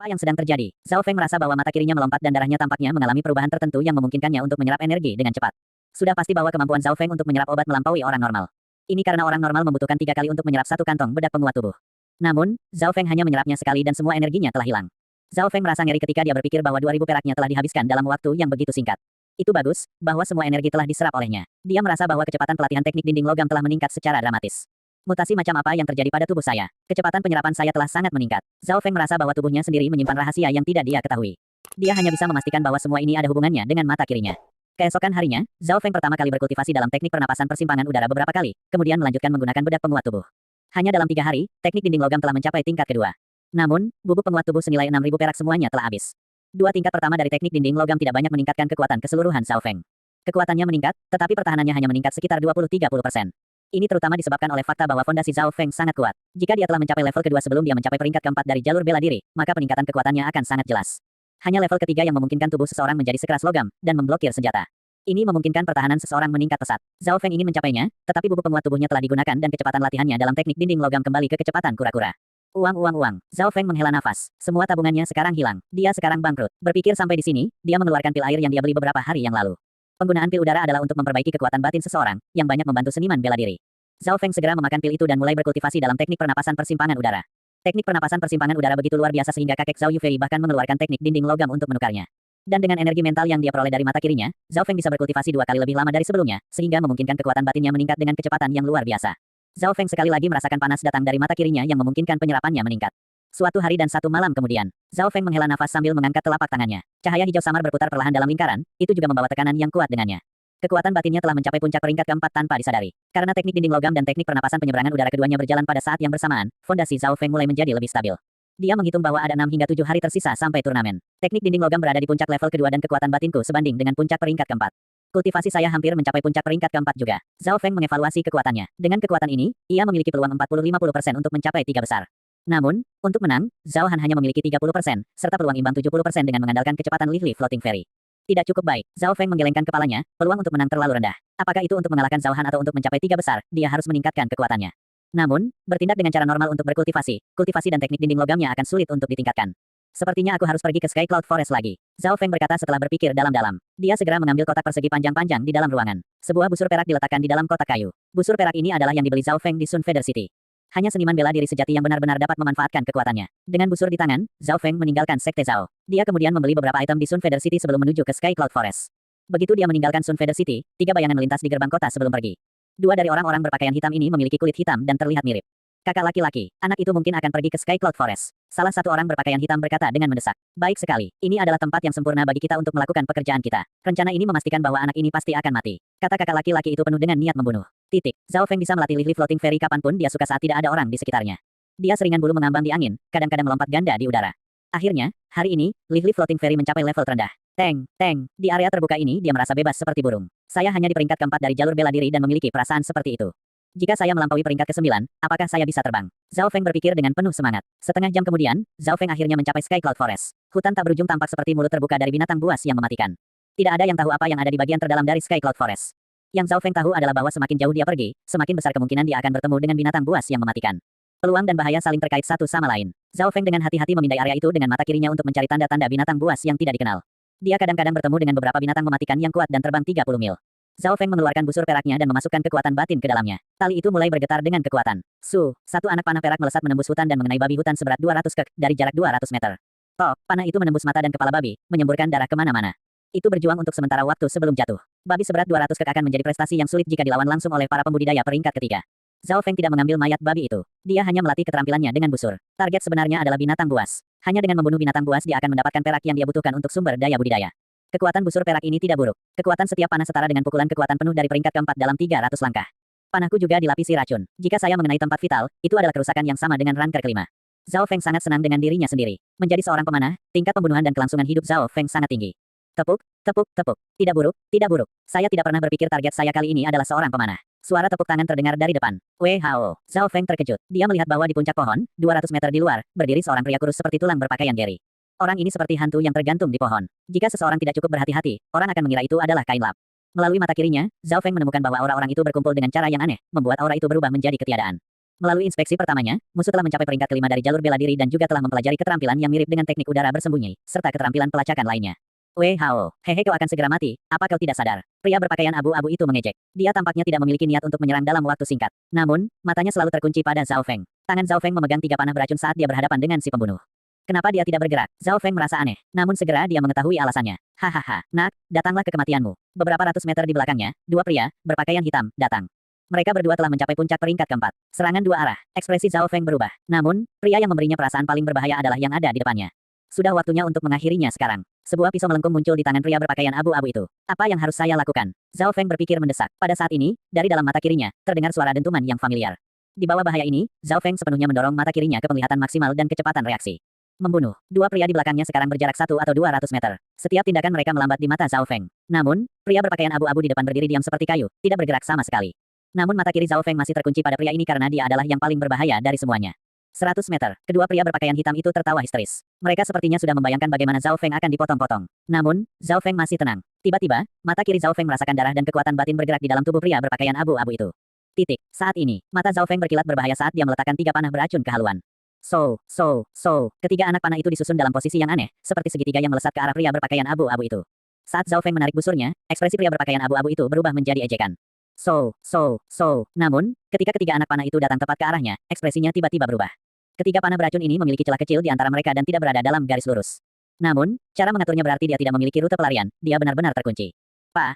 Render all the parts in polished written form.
Apa yang sedang terjadi? Zhao Feng merasa bahwa mata kirinya melompat dan darahnya tampaknya mengalami perubahan tertentu yang memungkinkannya untuk menyerap energi dengan cepat. Sudah pasti bahwa kemampuan Zhao Feng untuk menyerap obat melampaui orang normal. Ini karena orang normal membutuhkan 3 kali untuk menyerap satu kantong bedak penguat tubuh. Namun, Zhao Feng hanya menyerapnya sekali dan semua energinya telah hilang. Zhao Feng merasa ngeri ketika dia berpikir bahwa 2000 peraknya telah dihabiskan dalam waktu yang begitu singkat. Itu bagus, bahwa semua energi telah diserap olehnya. Dia merasa bahwa kecepatan pelatihan teknik dinding logam telah meningkat secara dramatis. Mutasi macam apa yang terjadi pada tubuh saya? Kecepatan penyerapan saya telah sangat meningkat. Zhao Feng merasa bahwa tubuhnya sendiri menyimpan rahasia yang tidak dia ketahui. Dia hanya bisa memastikan bahwa semua ini ada hubungannya dengan mata kirinya. Keesokan harinya, Zhao Feng pertama kali berkultivasi dalam teknik pernapasan persimpangan udara beberapa kali, kemudian melanjutkan menggunakan bedak penguat tubuh. Hanya dalam 3 hari, teknik dinding logam telah mencapai tingkat kedua. Namun, bubuk penguat tubuh senilai 6.000 perak semuanya telah habis. 2 tingkat pertama dari teknik dinding logam tidak banyak meningkatkan kekuatan keseluruhan Zhao Feng. Kekuatannya meningkat, tetapi pertahanannya hanya meningkat sekitar 20-30%. Ini terutama disebabkan oleh fakta bahwa fondasi Zhao Feng sangat kuat. Jika dia telah mencapai level kedua sebelum dia mencapai peringkat keempat dari jalur bela diri, maka peningkatan kekuatannya akan sangat jelas. Hanya level ketiga yang memungkinkan tubuh seseorang menjadi sekeras logam, dan memblokir senjata. Ini memungkinkan pertahanan seseorang meningkat pesat. Zhao Feng ingin mencapainya, tetapi bubuk penguat tubuhnya telah digunakan dan kecepatan latihannya dalam teknik dinding logam kembali ke kecepatan kura-kura. Uang. Zhao Feng menghela nafas. Semua tabungannya sekarang hilang. Dia sekarang bangkrut. Berpikir sampai di sini, dia mengeluarkan pil air yang dia beli beberapa hari yang lalu. Penggunaan pil udara adalah untuk memperbaiki kekuatan batin seseorang, yang banyak membantu seniman bela diri. Zhao Feng segera memakan pil itu dan mulai berkultivasi dalam teknik pernapasan persimpangan udara. Teknik pernapasan persimpangan udara begitu luar biasa sehingga kakek Zhao Yufei bahkan mengeluarkan teknik dinding logam untuk menukarnya. Dan dengan energi mental yang dia peroleh dari mata kirinya, Zhao Feng bisa berkultivasi 2 kali lebih lama dari sebelumnya, sehingga memungkinkan kekuatan batinnya meningkat dengan kecepatan yang luar biasa. Zhao Feng sekali lagi merasakan panas datang dari mata kirinya yang memungkinkan penyerapannya meningkat. Suatu hari dan satu malam kemudian, Zhao Feng menghela nafas sambil mengangkat telapak tangannya. Cahaya hijau samar berputar perlahan dalam lingkaran, itu juga membawa tekanan yang kuat dengannya. Kekuatan batinnya telah mencapai puncak peringkat keempat tanpa disadari. Karena teknik dinding logam dan teknik pernapasan penyeberangan udara keduanya berjalan pada saat yang bersamaan, fondasi Zhao Feng mulai menjadi lebih stabil. Dia menghitung bahwa ada 6 hingga 7 hari tersisa sampai turnamen. Teknik dinding logam berada di puncak level kedua dan kekuatan batinku sebanding dengan puncak peringkat keempat. Kultivasi saya hampir mencapai puncak peringkat keempat juga. Zhao Feng mengevaluasi kekuatannya. Dengan kekuatan ini, ia memiliki peluang 40-50% untuk mencapai 3 besar. Namun, untuk menang, Zhao Han hanya memiliki 30%, serta peluang imbang 70% dengan mengandalkan kecepatan Li Floating Fairy. Tidak cukup baik. Zhao Feng menggelengkan kepalanya, peluang untuk menang terlalu rendah. Apakah itu untuk mengalahkan Zhao Han atau untuk mencapai 3 besar, dia harus meningkatkan kekuatannya. Namun, bertindak dengan cara normal untuk berkultivasi, kultivasi dan teknik dinding logamnya akan sulit untuk ditingkatkan. Sepertinya aku harus pergi ke Sky Cloud Forest lagi. Zhao Feng berkata setelah berpikir dalam-dalam. Dia segera mengambil kotak persegi panjang-panjang di dalam ruangan. Sebuah busur perak diletakkan di dalam kotak kayu. Busur perak ini adalah yang dibeli Zhao Feng di Sun Feather City. Hanya seniman bela diri sejati yang benar-benar dapat memanfaatkan kekuatannya. Dengan busur di tangan, Zhao Feng meninggalkan Sekte Zhao. Dia kemudian membeli beberapa item di Sun Feather City sebelum menuju ke Sky Cloud Forest. Begitu dia meninggalkan Sun Feather City, 3 bayangan melintas di gerbang kota sebelum pergi. 2 dari orang-orang berpakaian hitam ini memiliki kulit hitam dan terlihat mirip. Kakak laki-laki, anak itu mungkin akan pergi ke Sky Cloud Forest. Salah satu orang berpakaian hitam berkata dengan mendesak. Baik sekali, ini adalah tempat yang sempurna bagi kita untuk melakukan pekerjaan kita. Rencana ini memastikan bahwa anak ini pasti akan mati. Kata kakak laki-laki itu penuh dengan niat membunuh. Zhao Feng bisa melatih Li Floating Fairy kapanpun dia suka saat tidak ada orang di sekitarnya. Dia seringan bulu mengambang di angin, kadang-kadang melompat ganda di udara. Akhirnya, hari ini, Li Floating Fairy mencapai level terendah. Teng. Di area terbuka ini dia merasa bebas seperti burung. Saya hanya di peringkat keempat dari jalur bela diri dan memiliki perasaan seperti itu. Jika saya melampaui peringkat ke-9, apakah saya bisa terbang? Zhao Feng berpikir dengan penuh semangat. Setengah jam kemudian, Zhao Feng akhirnya mencapai Sky Cloud Forest. Hutan tak berujung tampak seperti mulut terbuka dari binatang buas yang mematikan. Tidak ada yang tahu apa yang ada di bagian terdalam dari Sky Cloud Forest. Yang Zhao Feng tahu adalah bahwa semakin jauh dia pergi, semakin besar kemungkinan dia akan bertemu dengan binatang buas yang mematikan. Peluang dan bahaya saling terkait satu sama lain. Zhao Feng dengan hati-hati memindai area itu dengan mata kirinya untuk mencari tanda-tanda binatang buas yang tidak dikenal. Dia kadang-kadang bertemu dengan beberapa binatang mematikan yang kuat dan terbang 30 mil. Zhao Feng mengeluarkan busur peraknya dan memasukkan kekuatan batin ke dalamnya. Tali itu mulai bergetar dengan kekuatan. Satu anak panah perak melesat menembus hutan dan mengenai babi hutan seberat 200 kek dari jarak 200 meter. Panah itu menembus mata dan kepala babi, menyemburkan darah kemana-mana. Itu berjuang untuk sementara waktu sebelum jatuh. Babi seberat 200 kek akan menjadi prestasi yang sulit jika dilawan langsung oleh para pembudidaya peringkat ketiga. Zhao Feng tidak mengambil mayat babi itu. Dia hanya melatih keterampilannya dengan busur. Target sebenarnya adalah binatang buas. Hanya dengan membunuh binatang buas dia akan mendapatkan perak yang dia butuhkan untuk sumber daya budidaya. Kekuatan busur perak ini tidak buruk. Kekuatan setiap panah setara dengan pukulan kekuatan penuh dari peringkat keempat dalam 300 langkah. Panahku juga dilapisi racun. Jika saya mengenai tempat vital, itu adalah kerusakan yang sama dengan ranker kelima. Zhao Feng sangat senang dengan dirinya sendiri. Menjadi seorang pemanah, tingkat pembunuhan dan kelangsungan hidup Zhao Feng sangat tinggi. Tepuk. Tidak buruk. Saya tidak pernah berpikir target saya kali ini adalah seorang pemanah. Suara tepuk tangan terdengar dari depan. Hao. Zhao Feng terkejut. Dia melihat bahwa di puncak pohon, 200 meter di luar, berdiri seorang pria kurus seperti tulang berpakaian Gary. Orang ini seperti hantu yang tergantung di pohon. Jika seseorang tidak cukup berhati-hati, orang akan mengira itu adalah kain lap. Melalui mata kirinya, Zhao Feng menemukan bahwa aura orang itu berkumpul dengan cara yang aneh, membuat aura itu berubah menjadi ketiadaan. Melalui inspeksi pertamanya, musuh telah mencapai peringkat kelima dari jalur bela diri dan juga telah mempelajari keterampilan yang mirip dengan teknik udara bersembunyi, serta keterampilan pelacakan lainnya. Wei Hao, hehe kau akan segera mati, apa kau tidak sadar? Pria berpakaian abu-abu itu mengejek. Dia tampaknya tidak memiliki niat untuk menyerang dalam waktu singkat. Namun, matanya selalu terkunci pada Zhao Feng. Tangan Zhao Feng memegang 3 panah beracun saat dia berhadapan dengan si pembunuh. Kenapa dia tidak bergerak? Zhao Feng merasa aneh, namun segera dia mengetahui alasannya. Hahaha, nak, datanglah ke kematianmu. Beberapa ratus meter di belakangnya, 2 pria, berpakaian hitam, datang. Mereka berdua telah mencapai puncak peringkat keempat. Serangan 2 arah. Ekspresi Zhao Feng berubah. Namun, pria yang memberinya perasaan paling berbahaya adalah yang ada di depannya. Sudah waktunya untuk mengakhirinya sekarang. Sebuah pisau melengkung muncul di tangan pria berpakaian abu-abu itu. Apa yang harus saya lakukan? Zhao Feng berpikir mendesak. Pada saat ini, dari dalam mata kirinya, terdengar suara dentuman yang familiar. Di bawah bahaya ini, Zhao Feng sepenuhnya mendorong mata kirinya ke penglihatan maksimal dan kecepatan reaksi. Membunuh. 2 pria di belakangnya sekarang berjarak 1 atau 200 meter. Setiap tindakan mereka melambat di mata Zhao Feng. Namun, pria berpakaian abu-abu di depan berdiri diam seperti kayu, tidak bergerak sama sekali. Namun mata kiri Zhao Feng masih terkunci pada pria ini karena dia adalah yang paling berbahaya dari semuanya. 100 meter, kedua pria berpakaian hitam itu tertawa histeris. Mereka sepertinya sudah membayangkan bagaimana Zhao Feng akan dipotong-potong. Namun, Zhao Feng masih tenang. Tiba-tiba, mata kiri Zhao Feng merasakan darah dan kekuatan batin bergerak di dalam tubuh pria berpakaian abu-abu itu. Titik. Saat ini, mata Zhao Feng berkilat berbahaya saat dia meletakkan 3 panah beracun ke haluan. Ketiga anak panah itu disusun dalam posisi yang aneh, seperti segitiga yang melesat ke arah pria berpakaian abu-abu itu. Saat Zhao Feng menarik busurnya, ekspresi pria berpakaian abu-abu itu berubah menjadi ejekan. Namun, ketika ketiga anak panah itu datang tepat ke arahnya, ekspresinya tiba-tiba berubah. Ketiga panah beracun ini memiliki celah kecil di antara mereka dan tidak berada dalam garis lurus. Namun, cara mengaturnya berarti dia tidak memiliki rute pelarian, dia benar-benar terkunci.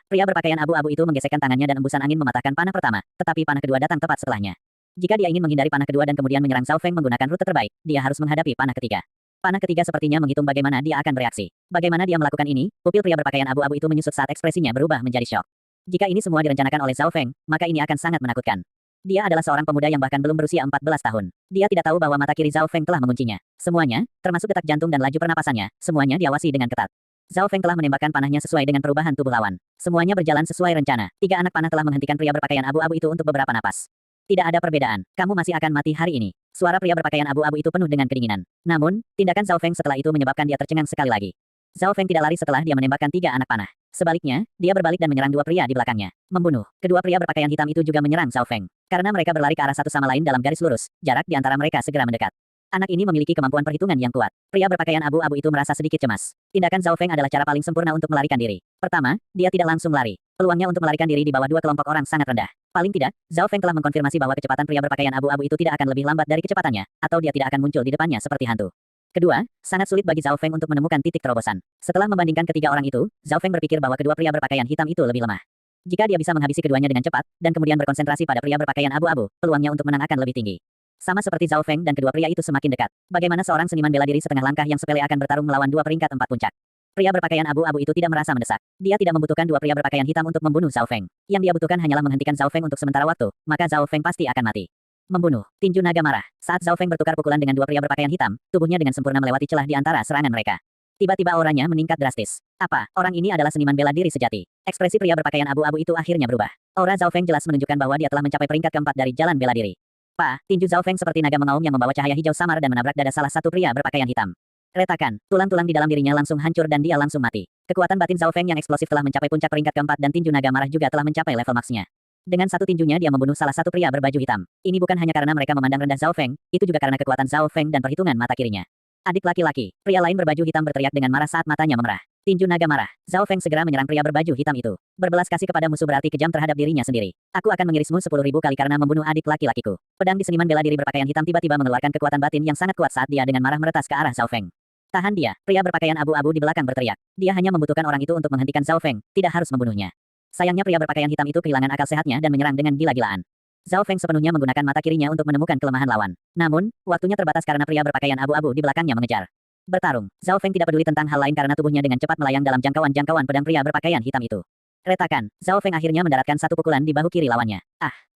Pria berpakaian abu-abu itu menggesekkan tangannya dan embusan angin mematahkan panah pertama, tetapi panah kedua datang tepat setelahnya. Jika dia ingin menghindari panah kedua dan kemudian menyerang Zhao Feng menggunakan rute terbaik, dia harus menghadapi panah ketiga. Panah ketiga sepertinya menghitung bagaimana dia akan bereaksi. Bagaimana dia melakukan ini, pupil pria berpakaian abu-abu itu menyusut saat ekspresinya berubah menjadi syok. Jika ini semua direncanakan oleh Zhao Feng, maka ini akan sangat menakutkan. Dia adalah seorang pemuda yang bahkan belum berusia 14 tahun. Dia tidak tahu bahwa mata kiri Zhao Feng telah menguncinya. Semuanya, termasuk detak jantung dan laju pernapasannya, semuanya diawasi dengan ketat. Zhao Feng telah menembakkan panahnya sesuai dengan perubahan tubuh lawan. Semuanya berjalan sesuai rencana. 3 anak panah telah menghentikan pria berpakaian abu-abu itu untuk beberapa napas. Tidak ada perbedaan. Kamu masih akan mati hari ini. Suara pria berpakaian abu-abu itu penuh dengan kedinginan. Namun, tindakan Zhao Feng setelah itu menyebabkan dia tercengang sekali lagi. Zhao Feng tidak lari setelah dia menembakkan 3 anak panah. Sebaliknya, dia berbalik dan menyerang 2 pria di belakangnya. Membunuh. Kedua pria berpakaian hitam itu juga menyerang Zhao Feng. Karena mereka berlari ke arah satu sama lain dalam garis lurus, jarak di antara mereka segera mendekat. Anak ini memiliki kemampuan perhitungan yang kuat. Pria berpakaian abu-abu itu merasa sedikit cemas. Tindakan Zhao Feng adalah cara paling sempurna untuk melarikan diri. Pertama, dia tidak langsung lari. Peluangnya untuk melarikan diri di bawah 2 kelompok orang sangat rendah. Paling tidak, Zhao Feng telah mengkonfirmasi bahwa kecepatan pria berpakaian abu-abu itu tidak akan lebih lambat dari kecepatannya, atau dia tidak akan muncul di depannya seperti hantu. Kedua, sangat sulit bagi Zhao Feng untuk menemukan titik terobosan. Setelah membandingkan ketiga orang itu, Zhao Feng berpikir bahwa kedua pria berpakaian hitam itu lebih lemah. Jika dia bisa menghabisi keduanya dengan cepat, dan kemudian berkonsentrasi pada pria berpakaian abu-abu, peluangnya untuk menang akan lebih tinggi. Sama seperti Zhao Feng dan kedua pria itu semakin dekat. Bagaimana seorang seniman bela diri setengah langkah yang sepele akan bertarung melawan 2 peringkat 4 puncak. Pria berpakaian abu-abu itu tidak merasa mendesak. Dia tidak membutuhkan 2 pria berpakaian hitam untuk membunuh Zhao Feng. Yang dia butuhkan hanyalah menghentikan Zhao Feng untuk sementara waktu, maka Zhao Feng pasti akan mati. Membunuh. Tinju naga marah. Saat Zhao Feng bertukar pukulan dengan 2 pria berpakaian hitam, tubuhnya dengan sempurna melewati celah di antara serangan mereka. Tiba-tiba auranya meningkat drastis. Apa? Orang ini adalah seniman bela diri sejati. Ekspresi pria berpakaian abu-abu itu akhirnya berubah. Aura Zhao Feng jelas menunjukkan bahwa dia telah mencapai peringkat keempat dari jalan bela diri. Tinju Zhao Feng seperti naga mengaum yang membawa cahaya hijau samar dan menabrak dada salah satu pria berpakaian hitam. Retakan. Tulang-tulang di dalam dirinya langsung hancur dan dia langsung mati. Kekuatan batin Zhao Feng yang eksplosif telah mencapai puncak peringkat keempat dan tinju naga marah juga telah mencapai level maksnya. Dengan satu tinjunya dia membunuh salah satu pria berbaju hitam. Ini bukan hanya karena mereka memandang rendah Zhao Feng, itu juga karena kekuatan Zhao Feng dan perhitungan mata kirinya. Adik laki-laki, pria lain berbaju hitam berteriak dengan marah saat matanya memerah. Tinju naga marah. Zhao Feng segera menyerang pria berbaju hitam itu. Berbelas kasih kepada musuh berarti kejam terhadap dirinya sendiri. Aku akan mengirismu 10.000 kali karena membunuh adik laki-lakiku. Pedang di seniman bela diri berpakaian hitam tiba-tiba mengeluarkan kekuatan batin yang sangat kuat saat dia dengan marah meretas ke arah Zhao Feng. Tahan dia, pria berpakaian abu-abu di belakang berteriak. Dia hanya membutuhkan orang itu untuk menghentikan Zhao Feng, tidak harus membunuhnya. Sayangnya pria berpakaian hitam itu kehilangan akal sehatnya dan menyerang dengan gila-gilaan. Zhao Feng sepenuhnya menggunakan mata kirinya untuk menemukan kelemahan lawan. Namun, waktunya terbatas karena pria berpakaian abu-abu di belakangnya mengejar. Bertarung. Zhao Feng tidak peduli tentang hal lain karena tubuhnya dengan cepat melayang dalam jangkauan-jangkauan pedang pria berpakaian hitam itu. Retakan. Zhao Feng akhirnya mendaratkan satu pukulan di bahu kiri lawannya.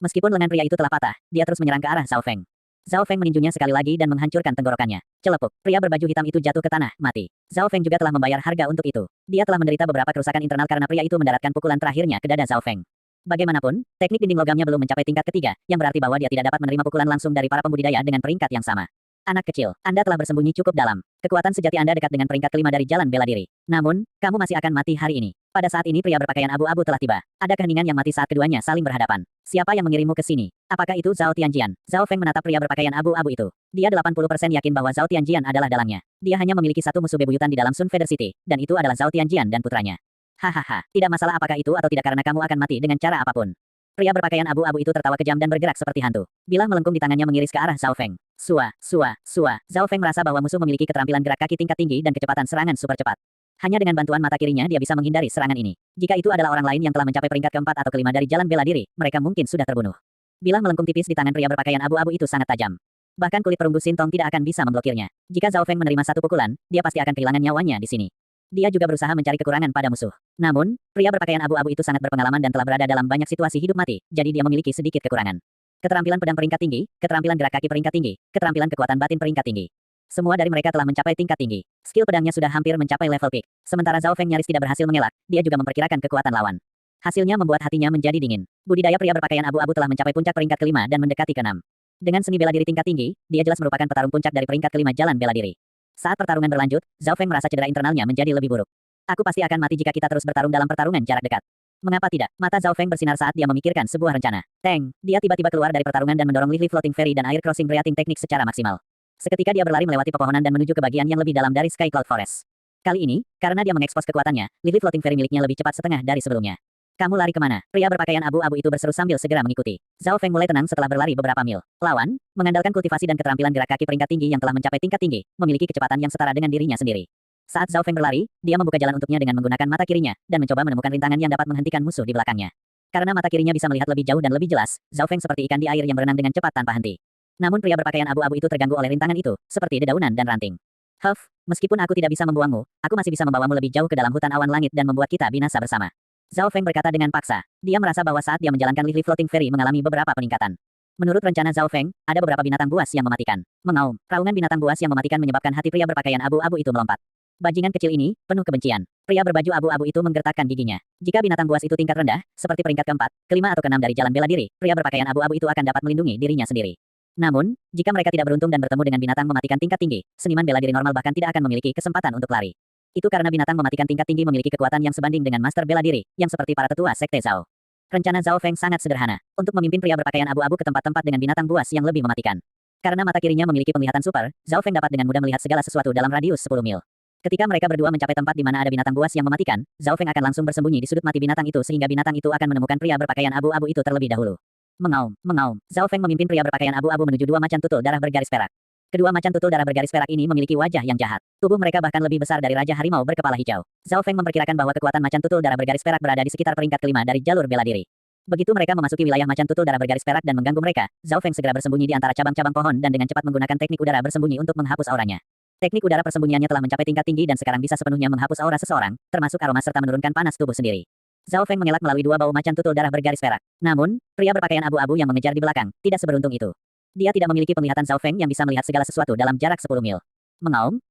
Meskipun lengan pria itu telah patah, dia terus menyerang ke arah Zhao Feng. Zhao Feng meninjunya sekali lagi dan menghancurkan tenggorokannya. Celepuk. Pria berbaju hitam itu jatuh ke tanah, mati. Zhao Feng juga telah membayar harga untuk itu. Dia telah menderita beberapa kerusakan internal karena pria itu mendaratkan pukulan terakhirnya ke dada Zhao Feng. Bagaimanapun, teknik dinding logamnya belum mencapai tingkat ketiga, yang berarti bahwa dia tidak dapat menerima pukulan langsung dari para pembudidaya dengan peringkat yang sama. Anak kecil, Anda telah bersembunyi cukup dalam. Kekuatan sejati Anda dekat dengan peringkat kelima dari jalan bela diri. Namun, kamu masih akan mati hari ini. Pada saat ini pria berpakaian abu-abu telah tiba. Ada keheningan yang mati saat keduanya saling berhadapan. Siapa yang mengirimmu ke sini? Apakah itu Zhao Tianjian? Zhao Feng menatap pria berpakaian abu-abu itu. Dia 80% yakin bahwa Zhao Tianjian adalah dalangnya. Dia hanya memiliki satu musuh bebuyutan di dalam Sun Feather City, dan itu adalah Zhao Tianjian dan putranya. Hahaha, tidak masalah apakah itu atau tidak karena kamu akan mati dengan cara apapun. Pria berpakaian abu-abu itu tertawa kejam dan bergerak seperti hantu. Bilah melengkung di tangannya mengiris ke arah Zhao Feng. Sua. Zhao Feng merasa bahwa musuh memiliki keterampilan gerak kaki tingkat tinggi dan kecepatan serangan super cepat. Hanya dengan bantuan mata kirinya dia bisa menghindari serangan ini. Jika itu adalah orang lain yang telah mencapai peringkat keempat atau kelima dari jalan bela diri, mereka mungkin sudah terbunuh. Bilah melengkung tipis di tangan pria berpakaian abu-abu itu sangat tajam. Bahkan kulit perunggu Sintong tidak akan bisa memblokirnya. Jika Zhao Feng menerima satu pukulan, dia pasti akan kehilangan nyawanya di sini. Dia juga berusaha mencari kekurangan pada musuh. Namun, pria berpakaian abu-abu itu sangat berpengalaman dan telah berada dalam banyak situasi hidup mati, jadi dia memiliki sedikit kekurangan. Keterampilan pedang peringkat tinggi, keterampilan gerak kaki peringkat tinggi, keterampilan kekuatan batin peringkat tinggi. Semua dari mereka telah mencapai tingkat tinggi. Skill pedangnya sudah hampir mencapai level peak. Sementara Zhao Feng nyaris tidak berhasil mengelak, dia juga memperkirakan kekuatan lawan. Hasilnya membuat hatinya menjadi dingin. Budidaya pria berpakaian abu-abu telah mencapai puncak peringkat kelima dan mendekati keenam. Dengan seni bela diri tingkat tinggi, dia jelas merupakan petarung puncak dari peringkat kelima jalan bela diri. Saat pertarungan berlanjut, Zhao Feng merasa cedera internalnya menjadi lebih buruk. Aku pasti akan mati jika kita terus bertarung dalam pertarungan jarak dekat. Mengapa tidak? Mata Zhao Feng bersinar saat dia memikirkan sebuah rencana. Teng, dia tiba-tiba keluar dari pertarungan dan mendorong Lily Floating Ferry dan Air Crossing Breathing Teknik secara maksimal. Seketika dia berlari melewati pepohonan dan menuju ke bagian yang lebih dalam dari Sky Cloud Forest. Kali ini, karena dia mengekspos kekuatannya, Lily Floating Ferry miliknya lebih cepat setengah dari sebelumnya. Kamu lari kemana? Pria berpakaian abu-abu itu berseru sambil segera mengikuti. Zhao Feng mulai tenang setelah berlari beberapa mil. Lawan, mengandalkan kultivasi dan keterampilan gerak kaki peringkat tinggi yang telah mencapai tingkat tinggi, memiliki kecepatan yang setara dengan dirinya sendiri. Saat Zhao Feng berlari, dia membuka jalan untuknya dengan menggunakan mata kirinya, dan mencoba menemukan rintangan yang dapat menghentikan musuh di belakangnya. Karena mata kirinya bisa melihat lebih jauh dan lebih jelas, Zhao Feng seperti ikan di air yang berenang dengan cepat tanpa henti. Namun pria berpakaian abu-abu itu terganggu oleh rintangan itu, seperti dedaunan dan ranting. Huff, meskipun aku tidak bisa membuangmu, aku masih bisa membawamu lebih jauh ke dalam hutan awan langit dan membuat kita binasa bersama. Zhao Feng berkata dengan paksa. Dia merasa bahwa saat dia menjalankan Lily Floating Ferry mengalami beberapa peningkatan. Menurut rencana Zhao Feng, ada beberapa binatang buas yang mematikan. Mengaum, raungan binatang buas yang mematikan menyebabkan hati pria berpakaian abu-abu itu melompat. Bajingan kecil ini, penuh kebencian. Pria berbaju abu-abu itu menggertakkan giginya. Jika binatang buas itu tingkat rendah, seperti peringkat keempat, kelima atau keenam dari jalan bela diri, pria berpakaian abu-abu itu akan dapat melindungi dirinya sendiri. Namun, jika mereka tidak beruntung dan bertemu dengan binatang mematikan tingkat tinggi, seniman bela diri normal bahkan tidak akan memiliki kesempatan untuk lari. Itu karena binatang mematikan tingkat tinggi memiliki kekuatan yang sebanding dengan master bela diri, yang seperti para tetua sekte Zhao. Rencana Zhao Feng sangat sederhana, untuk memimpin pria berpakaian abu-abu ke tempat-tempat dengan binatang buas yang lebih mematikan. Karena mata kirinya memiliki penglihatan super, Zhao Feng dapat dengan mudah melihat segala sesuatu dalam radius 10 mil. Ketika mereka berdua mencapai tempat di mana ada binatang buas yang mematikan, Zhao Feng akan langsung bersembunyi di sudut mati binatang itu sehingga binatang itu akan menemukan pria berpakaian abu-abu itu terlebih dahulu. Mengaum. Zhao Feng memimpin pria berpakaian abu-abu menuju dua macan tutul darah bergaris perak. Kedua macan tutul darah bergaris perak ini memiliki wajah yang jahat. Tubuh mereka bahkan lebih besar dari raja harimau berkepala hijau. Zhao Feng memperkirakan bahwa kekuatan macan tutul darah bergaris perak berada di sekitar peringkat kelima dari jalur bela diri. Begitu mereka memasuki wilayah macan tutul darah bergaris perak dan mengganggu mereka, Zhao Feng segera bersembunyi di antara cabang-cabang pohon dan dengan cepat menggunakan teknik udara bersembunyi untuk menghapus auranya. Teknik udara persembunyiannya telah mencapai tingkat tinggi dan sekarang bisa sepenuhnya menghapus aura seseorang, termasuk aroma serta menurunkan panas tubuh sendiri. Zhao Feng mengelak melalui dua bau macan tutul darah bergaris perak. Namun, pria berpakaian abu-abu yang mengejar di belakang, tidak seberuntung itu. Dia tidak memiliki penglihatan Zhao Feng yang bisa melihat segala sesuatu dalam jarak 10 mil. Mengaum.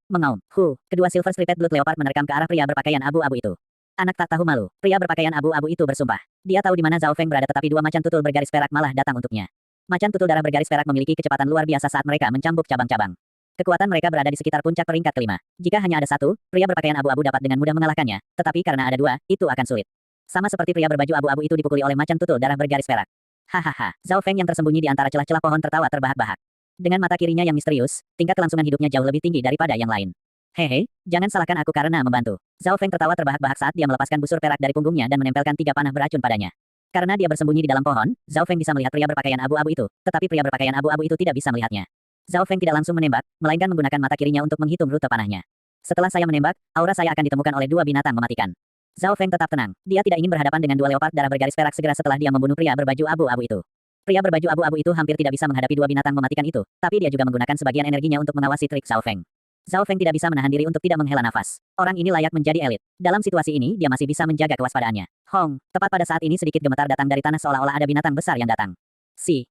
Kedua Silver Striped Blood Leopard menerkam ke arah pria berpakaian abu-abu itu. Anak tak tahu malu, pria berpakaian abu-abu itu bersumpah. Dia tahu di mana Zhao Feng berada tetapi dua macan tutul bergaris perak malah datang untuknya. Macan tutul darah bergaris perak memiliki kecepatan luar biasa saat mereka mencambuk cabang-cabang. Kekuatan mereka berada di sekitar puncak peringkat kelima. Jika hanya ada satu, pria berpakaian abu-abu dapat dengan mudah mengalahkannya, tetapi karena ada dua, itu akan sulit. Sama seperti pria berbaju abu-abu itu dipukuli oleh macan tutul darah bergaris perak. Hahaha, Zhao Feng yang tersembunyi di antara celah-celah pohon tertawa terbahak-bahak. Dengan mata kirinya yang misterius, tingkat kelangsungan hidupnya jauh lebih tinggi daripada yang lain. Hehe, jangan salahkan aku karena membantu. Zhao Feng tertawa terbahak-bahak saat dia melepaskan busur perak dari punggungnya dan menempelkan 3 panah beracun padanya. Karena dia bersembunyi di dalam pohon, Zhao Feng bisa melihat pria berpakaian abu-abu itu, tetapi pria berpakaian abu-abu itu tidak bisa melihatnya. Zhao Feng tidak langsung menembak, melainkan menggunakan mata kirinya untuk menghitung rute panahnya. Setelah saya menembak, aura saya akan ditemukan oleh dua binatang mematikan. Zhao Feng tetap tenang. Dia tidak ingin berhadapan dengan dua leopard darah bergaris perak segera setelah dia membunuh pria berbaju abu-abu itu. Pria berbaju abu-abu itu hampir tidak bisa menghadapi dua binatang mematikan itu, tapi dia juga menggunakan sebagian energinya untuk mengawasi trik Zhao Feng. Zhao Feng tidak bisa menahan diri untuk tidak menghela nafas. Orang ini layak menjadi elit. Dalam situasi ini dia masih bisa menjaga kewaspadaannya. Hong, tepat pada saat ini sedikit gemetar datang dari tanah seolah-olah ada binatang besar yang datang.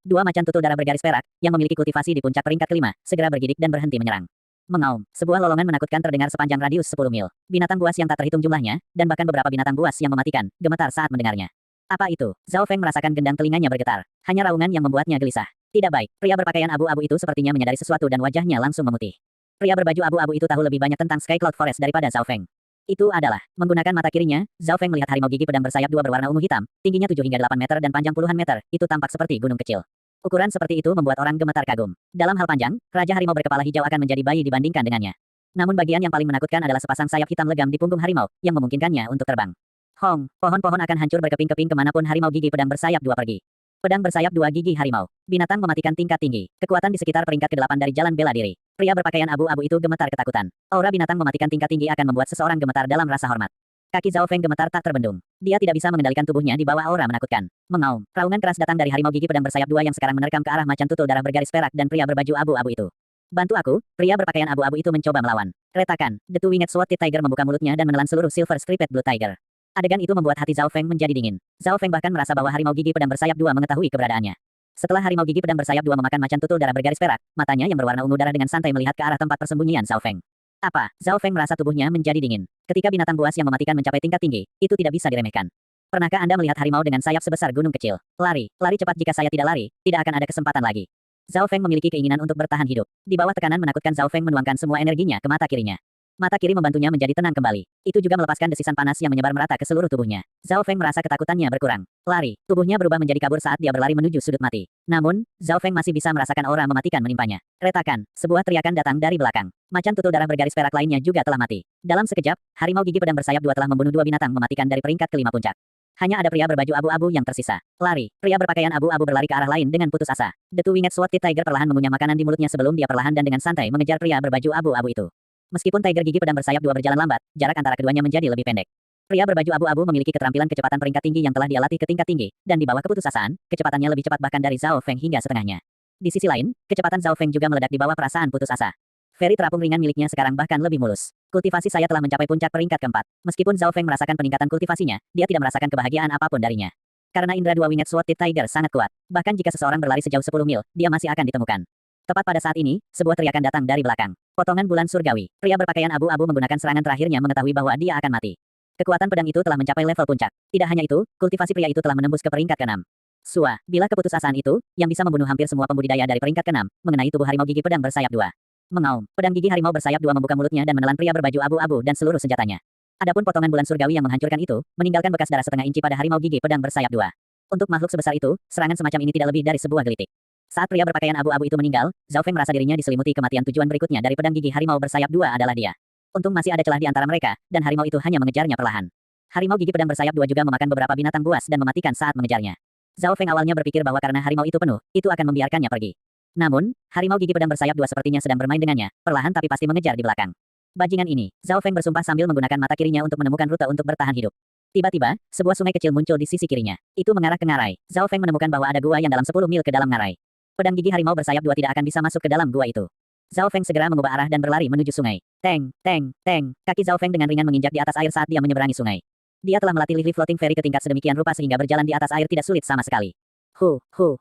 Dua macan tutul darah bergaris perak, yang memiliki kultivasi di puncak peringkat kelima, segera bergidik dan berhenti menyerang. Mengaum, sebuah lolongan menakutkan terdengar sepanjang radius 10 mil. Binatang buas yang tak terhitung jumlahnya, dan bahkan beberapa binatang buas yang mematikan, gemetar saat mendengarnya. Apa itu? Zhao Feng merasakan gendang telinganya bergetar. Hanya raungan yang membuatnya gelisah. Tidak baik, pria berpakaian abu-abu itu sepertinya menyadari sesuatu dan wajahnya langsung memutih. Pria berbaju abu-abu itu tahu lebih banyak tentang Sky Cloud Forest daripada Zhao Feng. Itu adalah, menggunakan mata kirinya, Zhao Feng melihat harimau gigi pedang bersayap dua berwarna ungu hitam, tingginya 7 hingga 8 meter dan panjang puluhan meter, itu tampak seperti gunung kecil. Ukuran seperti itu membuat orang gemetar kagum. Dalam hal panjang, Raja Harimau berkepala hijau akan menjadi bayi dibandingkan dengannya. Namun bagian yang paling menakutkan adalah sepasang sayap hitam legam di punggung harimau, yang memungkinkannya untuk terbang. Hong, pohon-pohon akan hancur berkeping-keping kemanapun harimau gigi pedang bersayap dua pergi. Pedang bersayap dua gigi harimau. Binatang mematikan tingkat tinggi. Kekuatan di sekitar peringkat ke-8 dari jalan bela diri. Pria berpakaian abu-abu itu gemetar ketakutan. Aura binatang mematikan tingkat tinggi akan membuat seseorang gemetar dalam rasa hormat. Kaki Zhao Feng gemetar tak terbendung. Dia tidak bisa mengendalikan tubuhnya di bawah aura menakutkan. Mengaum. Raungan keras datang dari harimau gigi pedang bersayap dua yang sekarang menerkam ke arah macan tutul darah bergaris perak dan pria berbaju abu-abu itu. Bantu aku, pria berpakaian abu-abu itu mencoba melawan. Retakan. The Two Winged Sword-Tied Tiger membuka mulutnya dan menelan seluruh Silver Striped Blue Tiger. Adegan itu membuat hati Zhao Feng menjadi dingin. Zhao Feng bahkan merasa bahwa harimau gigi pedang bersayap dua mengetahui keberadaannya. Setelah harimau gigi pedang bersayap dua memakan macan tutul darah bergaris perak, matanya yang berwarna ungu darah dengan santai melihat ke arah tempat persembunyian Zhao Feng. Apa? Zhao Feng merasa tubuhnya menjadi dingin. Ketika binatang buas yang mematikan mencapai tingkat tinggi, itu tidak bisa diremehkan. Pernahkah Anda melihat harimau dengan sayap sebesar gunung kecil? Lari cepat jika saya tidak lari, tidak akan ada kesempatan lagi. Zhao Feng memiliki keinginan untuk bertahan hidup. Di bawah tekanan menakutkan Zhao Feng menuangkan semua energinya ke mata kirinya. Mata kiri membantunya menjadi tenang kembali. Itu juga melepaskan desisan panas yang menyebar merata ke seluruh tubuhnya. Zhao Feng merasa ketakutannya berkurang. Lari, tubuhnya berubah menjadi kabur saat dia berlari menuju sudut mati. Namun, Zhao Feng masih bisa merasakan aura mematikan menimpanya. Retakan, sebuah teriakan datang dari belakang. Macan tutul darah bergaris perak lainnya juga telah mati. Dalam sekejap, harimau gigi pedang bersayap dua telah membunuh dua binatang mematikan dari peringkat ke-5 puncak. Hanya ada pria berbaju abu-abu yang tersisa. Lari, pria berpakaian abu-abu berlari ke arah lain dengan putus asa. The Two Winged Sword-Tied Tiger perlahan mengunyah makanan di mulutnya sebelum dia perlahan dan dengan santai mengejar pria berbaju abu-abu itu. Meskipun tiger gigi pedang bersayap dua berjalan lambat, jarak antara keduanya menjadi lebih pendek. Pria berbaju abu-abu memiliki keterampilan kecepatan peringkat tinggi yang telah dia latih ke tingkat tinggi, dan di bawah keputusasaan, kecepatannya lebih cepat bahkan dari Zhao Feng hingga setengahnya. Di sisi lain, kecepatan Zhao Feng juga meledak di bawah perasaan putus asa. Feri terapung ringan miliknya sekarang bahkan lebih mulus. Kultivasi saya telah mencapai puncak peringkat keempat. Meskipun Zhao Feng merasakan peningkatan kultivasinya, dia tidak merasakan kebahagiaan apapun darinya. Karena indera dua winged sword-tied tiger sangat kuat, bahkan jika seseorang berlari sejauh 10 mil, dia masih akan ditemukan. Tepat pada saat ini, sebuah teriakan datang dari belakang. Potongan bulan surgawi. Pria berpakaian abu-abu menggunakan serangan terakhirnya mengetahui bahwa dia akan mati. Kekuatan pedang itu telah mencapai level puncak. Tidak hanya itu, kultivasi pria itu telah menembus ke peringkat ke-6. Sua, bila keputusasaan itu, yang bisa membunuh hampir semua pembudidaya dari peringkat ke-6, mengenai tubuh harimau gigi pedang bersayap dua. Mengaum, pedang gigi harimau bersayap dua membuka mulutnya dan menelan pria berbaju abu-abu dan seluruh senjatanya. Adapun potongan bulan surgawi yang menghancurkan itu, meninggalkan bekas darah setengah inci pada harimau gigi pedang bersayap dua. Untuk makhluk sebesar itu, serangan semacam ini tidak lebih dari sebuah gelitik. Saat pria berpakaian abu-abu itu meninggal, Zhao Feng merasa dirinya diselimuti kematian. Tujuan berikutnya dari pedang gigi harimau bersayap dua adalah dia. Untung masih ada celah di antara mereka, dan harimau itu hanya mengejarnya perlahan. Harimau gigi pedang bersayap dua juga memakan beberapa binatang buas dan mematikan saat mengejarnya. Zhao Feng awalnya berpikir bahwa karena harimau itu penuh, itu akan membiarkannya pergi. Namun, harimau gigi pedang bersayap dua sepertinya sedang bermain dengannya, perlahan tapi pasti mengejar di belakang. Bajingan ini, Zhao Feng bersumpah sambil menggunakan mata kirinya untuk menemukan rute untuk bertahan hidup. Tiba-tiba, sebuah sungai kecil muncul di sisi kirinya. Itu mengarah ke ngarai. Zhao Feng menemukan bahwa ada gua yang dalam 10 mil ke dalam ngarai. Pedang gigi harimau bersayap dua tidak akan bisa masuk ke dalam gua itu. Zhao Feng segera mengubah arah dan berlari menuju sungai. Teng, teng, teng. Kaki Zhao Feng dengan ringan menginjak di atas air saat dia menyeberangi sungai. Dia telah melatih Lively Floating Ferry ke tingkat sedemikian rupa sehingga berjalan di atas air tidak sulit sama sekali.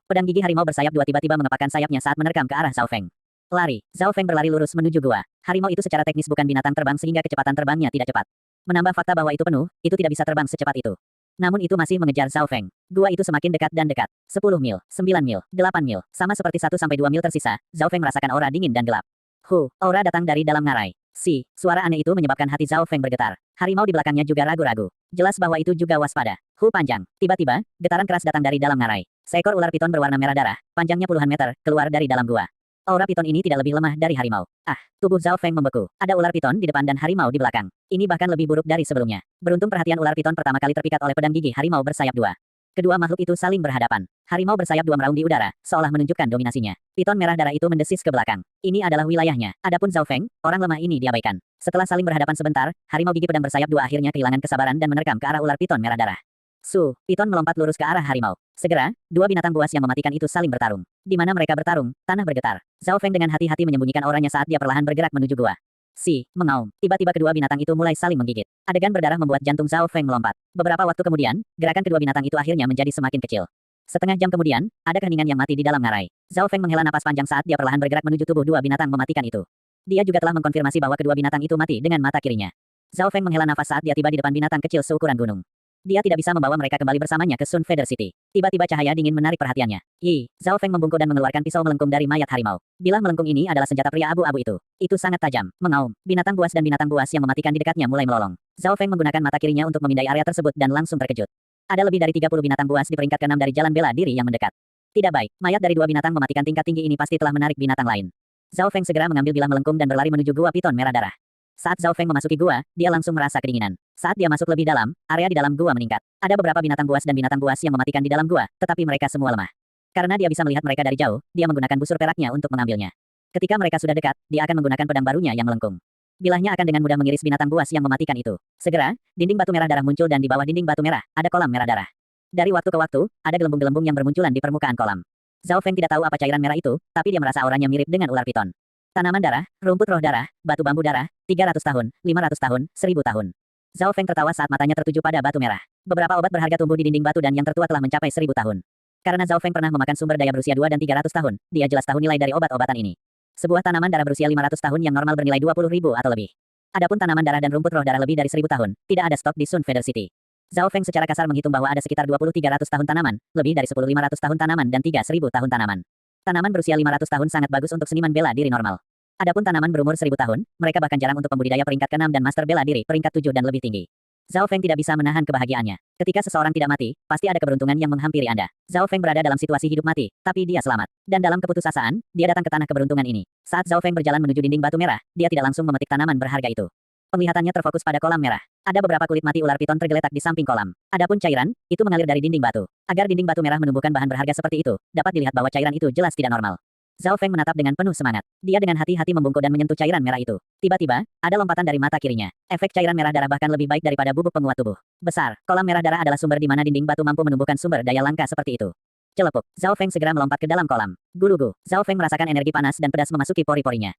Pedang gigi harimau bersayap dua tiba-tiba mengepakkan sayapnya saat menerkam ke arah Zhao Feng. Lari, Zhao Feng berlari lurus menuju gua. Harimau itu secara teknis bukan binatang terbang sehingga kecepatan terbangnya tidak cepat. Menambah fakta bahwa itu penuh, itu tidak bisa terbang secepat itu. Namun itu masih mengejar Zhao Feng. Gua itu semakin dekat dan dekat. 10 mil, 9 mil, 8 mil, sama seperti 1-2 mil tersisa, Zhao Feng merasakan aura dingin dan gelap. Aura datang dari dalam ngarai. Suara aneh itu menyebabkan hati Zhao Feng bergetar. Harimau di belakangnya juga ragu-ragu. Jelas bahwa itu juga waspada. Panjang. Tiba-tiba, getaran keras datang dari dalam ngarai. Seekor ular piton berwarna merah darah, panjangnya puluhan meter, keluar dari dalam gua. Aura piton ini tidak lebih lemah dari harimau. Tubuh Zhao Feng membeku. Ada ular piton di depan dan harimau di belakang. Ini bahkan lebih buruk dari sebelumnya. Beruntung perhatian ular piton pertama kali terpikat oleh pedang gigi harimau bersayap dua. Kedua makhluk itu saling berhadapan. Harimau bersayap dua meraung di udara, seolah menunjukkan dominasinya. Piton merah darah itu mendesis ke belakang. Ini adalah wilayahnya. Adapun Zhao Feng, orang lemah ini diabaikan. Setelah saling berhadapan sebentar, harimau gigi pedang bersayap dua akhirnya kehilangan kesabaran dan menerkam ke arah ular piton merah darah. Piton melompat lurus ke arah harimau. Segera, dua binatang buas yang mematikan itu saling bertarung. Di mana mereka bertarung, tanah bergetar. Zhao Feng dengan hati-hati menyembunyikan auranya saat dia perlahan bergerak menuju gua. Mengaum. Tiba-tiba kedua binatang itu mulai saling menggigit. Adegan berdarah membuat jantung Zhao Feng melompat. Beberapa waktu kemudian, gerakan kedua binatang itu akhirnya menjadi semakin kecil. Setengah jam kemudian, ada keheningan yang mati di dalam ngarai. Zhao Feng menghela napas panjang saat dia perlahan bergerak menuju tubuh dua binatang mematikan itu. Dia juga telah mengkonfirmasi bahwa kedua binatang itu mati dengan mata kirinya. Zhao Feng menghela nafas saat dia tiba di depan binatang kecil seukuran gunung. Dia tidak bisa membawa mereka kembali bersamanya ke Sun Feather City. Tiba-tiba cahaya dingin menarik perhatiannya. Zhao Feng membungkuk dan mengeluarkan pisau melengkung dari mayat harimau. Bilah melengkung ini adalah senjata pria abu-abu itu. Itu sangat tajam, mengaum. Binatang buas dan binatang buas yang mematikan di dekatnya mulai melolong. Zhao Feng menggunakan mata kirinya untuk memindai area tersebut dan langsung terkejut. Ada lebih dari 30 binatang buas di peringkat ke-6 dari jalan bela diri yang mendekat. Tidak baik, mayat dari 2 binatang mematikan tingkat tinggi ini pasti telah menarik binatang lain. Zhao Feng segera mengambil bilah melengkung dan berlari menuju gua piton merah darah. Saat Zhao Feng memasuki gua, dia langsung merasa kedinginan. Saat dia masuk lebih dalam, area di dalam gua meningkat. Ada beberapa binatang buas dan binatang buas yang mematikan di dalam gua, tetapi mereka semua lemah. Karena dia bisa melihat mereka dari jauh, dia menggunakan busur peraknya untuk mengambilnya. Ketika mereka sudah dekat, dia akan menggunakan pedang barunya yang melengkung. Bilahnya akan dengan mudah mengiris binatang buas yang mematikan itu. Segera, dinding batu merah darah muncul dan di bawah dinding batu merah, ada kolam merah darah. Dari waktu ke waktu, ada gelembung-gelembung yang bermunculan di permukaan kolam. Zhao Feng tidak tahu apa cairan merah itu, tapi dia merasa auranya mirip dengan ular piton. Tanaman darah, rumput roh darah, batu bambu darah, 300 tahun, 500 tahun, 1000 tahun. Zhao Feng tertawa saat matanya tertuju pada batu merah. Beberapa obat berharga tumbuh di dinding batu dan yang tertua telah mencapai 1000 tahun. Karena Zhao Feng pernah memakan sumber daya berusia 2 dan 300 tahun, dia jelas tahu nilai dari obat-obatan ini. Sebuah tanaman darah berusia 500 tahun yang normal bernilai 20.000 atau lebih. Adapun tanaman darah dan rumput roh darah lebih dari 1000 tahun, tidak ada stok di Sun Feather City. Zhao Feng secara kasar menghitung bahwa ada sekitar 20.300 tahun tanaman, lebih dari 10.500 tahun tanaman dan 3.000 tahun tanaman. Tanaman berusia 500 tahun sangat bagus untuk seniman bela diri normal. Adapun tanaman berumur 1000 tahun, mereka bahkan jarang untuk pembudidaya peringkat ke-6 dan master bela diri peringkat 7 dan lebih tinggi. Zhao Feng tidak bisa menahan kebahagiaannya. Ketika seseorang tidak mati, pasti ada keberuntungan yang menghampiri Anda. Zhao Feng berada dalam situasi hidup mati, tapi dia selamat. Dan dalam keputusasaan, dia datang ke tanah keberuntungan ini. Saat Zhao Feng berjalan menuju dinding batu merah, dia tidak langsung memetik tanaman berharga itu. Penglihatannya terfokus pada kolam merah. Ada beberapa kulit mati ular piton tergeletak di samping kolam. Adapun cairan, itu mengalir dari dinding batu. Agar dinding batu merah menumbuhkan bahan berharga seperti itu, dapat dilihat bahwa cairan itu jelas tidak normal. Zhao Feng menatap dengan penuh semangat. Dia dengan hati-hati membungkuk dan menyentuh cairan merah itu. Tiba-tiba, ada lompatan dari mata kirinya. Efek cairan merah darah bahkan lebih baik daripada bubuk penguat tubuh. Besar, kolam merah darah adalah sumber di mana dinding batu mampu menumbuhkan sumber daya langka seperti itu. Celepuk, Zhao Feng segera melompat ke dalam kolam. Gulugu, Zhao Feng merasakan energi panas dan pedas memasuki pori-porinya.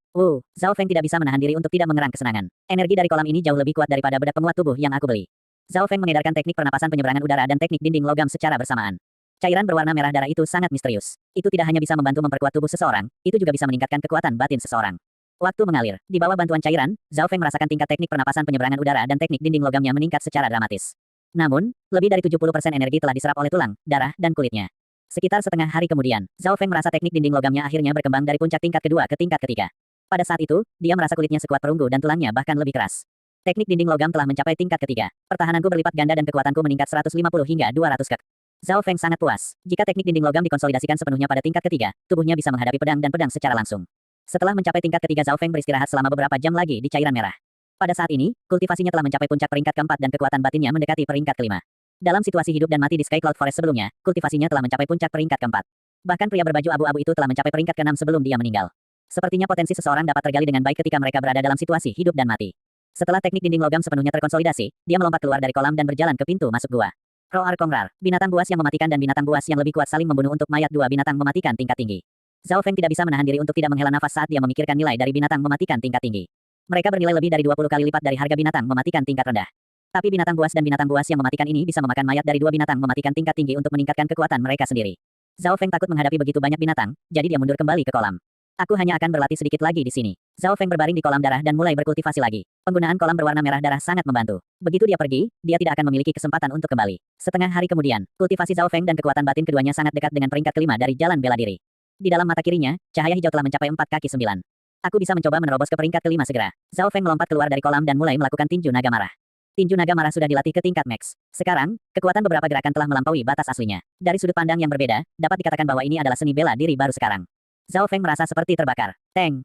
Zhao Feng tidak bisa menahan diri untuk tidak mengerang kesenangan. Energi dari kolam ini jauh lebih kuat daripada bedak penguat tubuh yang aku beli. Zhao Feng mengedarkan teknik pernapasan penyeberangan udara dan teknik dinding logam secara bersamaan. Cairan berwarna merah darah itu sangat misterius. Itu tidak hanya bisa membantu memperkuat tubuh seseorang, itu juga bisa meningkatkan kekuatan batin seseorang. Waktu mengalir, di bawah bantuan cairan, Zhao Feng merasakan tingkat teknik pernapasan penyeberangan udara dan teknik dinding logamnya meningkat secara dramatis. Namun, lebih dari 70% energi telah diserap oleh tulang, darah, dan kulitnya. Sekitar setengah hari kemudian, Zhao Feng merasa teknik dinding logamnya akhirnya berkembang dari puncak tingkat kedua ke tingkat ketiga. Pada saat itu, dia merasa kulitnya sekuat perunggu dan tulangnya bahkan lebih keras. Teknik dinding logam telah mencapai tingkat ketiga. Pertahananku berlipat ganda dan kekuatanku meningkat 150 hingga 200 kek. Zhao Feng sangat puas. Jika teknik dinding logam dikonsolidasikan sepenuhnya pada tingkat ketiga, tubuhnya bisa menghadapi pedang dan pedang secara langsung. Setelah mencapai tingkat ketiga, Zhao Feng beristirahat selama beberapa jam lagi di cairan merah. Pada saat ini, kultivasinya telah mencapai puncak peringkat keempat dan kekuatan batinnya mendekati peringkat kelima. Dalam situasi hidup dan mati di Sky Cloud Forest sebelumnya, kultivasinya telah mencapai puncak peringkat keempat. Bahkan pria berbaju abu-abu itu telah mencapai peringkat keenam sebelum dia meninggal. Sepertinya potensi seseorang dapat tergali dengan baik ketika mereka berada dalam situasi hidup dan mati. Setelah teknik dinding logam sepenuhnya terkonsolidasi, dia melompat keluar dari kolam dan berjalan ke pintu masuk gua. Roar Kongrar, binatang buas yang mematikan dan binatang buas yang lebih kuat saling membunuh untuk mayat dua binatang mematikan tingkat tinggi. Zhao Feng tidak bisa menahan diri untuk tidak menghela nafas saat dia memikirkan nilai dari binatang mematikan tingkat tinggi. Mereka bernilai lebih dari 20 kali lipat dari harga binatang mematikan tingkat rendah. Tapi binatang buas dan binatang buas yang mematikan ini bisa memakan mayat dari dua binatang mematikan tingkat tinggi untuk meningkatkan kekuatan mereka sendiri. Zhao Feng takut menghadapi begitu banyak binatang, jadi dia mundur kembali ke kolam. Aku hanya akan berlatih sedikit lagi di sini. Zhao Feng berbaring di kolam darah dan mulai berkultivasi lagi. Penggunaan kolam berwarna merah darah sangat membantu. Begitu dia pergi, dia tidak akan memiliki kesempatan untuk kembali. Setengah hari kemudian, kultivasi Zhao Feng dan kekuatan batin keduanya sangat dekat dengan peringkat kelima dari jalan bela diri. Di dalam mata kirinya, cahaya hijau telah mencapai 4 kaki 9. Aku bisa mencoba menerobos ke peringkat kelima segera. Zhao Feng melompat keluar dari kolam dan mulai melakukan tinju naga marah. Tinju naga marah sudah dilatih ke tingkat max. Sekarang, kekuatan beberapa gerakan telah melampaui batas aslinya. Dari sudut pandang yang berbeda, dapat dikatakan bahwa ini adalah seni bela diri baru sekarang. Zhao Feng merasa seperti terbakar.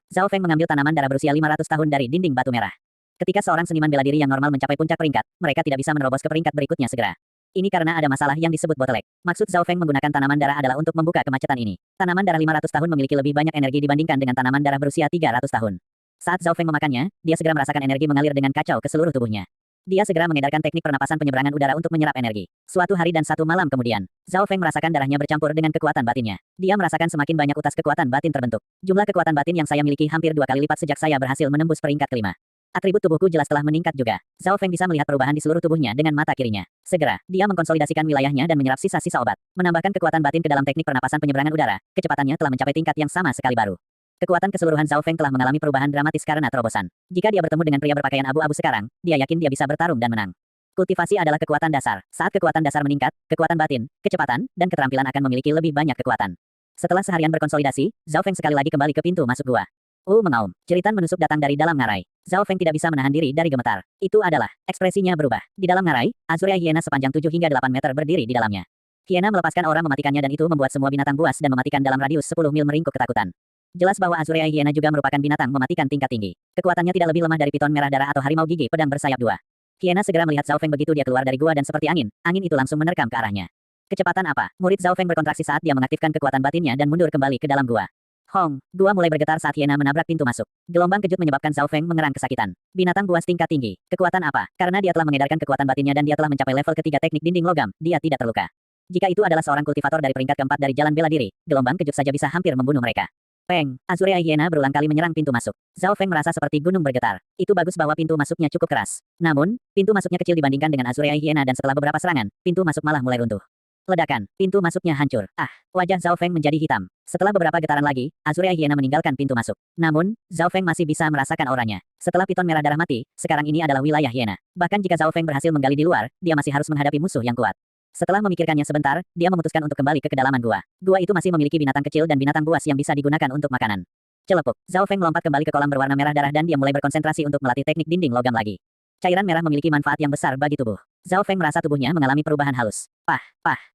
Zhao Feng mengambil tanaman darah berusia 500 tahun dari dinding batu merah. Ketika seorang seniman bela diri yang normal mencapai puncak peringkat, mereka tidak bisa menerobos ke peringkat berikutnya segera. Ini karena ada masalah yang disebut bottleneck. Maksud Zhao Feng menggunakan tanaman darah adalah untuk membuka kemacetan ini. Tanaman darah 500 tahun memiliki lebih banyak energi dibandingkan dengan tanaman darah berusia 300 tahun. Saat Zhao Feng memakannya, dia segera merasakan energi mengalir dengan kacau ke seluruh tubuhnya. Dia segera mengedarkan teknik pernapasan penyeberangan udara untuk menyerap energi. Suatu hari dan satu malam kemudian, Zhao Feng merasakan darahnya bercampur dengan kekuatan batinnya. Dia merasakan semakin banyak utas kekuatan batin terbentuk. Jumlah kekuatan batin yang saya miliki hampir 2 kali lipat sejak saya berhasil menembus peringkat kelima. Atribut tubuhku jelas telah meningkat juga. Zhao Feng bisa melihat perubahan di seluruh tubuhnya dengan mata kirinya. Segera, dia mengkonsolidasikan wilayahnya dan menyerap sisa-sisa obat. Menambahkan kekuatan batin ke dalam teknik pernapasan penyeberangan udara, kecepatannya telah mencapai tingkat yang sama sekali baru. Kekuatan keseluruhan Zhao Feng telah mengalami perubahan dramatis karena terobosan. Jika dia bertemu dengan pria berpakaian abu-abu sekarang, dia yakin dia bisa bertarung dan menang. Kultivasi adalah kekuatan dasar. Saat kekuatan dasar meningkat, kekuatan batin, kecepatan, dan keterampilan akan memiliki lebih banyak kekuatan. Setelah seharian berkonsolidasi, Zhao Feng sekali lagi kembali ke pintu masuk gua. Mengaum. Jeritan menusuk datang dari dalam ngarai. Zhao Feng tidak bisa menahan diri dari gemetar. Itu adalah, ekspresinya berubah. Di dalam ngarai, Azurea Hyena sepanjang 7 hingga 8 meter berdiri di dalamnya. Hyena melepaskan aura mematikannya dan itu membuat semua binatang buas dan mematikan dalam radius 10 mil meringkuk ketakutan. Jelas bahwa Azurea Hyena juga merupakan binatang mematikan tingkat tinggi. Kekuatannya tidak lebih lemah dari piton merah darah atau harimau gigi pedang bersayap 2. Hyena segera melihat Zhao Feng begitu dia keluar dari gua dan seperti angin itu langsung menerkam ke arahnya. Kecepatan apa? Murid Zhao Feng berkontraksi saat dia mengaktifkan kekuatan batinnya dan mundur kembali ke dalam gua. Hong, gua mulai bergetar saat Hyena menabrak pintu masuk. Gelombang kejut menyebabkan Zhao Feng mengerang kesakitan. Binatang buas tingkat tinggi. Kekuatan apa? Karena dia telah mengedarkan kekuatan batinnya dan dia telah mencapai level ketiga teknik dinding logam, dia tidak terluka. Jika itu adalah seorang kultivator dari peringkat keempat dari jalan bela diri, gelombang kejut saja bisa hampir membunuh mereka. Peng, Azurea Hyena berulang kali menyerang pintu masuk. Zhao Feng merasa seperti gunung bergetar. Itu bagus bahwa pintu masuknya cukup keras. Namun, pintu masuknya kecil dibandingkan dengan Azurea Hyena dan setelah beberapa serangan, pintu masuk malah mulai runtuh. Ledakan, pintu masuknya hancur. Wajah Zhao Feng menjadi hitam. Setelah beberapa getaran lagi, Azurea Hyena meninggalkan pintu masuk. Namun, Zhao Feng masih bisa merasakan auranya. Setelah piton merah darah mati, sekarang ini adalah wilayah Hyena. Bahkan jika Zhao Feng berhasil menggali di luar, dia masih harus menghadapi musuh yang kuat. Setelah memikirkannya sebentar, dia memutuskan untuk kembali ke kedalaman gua. Gua itu masih memiliki binatang kecil dan binatang buas yang bisa digunakan untuk makanan. Celepuk, Zhao Feng melompat kembali ke kolam berwarna merah darah dan dia mulai berkonsentrasi untuk melatih teknik dinding logam lagi. Cairan merah memiliki manfaat yang besar bagi tubuh. Zhao Feng merasa tubuhnya mengalami perubahan halus.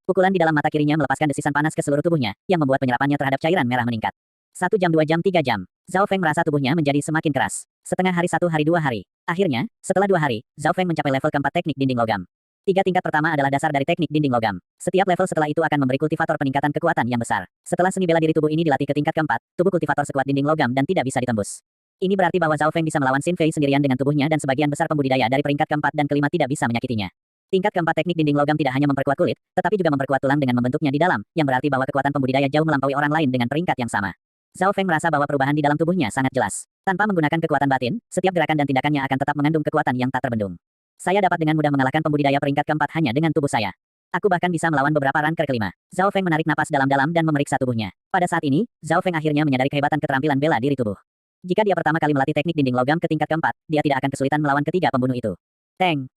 Pukulan di dalam mata kirinya melepaskan desisan panas ke seluruh tubuhnya, yang membuat penyerapannya terhadap cairan merah meningkat. 1 jam 2 jam 3 jam. Zhao Feng merasa tubuhnya menjadi semakin keras. Setengah hari 1 hari 2 hari. Akhirnya, setelah 2 hari, Zhao Feng mencapai level keempat teknik dinding logam. 3 tingkat pertama adalah dasar dari teknik dinding logam. Setiap level setelah itu akan memberi kultivator peningkatan kekuatan yang besar. Setelah seni bela diri tubuh ini dilatih ke tingkat keempat, tubuh kultivator sekuat dinding logam dan tidak bisa ditembus. Ini berarti bahwa Zhao Feng bisa melawan Xin Fei sendirian dengan tubuhnya dan sebagian besar pembudidaya dari peringkat keempat dan kelima tidak bisa menyakitinya. Tingkat keempat teknik dinding logam tidak hanya memperkuat kulit, tetapi juga memperkuat tulang dengan membentuknya di dalam, yang berarti bahwa kekuatan pembudidaya jauh melampaui orang lain dengan peringkat yang sama. Zhao Feng merasa bahwa perubahan di dalam tubuhnya sangat jelas. Tanpa menggunakan kekuatan batin, setiap gerakan dan tindakannya akan tetap mengandung kekuatan yang tak terbendung. Saya dapat dengan mudah mengalahkan pembudidaya peringkat keempat hanya dengan tubuh saya. Aku bahkan bisa melawan beberapa ranker kelima. Zhao Feng menarik napas dalam-dalam dan memeriksa tubuhnya. Pada saat ini, Zhao Feng akhirnya menyadari kehebatan keterampilan bela diri tubuh. Jika dia pertama kali melatih teknik dinding logam ke tingkat keempat, dia tidak akan kesulitan melawan ketiga pembunuh itu.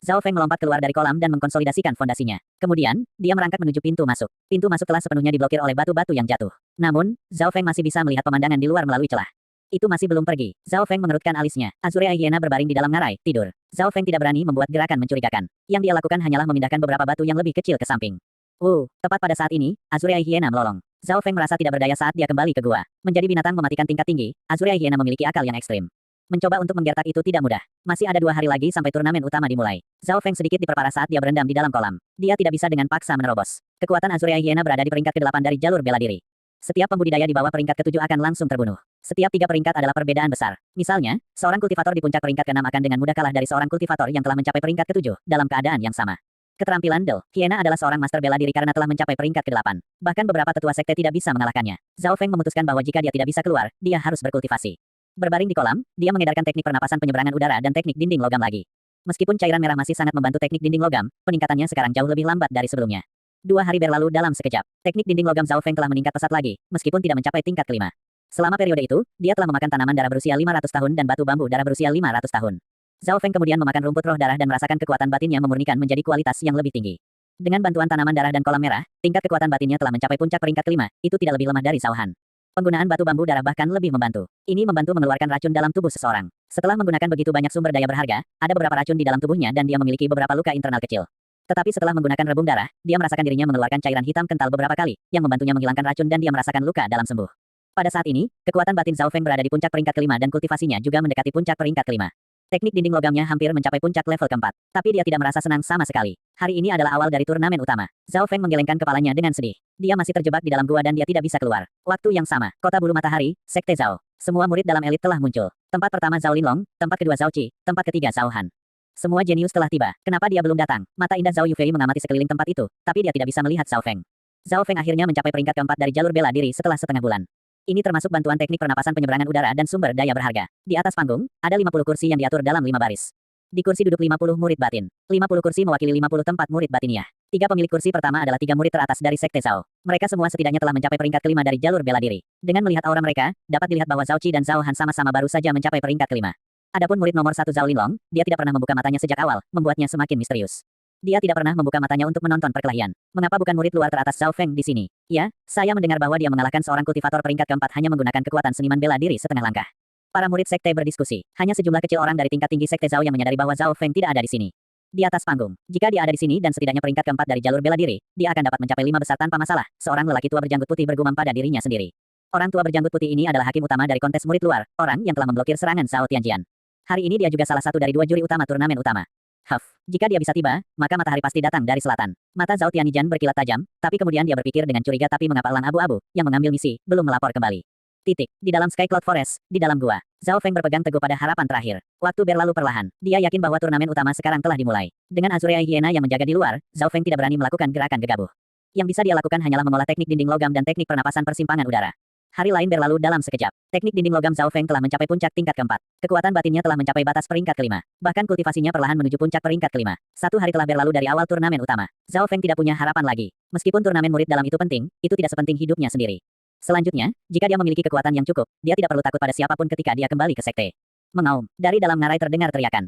Zhao Feng melompat keluar dari kolam dan mengkonsolidasikan fondasinya. Kemudian, dia merangkak menuju pintu masuk. Pintu masuk telah sepenuhnya diblokir oleh batu-batu yang jatuh. Namun, Zhao Feng masih bisa melihat pemandangan di luar melalui celah. Itu masih belum pergi. Zhao Feng mengerutkan alisnya. Azurea Hyena berbaring di dalam ngarai, tidur. Zhao Feng tidak berani membuat gerakan mencurigakan. Yang dia lakukan hanyalah memindahkan beberapa batu yang lebih kecil ke samping. Tepat pada saat ini, Azurea Hyena melolong. Zhao Feng merasa tidak berdaya saat dia kembali ke gua. Menjadi binatang mematikan tingkat tinggi, Azurea Hyena memiliki akal yang ekstrim. Mencoba untuk menggertak itu tidak mudah. Masih ada 2 hari lagi sampai turnamen utama dimulai. Zhao Feng sedikit diperparah saat dia berendam di dalam kolam. Dia tidak bisa dengan paksa menerobos. Kekuatan Azurea Hyena berada di peringkat ke-8 dari jalur bela diri. Setiap pembudidaya di bawah peringkat ke-7 akan langsung terbunuh. Setiap 3 peringkat adalah perbedaan besar. Misalnya, seorang kultivator di puncak peringkat ke-6 akan dengan mudah kalah dari seorang kultivator yang telah mencapai peringkat ke-7 dalam keadaan yang sama. Keterampilan Del, Hyena adalah seorang master bela diri karena telah mencapai peringkat ke-8. Bahkan beberapa tetua sekte tidak bisa mengalahkannya. Zhao Feng memutuskan bahwa jika dia tidak bisa keluar, dia harus berkultivasi. Berbaring di kolam, dia mengedarkan teknik pernapasan penyeberangan udara dan teknik dinding logam lagi. Meskipun cairan merah masih sangat membantu teknik dinding logam, peningkatannya sekarang jauh lebih lambat dari sebelumnya. 2 hari berlalu dalam sekejap. Teknik dinding logam Zhao Feng telah meningkat pesat lagi, meskipun tidak mencapai tingkat ke-5. Selama periode itu, dia telah memakan tanaman darah berusia 500 tahun dan batu bambu darah berusia 500 tahun. Zhao Feng kemudian memakan rumput roh darah dan merasakan kekuatan batinnya memurnikan menjadi kualitas yang lebih tinggi. Dengan bantuan tanaman darah dan kolam merah, tingkat kekuatan batinnya telah mencapai puncak peringkat ke-5, itu tidak lebih lemah dari Zhao Han. Penggunaan batu bambu darah bahkan lebih membantu. Ini membantu mengeluarkan racun dalam tubuh seseorang. Setelah menggunakan begitu banyak sumber daya berharga, ada beberapa racun di dalam tubuhnya dan dia memiliki beberapa luka internal kecil. Tetapi setelah menggunakan rebung darah, dia merasakan dirinya mengeluarkan cairan hitam kental beberapa kali, yang membantunya menghilangkan racun dan dia merasakan luka dalam sembuh. Pada saat ini, kekuatan batin Zhao Feng berada di puncak peringkat ke-5 dan kultivasinya juga mendekati puncak peringkat ke-5. Teknik dinding logamnya hampir mencapai puncak level ke-4. Tapi dia tidak merasa senang sama sekali. Hari ini adalah awal dari turnamen utama. Zhao Feng menggelengkan kepalanya dengan sedih. Dia masih terjebak di dalam gua dan dia tidak bisa keluar. Waktu yang sama, kota bulu matahari, Sekte Zhao. Semua murid dalam elit telah muncul. Tempat pertama Zhao Linlong, tempat kedua Zhao Qi, tempat ketiga Zhao Han. Semua jenius telah tiba. Kenapa dia belum datang? Mata indah Zhao Yufei mengamati sekeliling tempat itu, tapi dia tidak bisa melihat Zhao Feng. Zhao Feng akhirnya mencapai peringkat ke-4 dari jalur bela diri setelah setengah bulan. Ini termasuk bantuan teknik pernapasan penyeberangan udara dan sumber daya berharga. Di atas panggung, ada 50 kursi yang diatur dalam 5 baris. Di kursi duduk 50 murid batin. 50 kursi mewakili 50 tempat murid batiniah. 3 pemilik kursi pertama adalah 3 murid teratas dari Sekte Zhao. Mereka semua setidaknya telah mencapai peringkat ke-5 dari jalur bela diri. Dengan melihat aura mereka, dapat dilihat bahwa Zhao Qi dan Zhao Han sama-sama baru saja mencapai peringkat ke-5. Adapun murid nomor 1 Zhao Linlong, dia tidak pernah membuka matanya sejak awal, membuatnya semakin misterius. Dia tidak pernah membuka matanya untuk menonton perkelahian. Mengapa bukan murid luar teratas Zhao Feng di sini? Ya, saya mendengar bahwa dia mengalahkan seorang kultivator peringkat keempat hanya menggunakan kekuatan seniman bela diri setengah langkah. Para murid sekte berdiskusi. Hanya sejumlah kecil orang dari tingkat tinggi sekte Zhao yang menyadari bahwa Zhao Feng tidak ada di sini. Di atas panggung, jika dia ada di sini dan setidaknya peringkat keempat dari jalur bela diri, dia akan dapat mencapai 5 besar tanpa masalah. Seorang lelaki tua berjanggut putih bergumam pada dirinya sendiri. Orang tua berjanggut putih ini adalah hakim utama dari kontes murid luar, orang yang telah memblokir serangan Zhao Tianjian. Hari ini dia juga salah satu dari 2 juri utama turnamen utama. Jika dia bisa tiba, maka matahari pasti datang dari selatan. Mata Zhao Tianjian berkilat tajam, tapi kemudian dia berpikir dengan curiga tapi mengapa elang abu-abu, yang mengambil misi, belum melapor kembali. Di dalam Sky Cloud Forest, di dalam gua, Zhao Feng berpegang teguh pada harapan terakhir. Waktu berlalu perlahan. Dia yakin bahwa turnamen utama sekarang telah dimulai. Dengan Azurea Hyena yang menjaga di luar, Zhao Feng tidak berani melakukan gerakan gegabah. Yang bisa dia lakukan hanyalah mengolah teknik dinding logam dan teknik pernapasan persimpangan udara. Hari lain berlalu dalam sekejap. Teknik dinding logam Zhao Feng telah mencapai puncak tingkat keempat. Kekuatan batinnya telah mencapai batas peringkat kelima. Bahkan kultivasinya perlahan menuju puncak peringkat kelima. 1 hari telah berlalu dari awal turnamen utama. Zhao Feng tidak punya harapan lagi. Meskipun turnamen murid dalam itu penting, itu tidak sepenting hidupnya sendiri. Selanjutnya, jika dia memiliki kekuatan yang cukup, dia tidak perlu takut pada siapapun ketika dia kembali ke sekte. Mengaum. Dari dalam ngarai terdengar teriakan.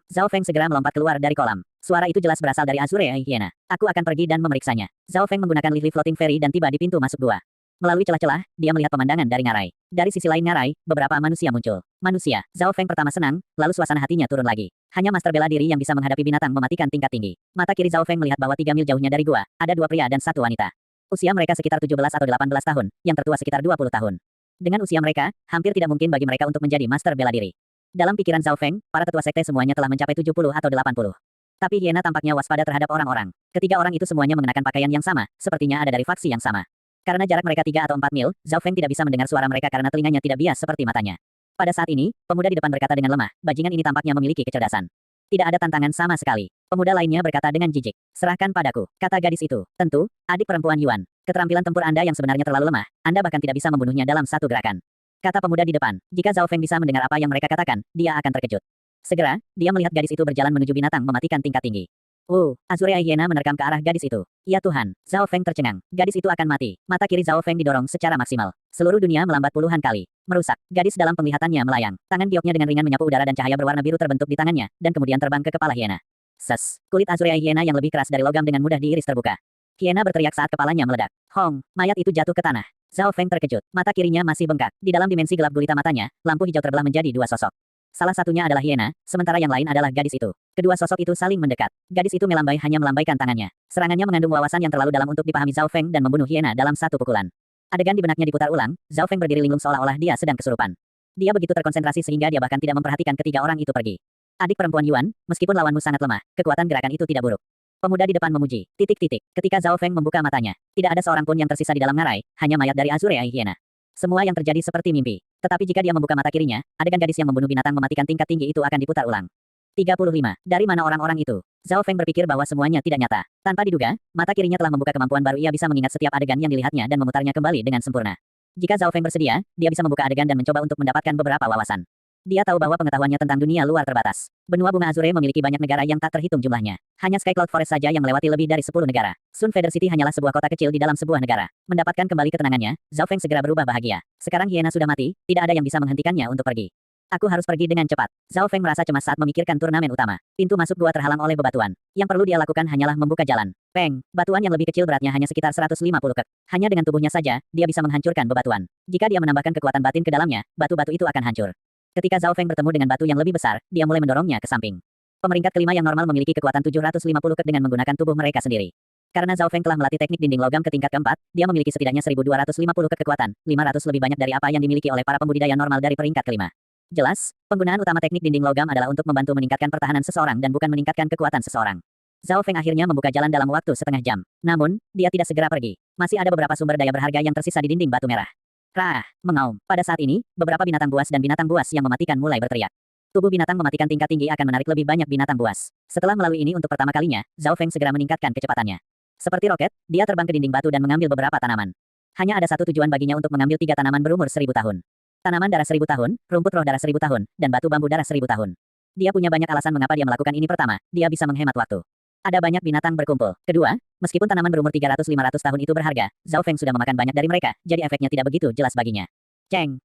Zhao Feng segera melompat keluar dari kolam. Suara itu jelas berasal dari Azurea Hyena. Aku akan pergi dan memeriksanya. Zhao Feng menggunakan Lily Floating Fairy dan tiba di pintu masuk gua. Melalui celah-celah, dia melihat pemandangan dari ngarai. Dari sisi lain ngarai, beberapa manusia muncul. Manusia. Zhao Feng pertama senang, lalu suasana hatinya turun lagi. Hanya master bela diri yang bisa menghadapi binatang mematikan tingkat tinggi. Mata kiri Zhao Feng melihat bahwa 3 mil jauhnya dari gua, ada 2 pria dan 1 wanita. Usia mereka sekitar 17 atau 18 tahun, yang tertua sekitar 20 tahun. Dengan usia mereka, hampir tidak mungkin bagi mereka untuk menjadi master bela diri. Dalam pikiran Zhao Feng, para tetua sekte semuanya telah mencapai 70 atau 80. Tapi Hyena tampaknya waspada terhadap orang-orang. Ketiga orang itu semuanya mengenakan pakaian yang sama, sepertinya ada dari faksi yang sama. Karena jarak mereka 3 atau 4 mil, Zhao Feng tidak bisa mendengar suara mereka karena telinganya tidak bias seperti matanya. Pada saat ini, pemuda di depan berkata dengan lemah, bajingan ini tampaknya memiliki kecerdasan. Tidak ada tantangan sama sekali. Pemuda lainnya berkata dengan jijik. Serahkan padaku, kata gadis itu. Tentu, adik perempuan Yuan. Keterampilan tempur Anda yang sebenarnya terlalu lemah, Anda bahkan tidak bisa membunuhnya dalam satu gerakan. Kata pemuda di depan. Jika Zhao Feng bisa mendengar apa yang mereka katakan, dia akan terkejut. Segera, dia melihat gadis itu berjalan menuju binatang mematikan tingkat tinggi. Azurea Hyena menerkam ke arah gadis itu. Ya Tuhan, Zhao Feng tercengang. Gadis itu akan mati. Mata kiri Zhao Feng didorong secara maksimal. Seluruh dunia melambat puluhan kali. Merusak. Gadis dalam penglihatannya melayang. Tangan gioknya dengan ringan menyapu udara dan cahaya berwarna biru terbentuk di tangannya, dan kemudian terbang ke kepala Hyena. Kulit Azurea Hyena yang lebih keras dari logam dengan mudah diiris terbuka. Hyena berteriak saat kepalanya meledak. Mayat itu jatuh ke tanah. Zhao Feng terkejut. Mata kirinya masih bengkak. Di dalam dimensi gelap gulita matanya, lampu hijau terbelah menjadi 2 sosok. Salah satunya adalah Hyena, sementara yang lain adalah gadis itu. Kedua sosok itu saling mendekat. Gadis itu melambai hanya melambaikan tangannya. Serangannya mengandung wawasan yang terlalu dalam untuk dipahami Zhao Feng dan membunuh Hyena dalam satu pukulan. Adegan di benaknya diputar ulang, Zhao Feng berdiri linglung seolah-olah dia sedang kesurupan. Dia begitu terkonsentrasi sehingga dia bahkan tidak memperhatikan ketiga orang itu pergi. Adik perempuan Yuan, meskipun lawanmu sangat lemah, kekuatan gerakan itu tidak buruk. Pemuda di depan memuji. Ketika Zhao Feng membuka matanya, tidak ada seorang pun yang tersisa di dalam ngarai, hanya mayat dari Azurea Hyena. Semua yang terjadi seperti mimpi. Tetapi jika dia membuka mata kirinya, adegan gadis yang membunuh binatang mematikan tingkat tinggi itu akan diputar ulang. 35. Dari mana orang-orang itu? Zhao Feng berpikir bahwa semuanya tidak nyata. Tanpa diduga, mata kirinya telah membuka kemampuan baru, ia bisa mengingat setiap adegan yang dilihatnya dan memutarnya kembali dengan sempurna. Jika Zhao Feng bersedia, dia bisa membuka adegan dan mencoba untuk mendapatkan beberapa wawasan. Dia tahu bahwa pengetahuannya tentang dunia luar terbatas. Benua bunga Azure memiliki banyak negara yang tak terhitung jumlahnya. Hanya Sky Cloud Forest saja yang melewati lebih dari 10 negara. Sun Feather City hanyalah sebuah kota kecil di dalam sebuah negara. Mendapatkan kembali ketenangannya, Zhao Feng segera berubah bahagia. Sekarang Hyena sudah mati, tidak ada yang bisa menghentikannya untuk pergi. Aku harus pergi dengan cepat. Zhao Feng merasa cemas saat memikirkan turnamen utama. Pintu masuk gua terhalang oleh bebatuan. Yang perlu dia lakukan hanyalah membuka jalan. Batuan yang lebih kecil beratnya hanya sekitar 150 kek. Hanya dengan tubuhnya saja, dia bisa menghancurkan bebatuan. Jika dia menambahkan kekuatan batin ke dalamnya, batu-batu itu akan hancur. Ketika Zhao Feng bertemu dengan batu yang lebih besar, dia mulai mendorongnya ke samping. Pemeringkat kelima yang normal memiliki kekuatan 750 kek dengan menggunakan tubuh mereka sendiri. Karena Zhao Feng telah melatih teknik dinding logam ke tingkat keempat, dia memiliki setidaknya 1250 kek kekuatan, 500 lebih banyak dari apa yang dimiliki oleh para pembudidaya normal dari peringkat kelima. Jelas, penggunaan utama teknik dinding logam adalah untuk membantu meningkatkan pertahanan seseorang dan bukan meningkatkan kekuatan seseorang. Zhao Feng akhirnya membuka jalan dalam waktu setengah jam. Namun, dia tidak segera pergi. Masih ada beberapa sumber daya berharga yang tersisa di dinding batu merah. Mengaum. Pada saat ini, beberapa binatang buas dan binatang buas yang mematikan mulai berteriak. Tubuh binatang mematikan tingkat tinggi akan menarik lebih banyak binatang buas. Setelah melalui ini untuk pertama kalinya, Zhao Feng segera meningkatkan kecepatannya. Seperti roket, dia terbang ke dinding batu dan mengambil beberapa tanaman. Hanya ada satu tujuan baginya untuk mengambil 3 tanaman berumur 1000 tahun. Tanaman darah 1000 tahun, rumput roh darah 1000 tahun, dan batu bambu darah 1000 tahun. Dia punya banyak alasan mengapa dia melakukan ini. Pertama, dia bisa menghemat waktu. Ada banyak binatang berkumpul. Kedua, meskipun tanaman berumur 300-500 tahun itu berharga, Zhao Feng sudah memakan banyak dari mereka, jadi efeknya tidak begitu jelas baginya.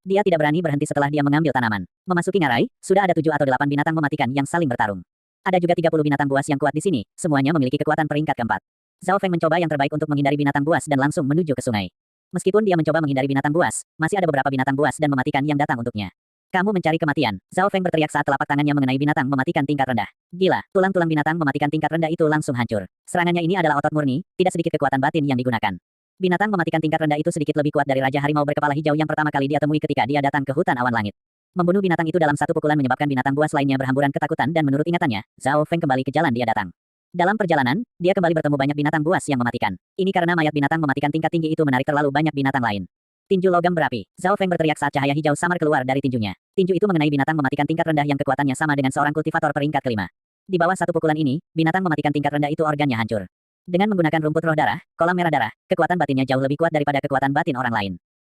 Dia tidak berani berhenti setelah dia mengambil tanaman. Memasuki ngarai, sudah ada 7 atau 8 binatang mematikan yang saling bertarung. Ada juga 30 binatang buas yang kuat di sini, semuanya memiliki kekuatan peringkat keempat. Zhao Feng mencoba yang terbaik untuk menghindari binatang buas dan langsung menuju ke sungai. Meskipun dia mencoba menghindari binatang buas, masih ada beberapa binatang buas dan mematikan yang datang untuknya. Kamu mencari kematian. Zhao Feng berteriak saat telapak tangannya mengenai binatang mematikan tingkat rendah. Gila, tulang-tulang binatang mematikan tingkat rendah itu langsung hancur. Serangannya ini adalah otot murni, tidak sedikit kekuatan batin yang digunakan. Binatang mematikan tingkat rendah itu sedikit lebih kuat dari Raja Harimau berkepala hijau yang pertama kali dia temui ketika dia datang ke hutan awan langit. Membunuh binatang itu dalam satu pukulan menyebabkan binatang buas lainnya berhamburan ketakutan dan menurut ingatannya, Zhao Feng kembali ke jalan dia datang. Dalam perjalanan, dia kembali bertemu banyak binatang buas yang mematikan. Ini karena mayat binatang mematikan tingkat tinggi itu menarik terlalu banyak binatang lain. Tinju logam berapi. Zhao Feng berteriak saat cahaya hijau samar keluar dari tinjunya. Tinju itu mengenai binatang mematikan tingkat rendah yang kekuatannya sama dengan seorang kultivator peringkat kelima. Di bawah satu pukulan ini, binatang mematikan tingkat rendah itu organnya hancur. Dengan menggunakan rumput roh darah, kolam merah darah, kekuatan batinnya jauh lebih kuat daripada kekuatan batin orang lain.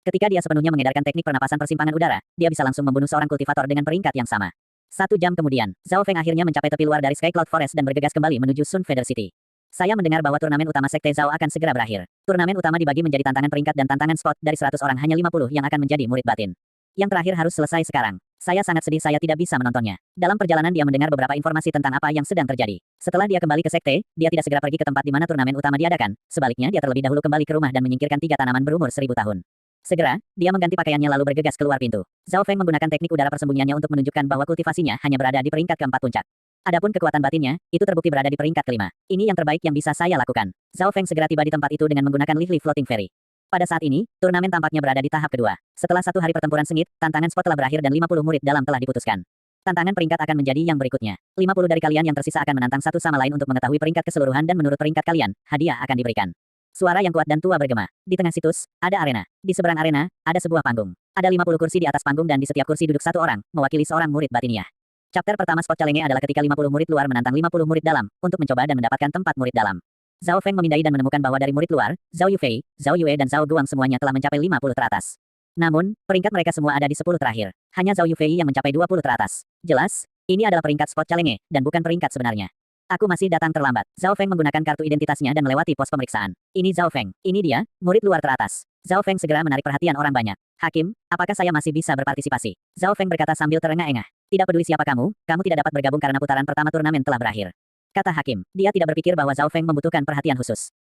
Ketika dia sepenuhnya mengedarkan teknik pernapasan persimpangan udara, dia bisa langsung membunuh seorang kultivator dengan peringkat yang sama. 1 jam kemudian, Zhao Feng akhirnya mencapai tepi luar dari Sky Cloud Forest dan bergegas kembali menuju Sun Feather City. Saya mendengar bahwa turnamen utama Sekte Zhao akan segera berakhir. Turnamen utama dibagi menjadi tantangan peringkat dan tantangan spot, dari 100 orang hanya 50 yang akan menjadi murid batin. Yang terakhir harus selesai sekarang. Saya sangat sedih saya tidak bisa menontonnya. Dalam perjalanan dia mendengar beberapa informasi tentang apa yang sedang terjadi. Setelah dia kembali ke sekte, dia tidak segera pergi ke tempat di mana turnamen utama diadakan. Sebaliknya dia terlebih dahulu kembali ke rumah dan menyingkirkan 3 tanaman berumur 1000 tahun. Segera, dia mengganti pakaiannya lalu bergegas keluar pintu. Zhao Feng menggunakan teknik udara persembunyiannya untuk menunjukkan bahwa kultivasinya hanya berada di peringkat keempat puncak. Adapun kekuatan batinnya, itu terbukti berada di peringkat kelima. Ini yang terbaik yang bisa saya lakukan. Zhao Feng segera tiba di tempat itu dengan menggunakan Lively Floating Ferry. Pada saat ini, turnamen tampaknya berada di tahap kedua. Setelah 1 hari pertempuran sengit, tantangan spot telah berakhir dan 50 murid dalam telah diputuskan. Tantangan peringkat akan menjadi yang berikutnya. 50 dari kalian yang tersisa akan menantang satu sama lain untuk mengetahui peringkat keseluruhan dan menurut peringkat kalian, hadiah akan diberikan. Suara yang kuat dan tua bergema. Di tengah situs, ada arena. Di seberang arena, ada sebuah panggung. Ada 50 kursi di atas panggung dan di setiap kursi duduk satu orang, mewakili seorang murid batiniah. Chapter pertama spot Calenge adalah ketika 50 murid luar menantang 50 murid dalam, untuk mencoba dan mendapatkan tempat murid dalam. Zhao Feng memindai dan menemukan bahwa dari murid luar, Zhao Yufei, Zhao Yue dan Zhao Guang semuanya telah mencapai 50 teratas. Namun, peringkat mereka semua ada di 10 terakhir. Hanya Zhao Yufei yang mencapai 20 teratas. Jelas, ini adalah peringkat spot Calenge, dan bukan peringkat sebenarnya. Aku masih datang terlambat. Zhao Feng menggunakan kartu identitasnya dan melewati pos pemeriksaan. Ini Zhao Feng. Ini dia, murid luar teratas. Zhao Feng segera menarik perhatian orang banyak. Hakim, apakah saya masih bisa berpartisipasi? Zhao Feng berkata sambil terengah-engah. Tidak peduli siapa kamu tidak dapat bergabung karena putaran pertama turnamen telah berakhir. Kata Hakim. Dia tidak berpikir bahwa Zhao Feng membutuhkan perhatian khusus.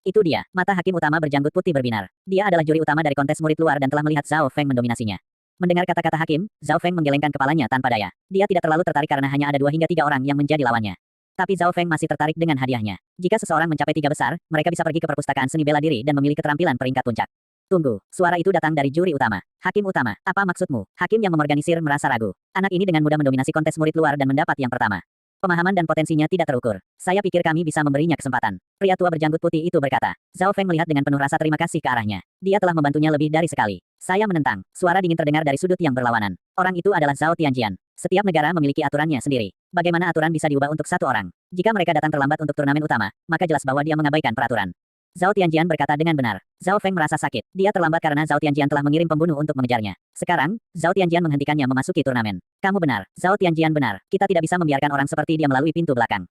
Itu dia. Mata Hakim utama berjanggut putih berbinar. Dia adalah juri utama dari kontes murid luar dan telah melihat Zhao Feng mendominasinya. Mendengar kata-kata Hakim, Zhao Feng menggelengkan kepalanya tanpa daya. Dia tidak terlalu tertarik karena hanya ada 2 hingga 3 orang yang menjadi lawannya. Tapi Zhao Feng masih tertarik dengan hadiahnya. Jika seseorang mencapai 3 besar, mereka bisa pergi ke perpustakaan seni bela diri dan memilih keterampilan peringkat puncak. Tunggu, suara itu datang dari juri utama. Hakim utama, apa maksudmu? Hakim yang mengorganisir merasa ragu. Anak ini dengan mudah mendominasi kontes murid luar dan mendapat yang pertama. Pemahaman dan potensinya tidak terukur. Saya pikir kami bisa memberinya kesempatan. Pria tua berjanggut putih itu berkata. Zhao Feng melihat dengan penuh rasa terima kasih ke arahnya. Dia telah membantunya lebih dari sekali. Saya menentang. Suara dingin terdengar dari sudut yang berlawanan. Orang itu adalah Zhao Tianjian. Setiap negara memiliki aturannya sendiri. Bagaimana aturan bisa diubah untuk satu orang? Jika mereka datang terlambat untuk turnamen utama, maka jelas bahwa dia mengabaikan peraturan. Zhao Tianjian berkata dengan benar. Zhao Feng merasa sakit. Dia terlambat karena Zhao Tianjian telah mengirim pembunuh untuk mengejarnya. Sekarang, Zhao Tianjian menghentikannya memasuki turnamen. Kamu benar. Zhao Tianjian benar. Kita tidak bisa membiarkan orang seperti dia melalui pintu belakang.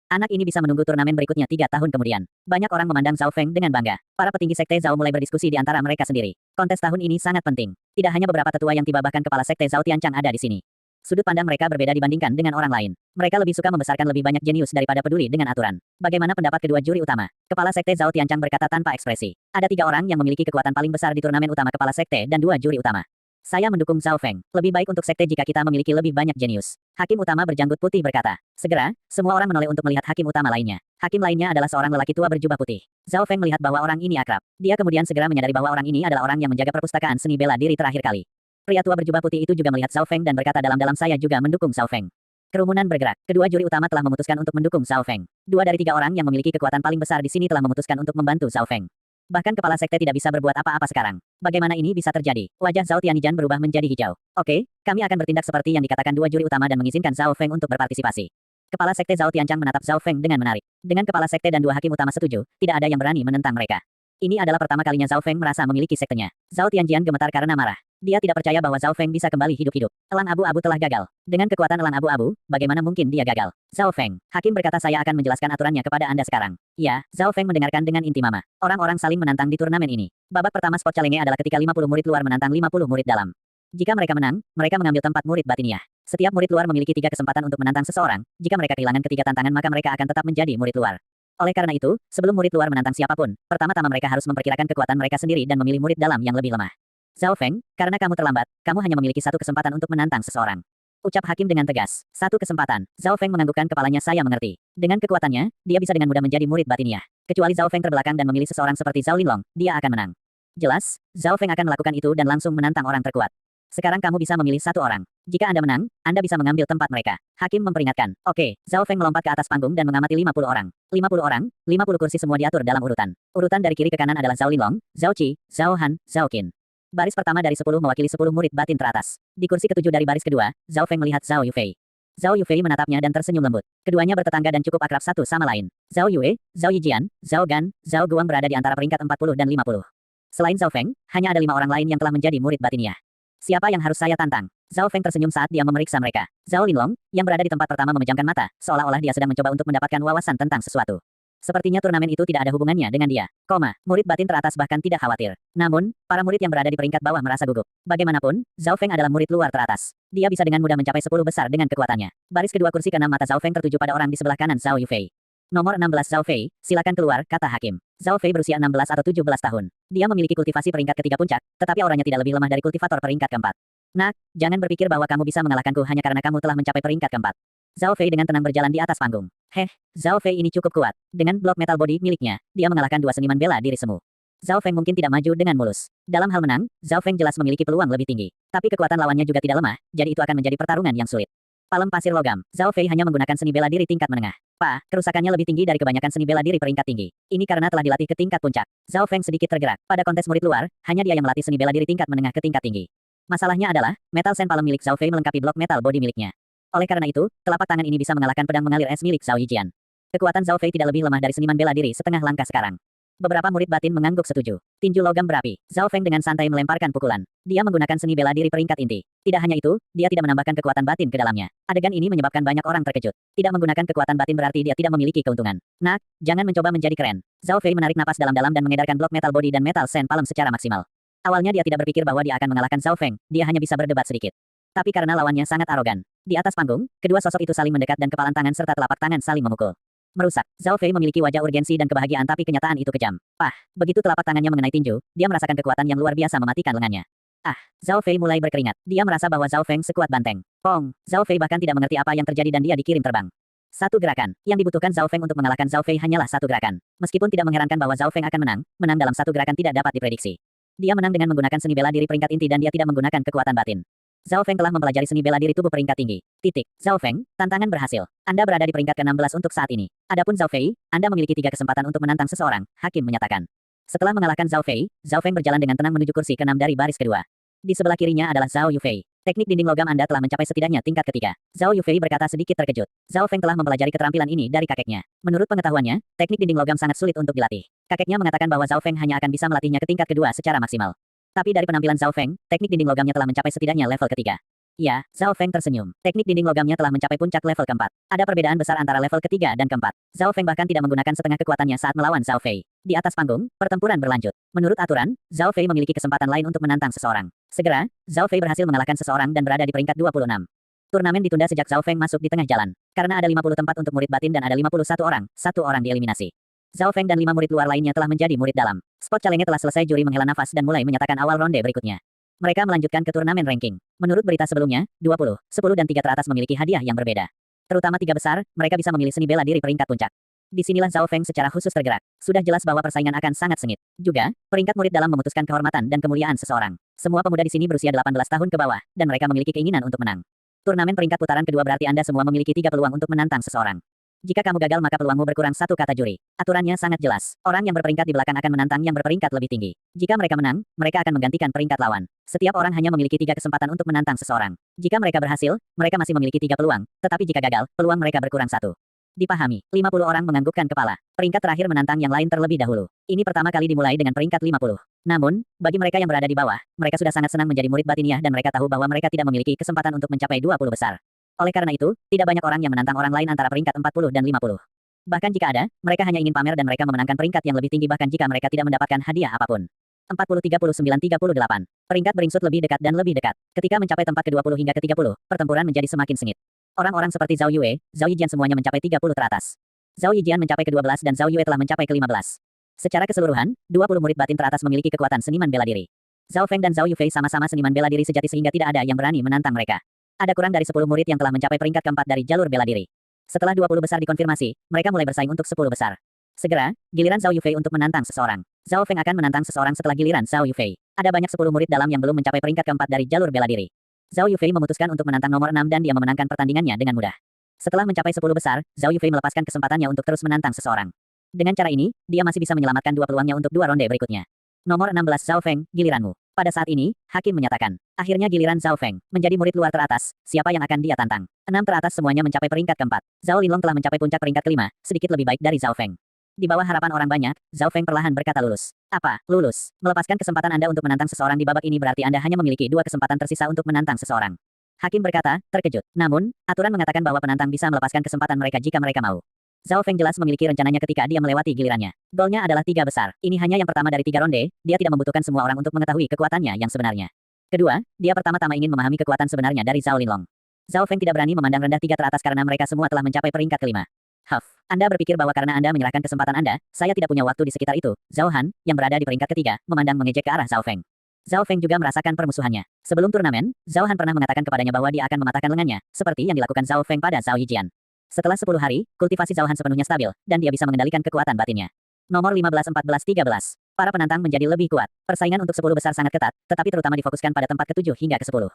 Anak ini bisa menunggu turnamen berikutnya 3 tahun kemudian. Banyak orang memandang Zhao Feng dengan bangga. Para petinggi sekte Zhao mulai berdiskusi di antara mereka sendiri. Kontes tahun ini sangat penting. Tidak hanya beberapa tetua yang tiba bahkan kepala sekte Zhao Tianchang ada di sini. Sudut pandang mereka berbeda dibandingkan dengan orang lain. Mereka lebih suka membesarkan lebih banyak jenius daripada peduli dengan aturan. Bagaimana pendapat kedua juri utama? Kepala sekte Zhao Tianchang berkata tanpa ekspresi. Ada 3 orang yang memiliki kekuatan paling besar di turnamen utama kepala sekte dan 2 juri utama. Saya mendukung Zhao Feng. Lebih baik untuk sekte jika kita memiliki lebih banyak jenius. Hakim utama berjanggut putih berkata. Segera, semua orang menoleh untuk melihat hakim utama lainnya. Hakim lainnya adalah seorang lelaki tua berjubah putih. Zhao Feng melihat bahwa orang ini akrab. Dia kemudian segera menyadari bahwa orang ini adalah orang yang menjaga perpustakaan seni bela diri terakhir kali. Pria tua berjubah putih itu juga melihat Zhao Feng dan berkata dalam-dalam saya juga mendukung Zhao Feng. Kerumunan bergerak. Kedua juri utama telah memutuskan untuk mendukung Zhao Feng. 2 dari 3 orang yang memiliki kekuatan paling besar di sini telah memutuskan untuk membantu Zhao Feng. Bahkan kepala sekte tidak bisa berbuat apa-apa sekarang. Bagaimana ini bisa terjadi? Wajah Zhao Tianjian berubah menjadi hijau. Oke, kami akan bertindak seperti yang dikatakan 2 juri utama dan mengizinkan Zhao Feng untuk berpartisipasi. Kepala sekte Zhao Tianchang menatap Zhao Feng dengan menarik. Dengan kepala sekte dan 2 hakim utama setuju, tidak ada yang berani menentang mereka. Ini adalah pertama kalinya Zhao Feng merasa memiliki sektenya. Zhao Tianjian gemetar karena marah. Dia tidak percaya bahwa Zhao Feng bisa kembali hidup-hidup. Elang abu-abu telah gagal. Dengan kekuatan elang abu-abu, bagaimana mungkin dia gagal? Zhao Feng, hakim berkata saya akan menjelaskan aturannya kepada Anda sekarang. Ya, Zhao Feng mendengarkan dengan intimama. Orang-orang saling menantang di turnamen ini. Babak pertama spot Calenge adalah ketika 50 murid luar menantang 50 murid dalam. Jika mereka menang, mereka mengambil tempat murid batiniah. Setiap murid luar memiliki 3 kesempatan untuk menantang seseorang, jika mereka kehilangan ketiga tantangan maka mereka akan tetap menjadi murid luar. Oleh karena itu, sebelum murid luar menantang siapapun, pertama-tama mereka harus memperkirakan kekuatan mereka sendiri dan memilih murid dalam yang lebih lemah. Zhao Feng, karena kamu terlambat, kamu hanya memiliki 1 kesempatan untuk menantang seseorang. Ucap hakim dengan tegas. 1 kesempatan. Zhao Feng menganggukkan kepalanya. Saya mengerti. Dengan kekuatannya, dia bisa dengan mudah menjadi murid batiniah. Kecuali Zhao Feng terbelakang dan memilih seseorang seperti Zhao Linlong, dia akan menang. Jelas, Zhao Feng akan melakukan itu dan langsung menantang orang terkuat. Sekarang kamu bisa memilih 1 orang. Jika Anda menang, Anda bisa mengambil tempat mereka. Hakim memperingatkan. Oke, Zhao Feng melompat ke atas panggung dan mengamati 50 orang. 50 orang, 50 kursi semua diatur dalam urutan. Urutan dari kiri ke kanan adalah Zhao Linlong, Zhao Qi, Zhao Han, Zhao Qin. Baris pertama dari 10 mewakili 10 murid batin teratas. Di kursi ke-7 dari baris kedua, Zhao Feng melihat Zhao Yufei. Zhao Yufei menatapnya dan tersenyum lembut. Keduanya bertetangga dan cukup akrab satu sama lain. Zhao Yue, Zhao Yijian, Zhao Gan, Zhao Guang berada di antara peringkat 40 dan 50. Selain Zhao Feng, hanya ada 5 orang lain yang telah menjadi murid batiniah. Siapa yang harus saya tantang? Zhao Feng tersenyum saat dia memeriksa mereka. Zhao Linlong, yang berada di tempat pertama memejamkan mata, seolah-olah dia sedang mencoba untuk mendapatkan wawasan tentang sesuatu. Sepertinya turnamen itu tidak ada hubungannya dengan dia. Murid batin teratas bahkan tidak khawatir. Namun, para murid yang berada di peringkat bawah merasa gugup. Bagaimanapun, Zhao Feng adalah murid luar teratas. Dia bisa dengan mudah mencapai 10 besar dengan kekuatannya. Baris kedua kursi ke-6 mata Zhao Feng tertuju pada orang di sebelah kanan Zhao Yufei. Nomor 16 Zhao Fei, silakan keluar, kata hakim. Zhao Fei berusia 16 atau 17 tahun. Dia memiliki kultivasi peringkat ketiga puncak, tetapi auranya tidak lebih lemah dari kultivator peringkat keempat. Nak, jangan berpikir bahwa kamu bisa mengalahkanku hanya karena kamu telah mencapai peringkat keempat. Zhao Fei dengan tenang berjalan di atas panggung. Zhao Fei ini cukup kuat. Dengan blok metal body miliknya, dia mengalahkan 2 seniman bela diri semu. Zhao Feng mungkin tidak maju dengan mulus. Dalam hal menang, Zhao Feng jelas memiliki peluang lebih tinggi. Tapi kekuatan lawannya juga tidak lemah, jadi itu akan menjadi pertarungan yang sulit. Palem pasir logam. Zhao Fei hanya menggunakan seni bela diri tingkat menengah. Kerusakannya lebih tinggi dari kebanyakan seni bela diri peringkat tinggi. Ini karena telah dilatih ke tingkat puncak. Zhao Feng sedikit tergerak. Pada kontes murid luar, hanya dia yang melatih seni bela diri tingkat menengah ke tingkat tinggi. Masalahnya adalah, metal sen palem milik Zhao Fei melengkapi blok metal body miliknya. Oleh karena itu, telapak tangan ini bisa mengalahkan pedang mengalir es milik Zhao Yijian. Kekuatan Zhao Fei tidak lebih lemah dari seniman bela diri setengah langkah sekarang. Beberapa murid batin mengangguk setuju. Tinju logam berapi. Zhao Feng dengan santai melemparkan pukulan. Dia menggunakan seni bela diri peringkat inti. Tidak hanya itu, dia tidak menambahkan kekuatan batin ke dalamnya. Adegan ini menyebabkan banyak orang terkejut. Tidak menggunakan kekuatan batin berarti dia tidak memiliki keuntungan. Nak, jangan mencoba menjadi keren. Zhao Fei menarik napas dalam-dalam dan mengedarkan blok metal body dan metal sen palem secara maksimal. Awalnya dia tidak berpikir bahwa dia akan mengalahkan Zhao Feng, dia hanya bisa berdebat sedikit. Tapi karena lawannya sangat arogan. Di atas panggung, kedua sosok itu saling mendekat dan kepalan tangan serta telapak tangan saling memukul. Merusak. Zhao Fei memiliki wajah urgensi dan kebahagiaan tapi kenyataan itu kejam. Begitu telapak tangannya mengenai tinju, dia merasakan kekuatan yang luar biasa mematikan lengannya. Zhao Fei mulai berkeringat. Dia merasa bahwa Zhao Feng sekuat banteng. Zhao Fei bahkan tidak mengerti apa yang terjadi dan dia dikirim terbang. 1 gerakan. Yang dibutuhkan Zhao Feng untuk mengalahkan Zhao Fei hanyalah 1 gerakan. Meskipun tidak mengherankan bahwa Zhao Feng akan menang dalam 1 gerakan tidak dapat diprediksi. Dia menang dengan menggunakan seni bela diri peringkat inti dan dia tidak menggunakan kekuatan batin. Zhao Feng telah mempelajari seni bela diri tubuh peringkat tinggi. Zhao Feng, tantangan berhasil. Anda berada di peringkat ke-16 untuk saat ini. Adapun Zhao Fei, Anda memiliki 3 kesempatan untuk menantang seseorang, hakim menyatakan. Setelah mengalahkan Zhao Fei, Zhao Feng berjalan dengan tenang menuju kursi ke-6 dari baris kedua. Di sebelah kirinya adalah Zhao Yufei. Teknik dinding logam Anda telah mencapai setidaknya tingkat ketiga. Zhao Yufei berkata sedikit terkejut. Zhao Feng telah mempelajari keterampilan ini dari kakeknya. Menurut pengetahuannya, teknik dinding logam sangat sulit untuk dilatih. Kakeknya mengatakan bahwa Zhao Feng hanya akan bisa melatihnya ke tingkat kedua secara maksimal. Tapi dari penampilan Zhao Feng, teknik dinding logamnya telah mencapai setidaknya level ketiga. Ya, Zhao Feng tersenyum. Teknik dinding logamnya telah mencapai puncak level keempat. Ada perbedaan besar antara level ketiga dan keempat. Zhao Feng bahkan tidak menggunakan setengah kekuatannya saat melawan Zhao Fei. Di atas panggung, pertempuran berlanjut. Menurut aturan, Zhao Fei memiliki kesempatan lain untuk menantang seseorang. Segera, Zhao Fei berhasil mengalahkan seseorang dan berada di peringkat 26. Turnamen ditunda sejak Zhao Feng masuk di tengah jalan. Karena ada 50 tempat untuk murid batin dan ada 51 orang, 1 orang dieliminasi. Zhao Feng dan 5 murid luar lainnya telah menjadi murid dalam. Spot calengnya telah selesai, juri menghela nafas dan mulai menyatakan awal ronde berikutnya. Mereka melanjutkan ke turnamen ranking. Menurut berita sebelumnya, 20, 10 dan 3 teratas memiliki hadiah yang berbeda. Terutama 3 besar, mereka bisa memilih seni bela diri peringkat puncak. Disinilah Zhao Feng secara khusus tergerak. Sudah jelas bahwa persaingan akan sangat sengit. Juga, peringkat murid dalam memutuskan kehormatan dan kemuliaan seseorang. Semua pemuda di sini berusia 18 tahun ke bawah, dan mereka memiliki keinginan untuk menang. Turnamen peringkat putaran kedua berarti Anda semua memiliki 3 peluang untuk menantang seseorang. Jika kamu gagal maka peluangmu berkurang 1 kata juri. Aturannya sangat jelas. Orang yang berperingkat di belakang akan menantang yang berperingkat lebih tinggi. Jika mereka menang, mereka akan menggantikan peringkat lawan. Setiap orang hanya memiliki 3 kesempatan untuk menantang seseorang. Jika mereka berhasil, mereka masih memiliki 3 peluang. Tetapi jika gagal, peluang mereka berkurang 1. Dipahami. 50 orang menganggukkan kepala. Peringkat terakhir menantang yang lain terlebih dahulu. Ini pertama kali dimulai dengan peringkat 50. Namun, bagi mereka yang berada di bawah, mereka sudah sangat senang menjadi murid batiniah dan mereka tahu bahwa mereka tidak memiliki kesempatan untuk mencapai 20 besar. Oleh karena itu, tidak banyak orang yang menantang orang lain antara peringkat 40 dan 50. Bahkan jika ada, mereka hanya ingin pamer dan mereka memenangkan peringkat yang lebih tinggi bahkan jika mereka tidak mendapatkan hadiah apapun. 40-39-38. Peringkat beringsut lebih dekat dan lebih dekat. Ketika mencapai tempat ke-20 hingga ke-30, pertempuran menjadi semakin sengit. Orang-orang seperti Zhao Yue, Zhao Yijian semuanya mencapai 30 teratas. Zhao Yijian mencapai ke-12 dan Zhao Yue telah mencapai ke-15. Secara keseluruhan, 20 murid batin teratas memiliki kekuatan seniman bela diri. Zhao Feng dan Zhao Yufei sama-sama seniman bela diri sejati sehingga tidak ada yang berani menantang mereka. Ada kurang dari 10 murid yang telah mencapai peringkat keempat dari jalur bela diri. Setelah 20 besar dikonfirmasi, mereka mulai bersaing untuk 10 besar. Segera, giliran Zhao Yufei untuk menantang seseorang. Zhao Feng akan menantang seseorang setelah giliran Zhao Yufei. Ada banyak 10 murid dalam yang belum mencapai peringkat keempat dari jalur bela diri. Zhao Yufei memutuskan untuk menantang nomor 6 dan dia memenangkan pertandingannya dengan mudah. Setelah mencapai 10 besar, Zhao Yufei melepaskan kesempatannya untuk terus menantang seseorang. Dengan cara ini, dia masih bisa menyelamatkan dua peluangnya untuk dua ronde berikutnya. Nomor 16 Zhao Feng, giliranmu. Pada saat ini, hakim menyatakan. Akhirnya giliran Zhao Feng, menjadi murid luar teratas, siapa yang akan dia tantang? 6 teratas semuanya mencapai peringkat keempat. Zhao Linlong telah mencapai puncak peringkat kelima, sedikit lebih baik dari Zhao Feng. Di bawah harapan orang banyak, Zhao Feng perlahan berkata lulus. Apa, lulus? Melepaskan kesempatan Anda untuk menantang seseorang di babak ini berarti Anda hanya memiliki 2 kesempatan tersisa untuk menantang seseorang. Hakim berkata, terkejut. Namun, aturan mengatakan bahwa penantang bisa melepaskan kesempatan mereka jika mereka mau. Zhao Feng jelas memiliki rencananya ketika dia melewati gilirannya. Golnya adalah 3 besar. Ini hanya yang pertama dari 3 ronde, dia tidak membutuhkan semua orang untuk mengetahui kekuatannya yang sebenarnya. Kedua, dia pertama-tama ingin memahami kekuatan sebenarnya dari Zhao Linlong. Zhao Feng tidak berani memandang rendah 3 teratas karena mereka semua telah mencapai peringkat kelima. Anda berpikir bahwa karena Anda menyerahkan kesempatan Anda, saya tidak punya waktu di sekitar itu. Zhao Han, yang berada di peringkat ketiga, memandang mengejek ke arah Zhao Feng. Zhao Feng juga merasakan permusuhannya. Sebelum turnamen, Zhao Han pernah mengatakan kepadanya bahwa dia akan mematahkan lengannya, seperti yang dilakukan Zhao Feng pada Zhao Yijian. Setelah 10 hari, kultivasi Zhao Han sepenuhnya stabil, dan dia bisa mengendalikan kekuatan batinnya. Nomor 15, 14, 13. Para penantang menjadi lebih kuat. Persaingan untuk 10 besar sangat ketat, tetapi terutama difokuskan pada tempat ke-7 hingga ke-10.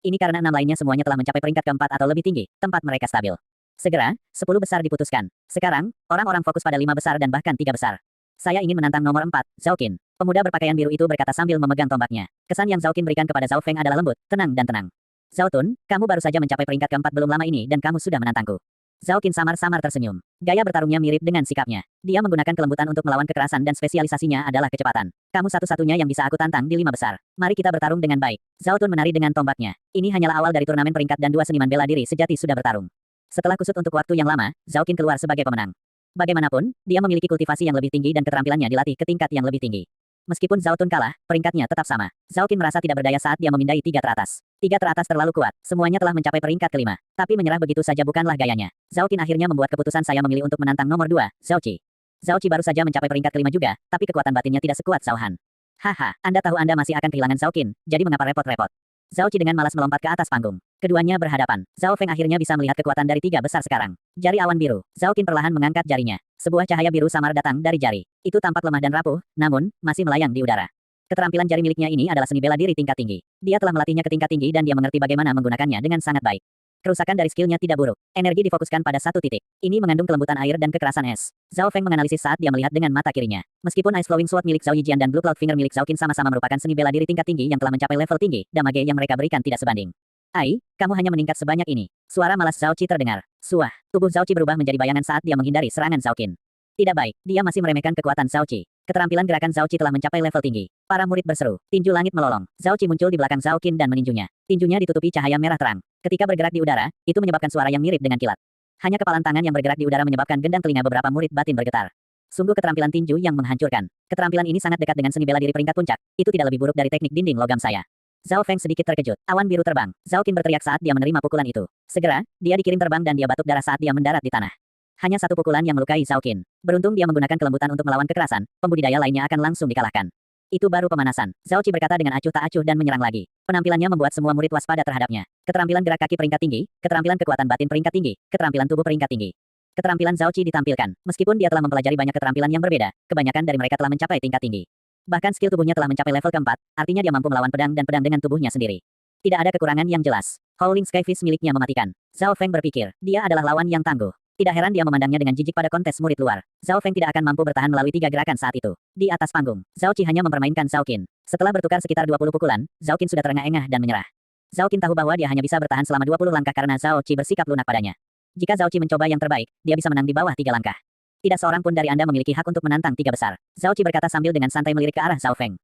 Ini karena 6 lainnya semuanya telah mencapai peringkat keempat atau lebih tinggi, tempat mereka stabil. Segera, 10 besar diputuskan. Sekarang, orang-orang fokus pada 5 besar dan bahkan 3 besar. Saya ingin menantang nomor 4, Zhao Qin. Pemuda berpakaian biru itu berkata sambil memegang tombaknya. Kesan yang Zhao Qin berikan kepada Zhao Feng adalah lembut, tenang dan tenang. Zhao Tun, kamu baru saja mencapai peringkat keempat belum lama ini dan kamu sudah menantangku. Zhao Qin samar-samar tersenyum. Gaya bertarungnya mirip dengan sikapnya. Dia menggunakan kelembutan untuk melawan kekerasan dan spesialisasinya adalah kecepatan. Kamu satu-satunya yang bisa aku tantang di 5 besar. Mari kita bertarung dengan baik. Zhao Tun menari dengan tombaknya. Ini hanyalah awal dari turnamen peringkat dan 2 seniman bela diri sejati sudah bertarung. Setelah kusut untuk waktu yang lama, Zhao Qin keluar sebagai pemenang. Bagaimanapun, dia memiliki kultivasi yang lebih tinggi dan keterampilannya dilatih ke tingkat yang lebih tinggi. Meskipun Zhao Tun kalah, peringkatnya tetap sama. Zhao Qin merasa tidak berdaya saat dia memindai 3 teratas. 3 teratas terlalu kuat. Semuanya telah mencapai peringkat kelima. Tapi menyerah begitu saja bukanlah gayanya. Zhao Qin akhirnya membuat keputusan saya memilih untuk menantang nomor 2, Zhao Qi. Zhao Qi baru saja mencapai peringkat kelima juga, tapi kekuatan batinnya tidak sekuat Zhao Han. Haha, Anda tahu Anda masih akan kehilangan Zhao Qin, jadi mengapa repot-repot? Zhao Qi dengan malas melompat ke atas panggung. Keduanya berhadapan. Zhao Feng akhirnya bisa melihat kekuatan dari 3 besar sekarang. Jari awan biru. Zhao Qin perlahan mengangkat jarinya. Sebuah cahaya biru samar datang dari jari. Itu tampak lemah dan rapuh, namun, masih melayang di udara. Keterampilan jari miliknya ini adalah seni bela diri tingkat tinggi. Dia telah melatihnya ke tingkat tinggi dan dia mengerti bagaimana menggunakannya dengan sangat baik. Kerusakan dari skillnya tidak buruk. Energi difokuskan pada satu titik. Ini mengandung kelembutan air dan kekerasan es. Zhao Feng menganalisis saat dia melihat dengan mata kirinya. Meskipun Ice Flowing Sword milik Zhao Yijian dan Blue Cloud Finger milik Zhao Qin sama-sama merupakan seni bela diri tingkat tinggi yang telah mencapai level tinggi, damage yang mereka berikan tidak sebanding. Ai, kamu hanya meningkat sebanyak ini. Suara malas Zhao Qi terdengar. Suah, tubuh Zhao Qi berubah menjadi bayangan saat dia menghindari serangan Zhao Qin. Tidak baik, dia masih meremehkan kekuatan Zhao Qi. Keterampilan gerakan Zhao Qi telah mencapai level tinggi. Para murid berseru. Tinju langit melolong. Zhao Qi muncul di belakang Zhao Qin dan meninjunya. Tinjunya ditutupi cahaya merah terang. Ketika bergerak di udara, itu menyebabkan suara yang mirip dengan kilat. Hanya kepalan tangan yang bergerak di udara menyebabkan gendang telinga beberapa murid batin bergetar. Sungguh keterampilan tinju yang menghancurkan. Keterampilan ini sangat dekat dengan seni bela diri peringkat puncak. Itu tidak lebih buruk dari teknik dinding logam saya. Zhao Feng sedikit terkejut. Awan biru terbang. Zhao Qin berteriak saat dia menerima pukulan itu. Segera, dia dikirim terbang dan dia batuk darah saat dia mendarat di tanah. Hanya satu pukulan yang melukai Zhao Qin. Beruntung dia menggunakan kelembutan untuk melawan kekerasan, pembudidaya lainnya akan langsung dikalahkan. Itu baru pemanasan. Zhao Qi berkata dengan acuh tak acuh dan menyerang lagi. Penampilannya membuat semua murid waspada terhadapnya. Keterampilan gerak kaki peringkat tinggi, keterampilan kekuatan batin peringkat tinggi, keterampilan tubuh peringkat tinggi. Keterampilan Zhao Qi ditampilkan. Meskipun dia telah mempelajari banyak keterampilan yang berbeda, kebanyakan dari mereka telah mencapai tingkat tinggi. Bahkan skill tubuhnya telah mencapai level keempat, artinya dia mampu melawan pedang dan pedang dengan tubuhnya sendiri. Tidak ada kekurangan yang jelas. Howling Skyfish miliknya mematikan. Zhao Feng berpikir, dia adalah lawan yang tangguh. Tidak heran dia memandangnya dengan jijik pada kontes murid luar. Zhao Feng tidak akan mampu bertahan melalui 3 gerakan saat itu. Di atas panggung, Zhao Qi hanya mempermainkan Zhao Qin. Setelah bertukar sekitar 20 pukulan, Zhao Qin sudah terengah-engah dan menyerah. Zhao Qin tahu bahwa dia hanya bisa bertahan selama 20 langkah karena Zhao Qi bersikap lunak padanya. Jika Zhao Qi mencoba yang terbaik, dia bisa menang di bawah 3 langkah. Tidak seorang pun dari Anda memiliki hak untuk menantang 3 besar. Zhao Qi berkata sambil dengan santai melirik ke arah Zhao Feng.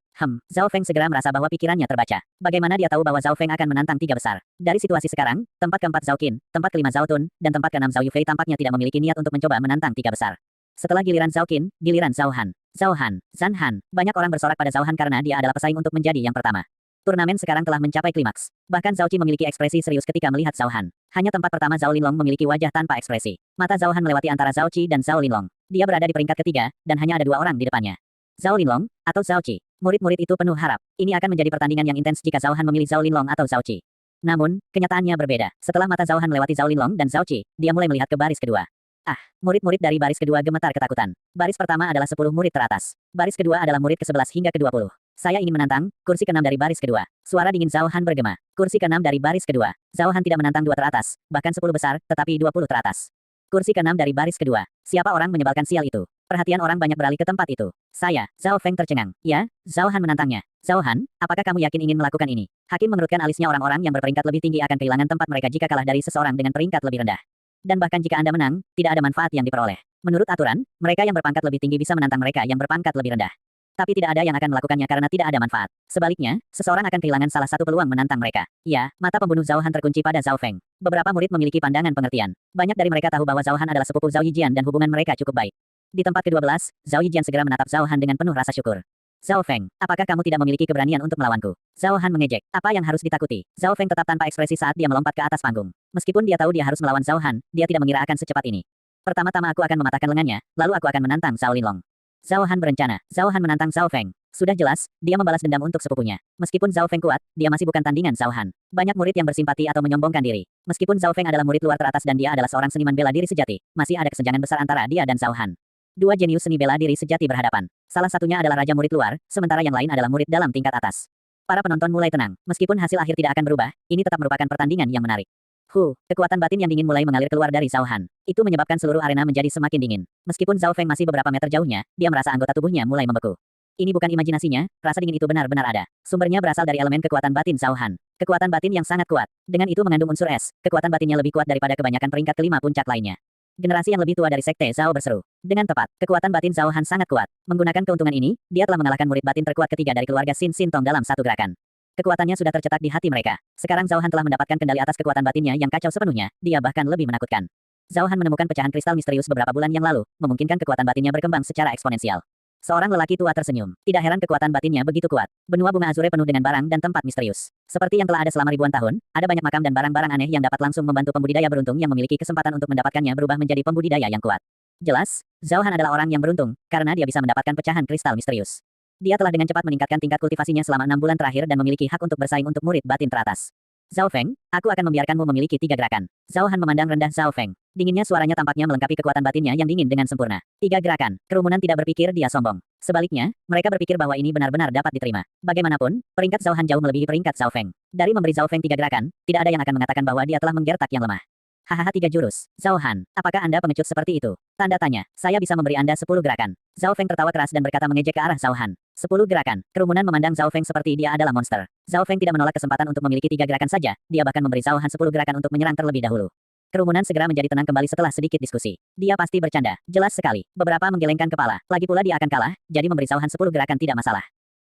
Zhao Feng segera merasa bahwa pikirannya terbaca. Bagaimana dia tahu bahwa Zhao Feng akan menantang 3 besar? Dari situasi sekarang, tempat keempat Zhao Qin, tempat kelima Zhao Tun, dan tempat keenam Zhao Yufei tampaknya tidak memiliki niat untuk mencoba menantang 3 besar. Setelah giliran Zhao Qin, giliran Zhao Han. Zhao Han, Zhan Han, banyak orang bersorak pada Zhao Han karena dia adalah pesaing untuk menjadi yang pertama. Turnamen sekarang telah mencapai klimaks. Bahkan Zhao Qi memiliki ekspresi serius ketika melihat Zhao Han. Hanya tempat pertama Zhao Linlong memiliki wajah tanpa ekspresi. Mata Zhao Han melewati antara Zhao Qi dan Zhao Linlong. Dia berada di peringkat ketiga, dan hanya ada 2 orang di depannya. Zhao Linlong, atau Zhao Qi. Murid-murid itu penuh harap. Ini akan menjadi pertandingan yang intens jika Zhao Han memilih Zhao Linlong atau Zhao Qi. Namun, kenyataannya berbeda. Setelah mata Zhao Han melewati Zhao Linlong dan Zhao Qi, dia mulai melihat ke baris kedua. Ah, murid-murid dari baris kedua gemetar ketakutan. Baris pertama adalah 10 murid teratas. Baris kedua adalah murid ke-11 hingga ke-20. Saya ingin menantang, kursi ke-6 dari baris kedua. Suara dingin Zhao Han bergema. Kursi ke-6 dari baris kedua. Zhao Han tidak menantang 2 teratas, bahkan 10 besar, tetapi 20 teratas. Kursi ke-6 dari baris kedua. Siapa orang menyebalkan sial itu? Perhatian orang banyak beralih ke tempat itu. Saya, Zhao Feng tercengang. Ya, Zhao Han menantangnya. Zhao Han, apakah kamu yakin ingin melakukan ini? Hakim mengerutkan alisnya orang-orang yang berperingkat lebih tinggi akan kehilangan tempat mereka jika kalah dari seseorang dengan peringkat lebih rendah. Dan bahkan jika Anda menang, tidak ada manfaat yang diperoleh. Menurut aturan, mereka yang berpangkat lebih tinggi bisa menantang mereka yang berpangkat lebih rendah. Tapi tidak ada yang akan melakukannya karena tidak ada manfaat. Sebaliknya, seseorang akan kehilangan salah satu peluang menantang mereka. Ya, mata pembunuh Zhao Han terkunci pada Zhao Feng. Beberapa murid memiliki pandangan pengertian. Banyak dari mereka tahu bahwa Zhao Han adalah sepupu Zhao Yijian dan hubungan mereka cukup baik. Di tempat ke-12, Zhao Yijian segera menatap Zhao Han dengan penuh rasa syukur. Zhao Feng, apakah kamu tidak memiliki keberanian untuk melawanku? Zhao Han mengejek. Apa yang harus ditakuti? Zhao Feng tetap tanpa ekspresi saat dia melompat ke atas panggung. Meskipun dia tahu dia harus melawan Zhao Han, dia tidak mengira akan secepat ini. Pertama-tama aku akan mematahkan lengannya, lalu aku akan menantang Zhao Linlong. Zhao Han berencana. Zhao Han menantang Zhao Feng. Sudah jelas, dia membalas dendam untuk sepupunya. Meskipun Zhao Feng kuat, dia masih bukan tandingan Zhao Han. Banyak murid yang bersimpati atau menyombongkan diri. Meskipun Zhao Feng adalah murid luar teratas dan dia adalah seorang seniman bela diri sejati, masih ada kesenjangan besar antara dia dan Zhao Han. 2 jenius seni bela diri sejati berhadapan. Salah satunya adalah raja murid luar, sementara yang lain adalah murid dalam tingkat atas. Para penonton mulai tenang. Meskipun hasil akhir tidak akan berubah, ini tetap merupakan pertandingan yang menarik. Kekuatan batin yang dingin mulai mengalir keluar dari Zhao Han. Itu menyebabkan seluruh arena menjadi semakin dingin. Meskipun Zhao Feng masih beberapa meter jauhnya, dia merasa anggota tubuhnya mulai membeku. Ini bukan imajinasinya, rasa dingin itu benar-benar ada. Sumbernya berasal dari elemen kekuatan batin Zhao Han. Kekuatan batin yang sangat kuat. Dengan itu mengandung unsur es, kekuatan batinnya lebih kuat daripada kebanyakan peringkat kelima puncak lainnya. Generasi yang lebih tua dari Sekte Zhao berseru. Dengan tepat, kekuatan batin Zhao Han sangat kuat. Menggunakan keuntungan ini, dia telah mengalahkan murid batin terkuat ketiga dari keluarga Xin Xin Tong dalam satu gerakan. Kekuatannya sudah tercetak di hati mereka. Sekarang Zhao Han telah mendapatkan kendali atas kekuatan batinnya yang kacau sepenuhnya, dia bahkan lebih menakutkan. Zhao Han menemukan pecahan kristal misterius beberapa bulan yang lalu, memungkinkan kekuatan batinnya berkembang secara eksponensial. Seorang lelaki tua tersenyum. Tidak heran kekuatan batinnya begitu kuat. Benua bunga azure penuh dengan barang dan tempat misterius. Seperti yang telah ada selama ribuan tahun, ada banyak makam dan barang-barang aneh yang dapat langsung membantu pembudidaya beruntung yang memiliki kesempatan untuk mendapatkannya berubah menjadi pembudidaya yang kuat. Jelas, Zhao Han adalah orang yang beruntung, karena dia bisa mendapatkan pecahan kristal misterius. Dia telah dengan cepat meningkatkan tingkat kultivasinya selama 6 bulan terakhir dan memiliki hak untuk bersaing untuk murid batin teratas. Zhao Feng, aku akan membiarkanmu memiliki 3 gerakan. Zhao Han memandang rendah Zhao Feng. Dinginnya suaranya tampaknya melengkapi kekuatan batinnya yang dingin dengan sempurna. 3 gerakan. Kerumunan tidak berpikir dia sombong. Sebaliknya, mereka berpikir bahwa ini benar-benar dapat diterima. Bagaimanapun, peringkat Zhao Han jauh melebihi peringkat Zhao Feng. Dari memberi Zhao Feng 3 gerakan, tidak ada yang akan mengatakan bahwa dia telah menggertak yang lemah. Hahaha 3 jurus. Zhao Han, apakah Anda pengecut seperti itu? Tanda tanya. Saya bisa memberi Anda 10 gerakan. Zhao Feng tertawa keras dan berkata mengejek ke arah Zhao Han. 10 gerakan. Kerumunan memandang Zhao Feng seperti dia adalah monster. Zhao Feng tidak menolak kesempatan untuk memiliki 3 gerakan saja, dia bahkan memberi Zhao Han 10 gerakan untuk menyerang terlebih dahulu. Kerumunan segera menjadi tenang kembali setelah sedikit diskusi. Dia pasti bercanda. Jelas sekali. Beberapa menggelengkan kepala. Lagi pula dia akan kalah, jadi memberi Zhao Han 10 gerakan tidak masalah.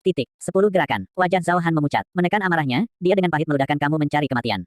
10 gerakan. Wajah Zhao Han memucat. Menekan amarahnya, dia dengan pahit meludahkan kamu mencari kematian.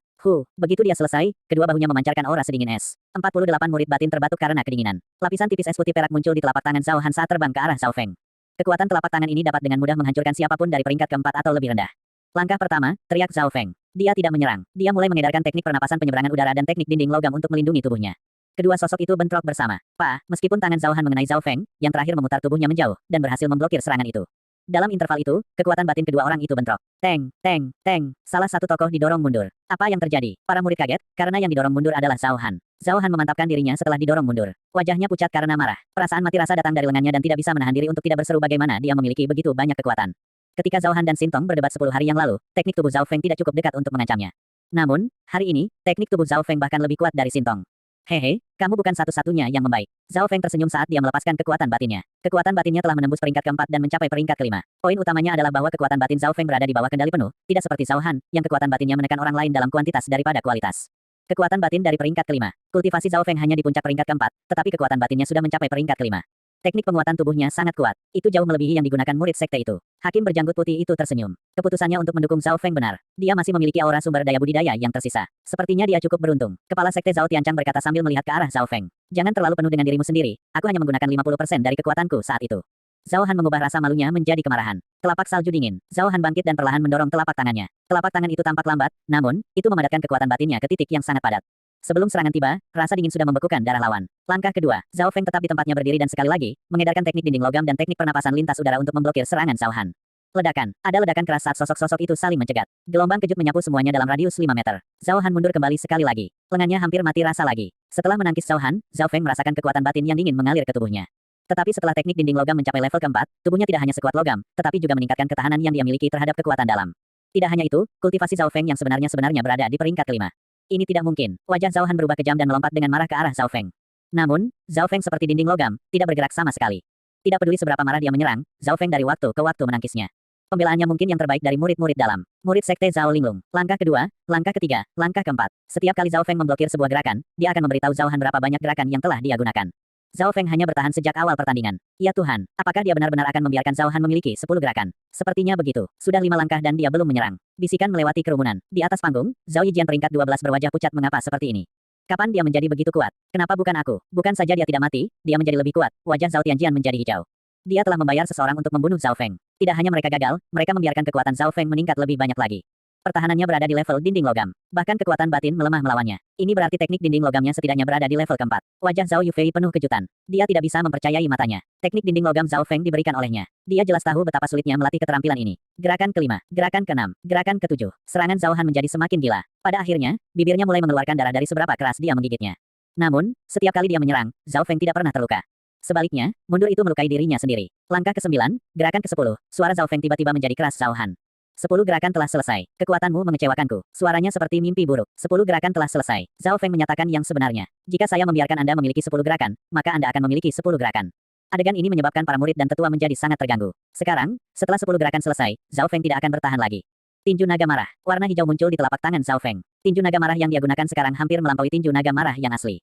Begitu dia selesai, kedua bahunya memancarkan aura sedingin es. 48 murid batin terbatuk karena kedinginan. Lapisan tipis es putih perak muncul di telapak tangan Zhao Han saat terbang ke arah Zhao Feng. Kekuatan telapak tangan ini dapat dengan mudah menghancurkan siapapun dari peringkat keempat atau lebih rendah. Langkah pertama, teriak Zhao Feng. Dia tidak menyerang. Dia mulai mengedarkan teknik pernapasan penyeberangan udara dan teknik dinding logam untuk melindungi tubuhnya. Kedua sosok itu bentrok bersama. Meskipun tangan Zhao Han mengenai Zhao Feng, yang terakhir memutar tubuhnya menjauh, dan berhasil memblokir serangan itu. Dalam interval itu, kekuatan batin kedua orang itu bentrok. Teng, teng, teng. Salah satu tokoh didorong mundur. Apa yang terjadi? Para murid kaget, karena yang didorong mundur adalah Zhao Han. Zhao Han memantapkan dirinya setelah didorong mundur. Wajahnya pucat karena marah. Perasaan mati rasa datang dari lengannya dan tidak bisa menahan diri untuk tidak berseru bagaimana dia memiliki begitu banyak kekuatan. Ketika Zhao Han dan Xin Tong berdebat 10 hari yang lalu, teknik tubuh Zhao Feng tidak cukup dekat untuk mengancamnya. Namun, hari ini, teknik tubuh Zhao Feng bahkan lebih kuat dari Xin Tong. Hehe, kamu bukan satu-satunya yang membaik. Zhao Feng tersenyum saat dia melepaskan kekuatan batinnya. Kekuatan batinnya telah menembus peringkat keempat dan mencapai peringkat kelima. Poin utamanya adalah bahwa kekuatan batin Zhao Feng berada di bawah kendali penuh, tidak seperti Zhao Han, yang kekuatan batinnya menekan orang lain dalam kuantitas daripada kualitas. Kekuatan batin dari peringkat kelima. Kultivasi Zhao Feng hanya di puncak peringkat keempat, tetapi kekuatan batinnya sudah mencapai peringkat kelima. Teknik penguatan tubuhnya sangat kuat. Itu jauh melebihi yang digunakan murid sekte itu. Hakim berjanggut putih itu tersenyum. Keputusannya untuk mendukung Zhao Feng benar. Dia masih memiliki aura sumber daya budidaya yang tersisa. Sepertinya dia cukup beruntung. Kepala sekte Zhao Tianchang berkata sambil melihat ke arah Zhao Feng. Jangan terlalu penuh dengan dirimu sendiri. Aku hanya menggunakan 50% dari kekuatanku saat itu. Zhao Han mengubah rasa malunya menjadi kemarahan. Telapak salju dingin. Zhao Han bangkit dan perlahan mendorong telapak tangannya. Telapak tangan itu tampak lambat, namun, itu memadatkan kekuatan batinnya ke titik yang sangat padat. Sebelum serangan tiba, rasa dingin sudah membekukan darah lawan. Langkah kedua, Zhao Feng tetap di tempatnya berdiri dan sekali lagi, mengedarkan teknik dinding logam dan teknik pernapasan lintas udara untuk memblokir serangan Zhao Han. Ledakan. Ada ledakan keras saat sosok-sosok itu saling mencegat. Gelombang kejut menyapu semuanya dalam radius 5 meter. Zhao Han mundur kembali sekali lagi. Lengannya hampir mati rasa lagi. Setelah menangkis Zhao Han, Zhao Feng merasakan kekuatan batin yang dingin mengalir ke tubuhnya. Tetapi setelah teknik dinding logam mencapai level keempat, tubuhnya tidak hanya sekuat logam, tetapi juga meningkatkan ketahanan yang dia miliki terhadap kekuatan dalam. Tidak hanya itu, kultivasi Zhao Feng yang sebenarnya berada di peringkat kelima. Ini tidak mungkin. Wajah Zhao Han berubah kejam dan melompat dengan marah ke arah Zhao Feng. Namun, Zhao Feng seperti dinding logam, tidak bergerak sama sekali. Tidak peduli seberapa marah dia menyerang, Zhao Feng dari waktu ke waktu menangkisnya. Pembelaannya mungkin yang terbaik dari murid-murid dalam. Murid sekte Zhao Linglong. Langkah kedua, langkah ketiga, langkah keempat. Setiap kali Zhao Feng memblokir sebuah gerakan, dia akan memberitahu Zhao Han berapa banyak gerakan yang telah dia gunakan. Zhao Feng hanya bertahan sejak awal pertandingan. Ya Tuhan, apakah dia benar-benar akan membiarkan Zhao Han memiliki 10 gerakan? Sepertinya begitu. Sudah 5 langkah dan dia belum menyerang. Bisikan melewati kerumunan. Di atas panggung, Zhao Yijian peringkat 12 berwajah pucat mengapa seperti ini. Kapan dia menjadi begitu kuat? Kenapa bukan aku? Bukan saja dia tidak mati, dia menjadi lebih kuat. Wajah Zhao Tianjian menjadi hijau. Dia telah membayar seseorang untuk membunuh Zhao Feng. Tidak hanya mereka gagal, mereka membiarkan kekuatan Zhao Feng meningkat lebih banyak lagi. Pertahanannya berada di level dinding logam. Bahkan kekuatan batin melemah melawannya. Ini berarti teknik dinding logamnya setidaknya berada di level keempat. Wajah Zhao Yufei penuh kejutan. Dia tidak bisa mempercayai matanya. Teknik dinding logam Zhao Feng diberikan olehnya. Dia jelas tahu betapa sulitnya melatih keterampilan ini. Gerakan kelima, gerakan keenam, gerakan ketujuh. Serangan Zhao Han menjadi semakin gila. Pada akhirnya, bibirnya mulai mengeluarkan darah dari seberapa keras dia menggigitnya. Namun, setiap kali dia menyerang, Zhao Feng tidak pernah terluka. Sebaliknya, mundur itu melukai dirinya sendiri. Langkah ke-9, gerakan ke-10, suara Zhao Feng tiba-tiba menjadi keras. Zhao Han. 10 gerakan telah selesai. Kekuatanmu mengecewakanku. Suaranya seperti mimpi buruk. 10 gerakan telah selesai. Zhao Feng menyatakan yang sebenarnya. Jika saya membiarkan Anda memiliki 10 gerakan, maka Anda akan memiliki 10 gerakan. Adegan ini menyebabkan para murid dan tetua menjadi sangat terganggu. Sekarang, setelah 10 gerakan selesai, Zhao Feng tidak akan bertahan lagi. Tinju naga marah. Warna hijau muncul di telapak tangan Zhao Feng. Tinju naga marah yang dia gunakan sekarang hampir melampaui tinju naga marah yang asli.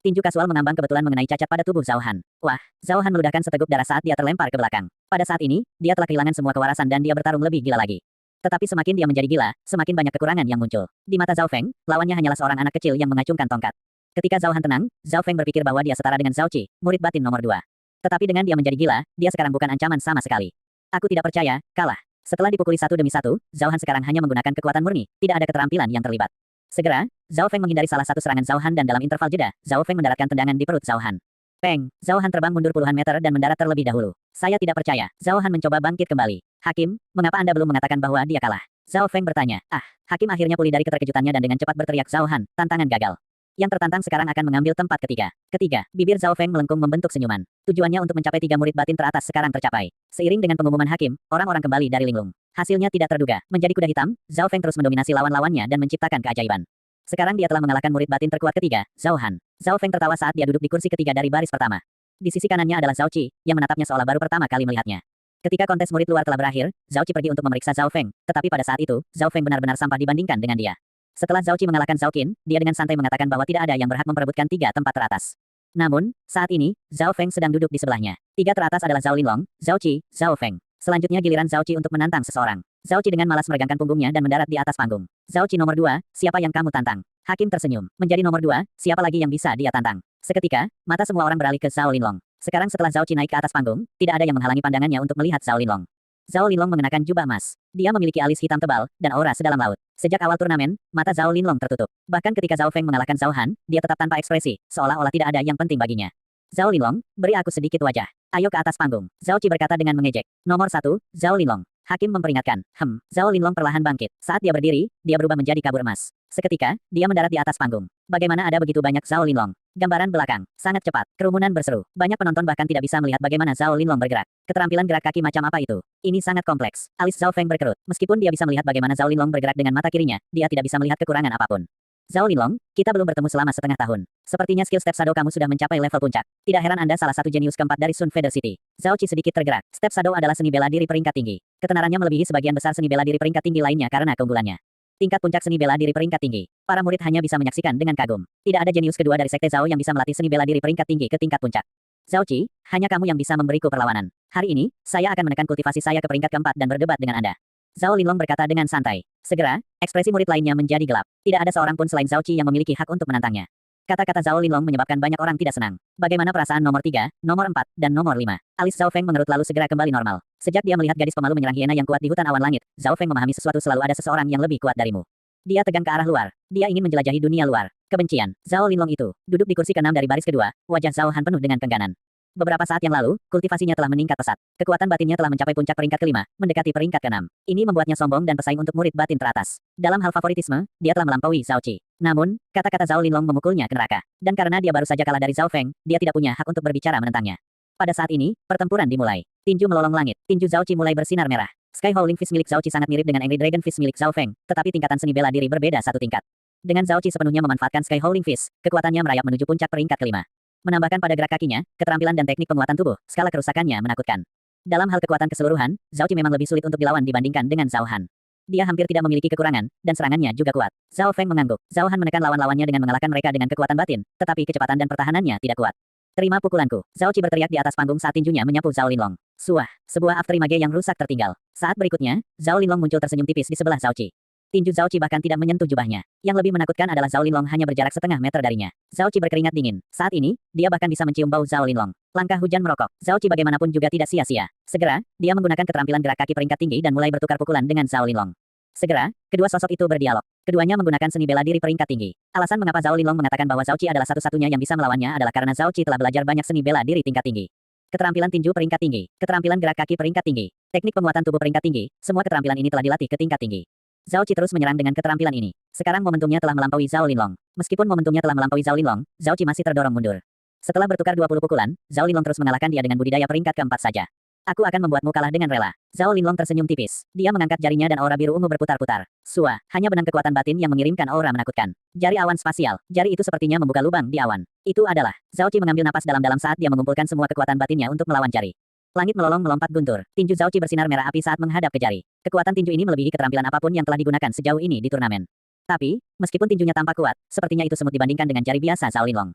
Tinju kasual mengambang kebetulan mengenai cacat pada tubuh Zhao Han. Wah, Zhao Han meludahkan seteguk darah saat dia terlempar ke belakang. Pada saat ini, dia telah kehilangan semua kewarasan dan dia bertarung lebih gila lagi. Tetapi semakin dia menjadi gila, semakin banyak kekurangan yang muncul. Di mata Zhao Feng, lawannya hanyalah seorang anak kecil yang mengacungkan tongkat. Ketika Zhao Han tenang, Zhao Feng berpikir bahwa dia setara dengan Zhao Qi, murid batin nomor 2. Tetapi dengan dia menjadi gila, dia sekarang bukan ancaman sama sekali. Aku tidak percaya, kalah. Setelah dipukuli satu demi satu, Zhao Han sekarang hanya menggunakan kekuatan murni, tidak ada keterampilan yang terlibat. Segera, Zhao Feng menghindari salah satu serangan Zhao Han dan dalam interval jeda, Zhao Feng mendaratkan tendangan di perut Zhao Han. Peng, Zhao Han terbang mundur puluhan meter dan mendarat terlebih dahulu. Saya tidak percaya. Zhao Han mencoba bangkit kembali. Hakim, mengapa Anda belum mengatakan bahwa dia kalah? Zhao Feng bertanya. Hakim akhirnya pulih dari keterkejutannya dan dengan cepat berteriak Zhao Han, tantangan gagal. Yang tertantang sekarang akan mengambil tempat ketiga. Bibir Zhao Feng melengkung membentuk senyuman. Tujuannya untuk mencapai 3 murid batin teratas sekarang tercapai. Seiring dengan pengumuman hakim, orang-orang kembali dari linglung. Hasilnya tidak terduga. Menjadi kuda hitam, Zhao Feng terus mendominasi lawan-lawannya dan menciptakan keajaiban. Sekarang dia telah mengalahkan murid batin terkuat ketiga, Zhao Han. Zhao Feng tertawa saat dia duduk di kursi ketiga dari baris pertama. Di sisi kanannya adalah Zhao Qi, yang menatapnya seolah baru pertama kali melihatnya. Ketika kontes murid luar telah berakhir, Zhao Qi pergi untuk memeriksa Zhao Feng, tetapi pada saat itu, Zhao Feng benar-benar sampah dibandingkan dengan dia. Setelah Zhao Qi mengalahkan Zhao Qin, dia dengan santai mengatakan bahwa tidak ada yang berhak memperebutkan 3 tempat teratas. Namun, saat ini, Zhao Feng sedang duduk di sebelahnya. 3 teratas adalah Zhao Linlong, Zhao Qi, Zhao Feng. Selanjutnya giliran Zhao Qi untuk menantang seseorang. Zhao Qi dengan malas meregangkan punggungnya dan mendarat di atas panggung. Zhao Qi nomor 2, siapa yang kamu tantang? Hakim tersenyum. Menjadi nomor 2, siapa lagi yang bisa dia tantang? Seketika, mata semua orang beralih ke Zhao Linlong. Sekarang setelah Zhao Qi naik ke atas panggung, tidak ada yang menghalangi pandangannya untuk melihat Zhao Linlong. Zhao Linlong mengenakan jubah emas. Dia memiliki alis hitam tebal, dan aura sedalam laut. Sejak awal turnamen, mata Zhao Linlong tertutup. Bahkan ketika Zhao Feng mengalahkan Zhao Han, dia tetap tanpa ekspresi, seolah-olah tidak ada yang penting baginya. Zhao Linlong, beri aku sedikit wajah. Ayo ke atas panggung. Zhao Qi berkata dengan mengejek. Nomor 1, Zhao Linlong. Hakim memperingatkan. Zhao Linlong perlahan bangkit. Saat dia berdiri, dia berubah menjadi kabur emas. Seketika, dia mendarat di atas panggung. Bagaimana ada begitu banyak Zhao Linlong? Gambaran belakang. Sangat cepat. Kerumunan berseru. Banyak penonton bahkan tidak bisa melihat bagaimana Zhao Linlong bergerak. Keterampilan gerak kaki macam apa itu? Ini sangat kompleks. Alis Zhao Feng berkerut. Meskipun dia bisa melihat bagaimana Zhao Linlong bergerak dengan mata kirinya, dia tidak bisa melihat kekurangan apapun. Zhao Linlong, kita belum bertemu selama setengah tahun. Sepertinya skill Step Shadow kamu sudah mencapai level puncak. Tidak heran Anda salah satu jenius keempat dari Sun Feather City. Zhao Qi sedikit tergerak. Step Shadow adalah seni bela diri peringkat tinggi. Ketenarannya melebihi sebagian besar seni bela diri peringkat tinggi lainnya karena keunggulannya. Tingkat puncak seni bela diri peringkat tinggi. Para murid hanya bisa menyaksikan dengan kagum. Tidak ada jenius kedua dari sekte Zhao yang bisa melatih seni bela diri peringkat tinggi ke tingkat puncak. Zhao Qi, hanya kamu yang bisa memberiku perlawanan. Hari ini, saya akan menekan kultivasi saya ke peringkat keempat dan berdebat dengan Anda. Zhao Linlong berkata dengan santai. Segera, ekspresi murid lainnya menjadi gelap. Tidak ada seorang pun selain Zhao Qi yang memiliki hak untuk menantangnya. Kata-kata Zhao Linlong menyebabkan banyak orang tidak senang. Bagaimana perasaan nomor 3, nomor 4, dan nomor 5? Alis Zhao Feng mengerut lalu segera kembali normal. Sejak dia melihat gadis pemalu menyerang hiena yang kuat di hutan awan langit, Zhao Feng memahami sesuatu selalu ada seseorang yang lebih kuat darimu. Dia tegang ke arah luar. Dia ingin menjelajahi dunia luar. Kebencian. Zhao Linlong itu, duduk di kursi ke-6 dari baris kedua, wajah Zhao Han penuh dengan kengganan. Beberapa saat yang lalu, kultivasinya telah meningkat pesat. Kekuatan batinnya telah mencapai puncak peringkat ke-5, mendekati peringkat ke-6. Ini membuatnya sombong dan pesaing untuk murid batin teratas. Dalam hal favoritisme, dia telah melampaui Zhao Qi. Namun, kata-kata Zhao Linlong memukulnya ke neraka. Dan karena dia baru saja kalah dari Zhao Feng, dia tidak punya hak untuk berbicara menentangnya. Pada saat ini, pertempuran dimulai. Tinju melolong langit. Tinju Zhao Qi mulai bersinar merah. Sky Howling Fist milik Zhao Qi sangat mirip dengan Angry Dragon Fist milik Zhao Feng, tetapi tingkatan seni bela diri berbeda satu tingkat. Dengan Zhao Qi sepenuhnya memanfaatkan Sky Howling Fist, kekuatannya merayap menuju puncak peringkat ke-5. Menambahkan pada gerak kakinya, keterampilan dan teknik penguatan tubuh, skala kerusakannya menakutkan. Dalam hal kekuatan keseluruhan, Zhao Qi memang lebih sulit untuk dilawan dibandingkan dengan Zhao Han. Dia hampir tidak memiliki kekurangan, dan serangannya juga kuat. Zhao Feng mengangguk. Zhao Han menekan lawan-lawannya dengan mengalahkan mereka dengan kekuatan batin, tetapi kecepatan dan pertahanannya tidak kuat. Terima pukulanku. Zhao Qi berteriak di atas panggung saat tinjunya menyapu Zhao Linlong. Suah, sebuah afterimage yang rusak tertinggal. Saat berikutnya, Zhao Linlong muncul tersenyum tipis di sebelah Zhao Qi. Tinju Zhao Qi bahkan tidak menyentuh jubahnya. Yang lebih menakutkan adalah Zhao Linlong hanya berjarak setengah meter darinya. Zhao Qi berkeringat dingin. Saat ini, dia bahkan bisa mencium bau Zhao Linlong. Langkah hujan merokok. Zhao Qi bagaimanapun juga tidak sia-sia. Segera, dia menggunakan keterampilan gerak kaki peringkat tinggi dan mulai bertukar pukulan dengan Zhao Linlong. Segera, kedua sosok itu berdialog. Keduanya menggunakan seni bela diri peringkat tinggi. Alasan mengapa Zhao Linlong mengatakan bahwa Zhao Qi adalah satu-satunya yang bisa melawannya adalah karena Zhao Qi telah belajar banyak seni bela diri tingkat tinggi. Keterampilan tinju peringkat tinggi, keterampilan gerak kaki peringkat tinggi, teknik penguatan tubuh peringkat tinggi, semua keterampilan ini telah dilatih ke tingkat tinggi. Zhao Qi terus menyerang dengan keterampilan ini. Sekarang momentumnya telah melampaui Zhao Linlong. Meskipun momentumnya telah melampaui Zhao Linlong, Zhao Qi masih terdorong mundur. Setelah bertukar 20 pukulan, Zhao Linlong terus mengalahkan dia dengan budidaya peringkat ke-4 saja. Aku akan membuatmu kalah dengan rela. Zhao Linlong tersenyum tipis. Dia mengangkat jarinya dan aura biru ungu berputar-putar. Sua, hanya benang kekuatan batin yang mengirimkan aura menakutkan. Jari awan spasial. Jari itu sepertinya membuka lubang di awan. Itu adalah. Zhao Qi mengambil napas dalam-dalam saat dia mengumpulkan semua kekuatan batinnya untuk melawan jari. Langit melolong melompat guntur. Tinju Zhao Qi bersinar merah api saat menghadap ke jari. Kekuatan tinju ini melebihi keterampilan apapun yang telah digunakan sejauh ini di turnamen. Tapi, meskipun tinjunya tampak kuat, sepertinya itu semut dibandingkan dengan jari biasa Zhao Linlong.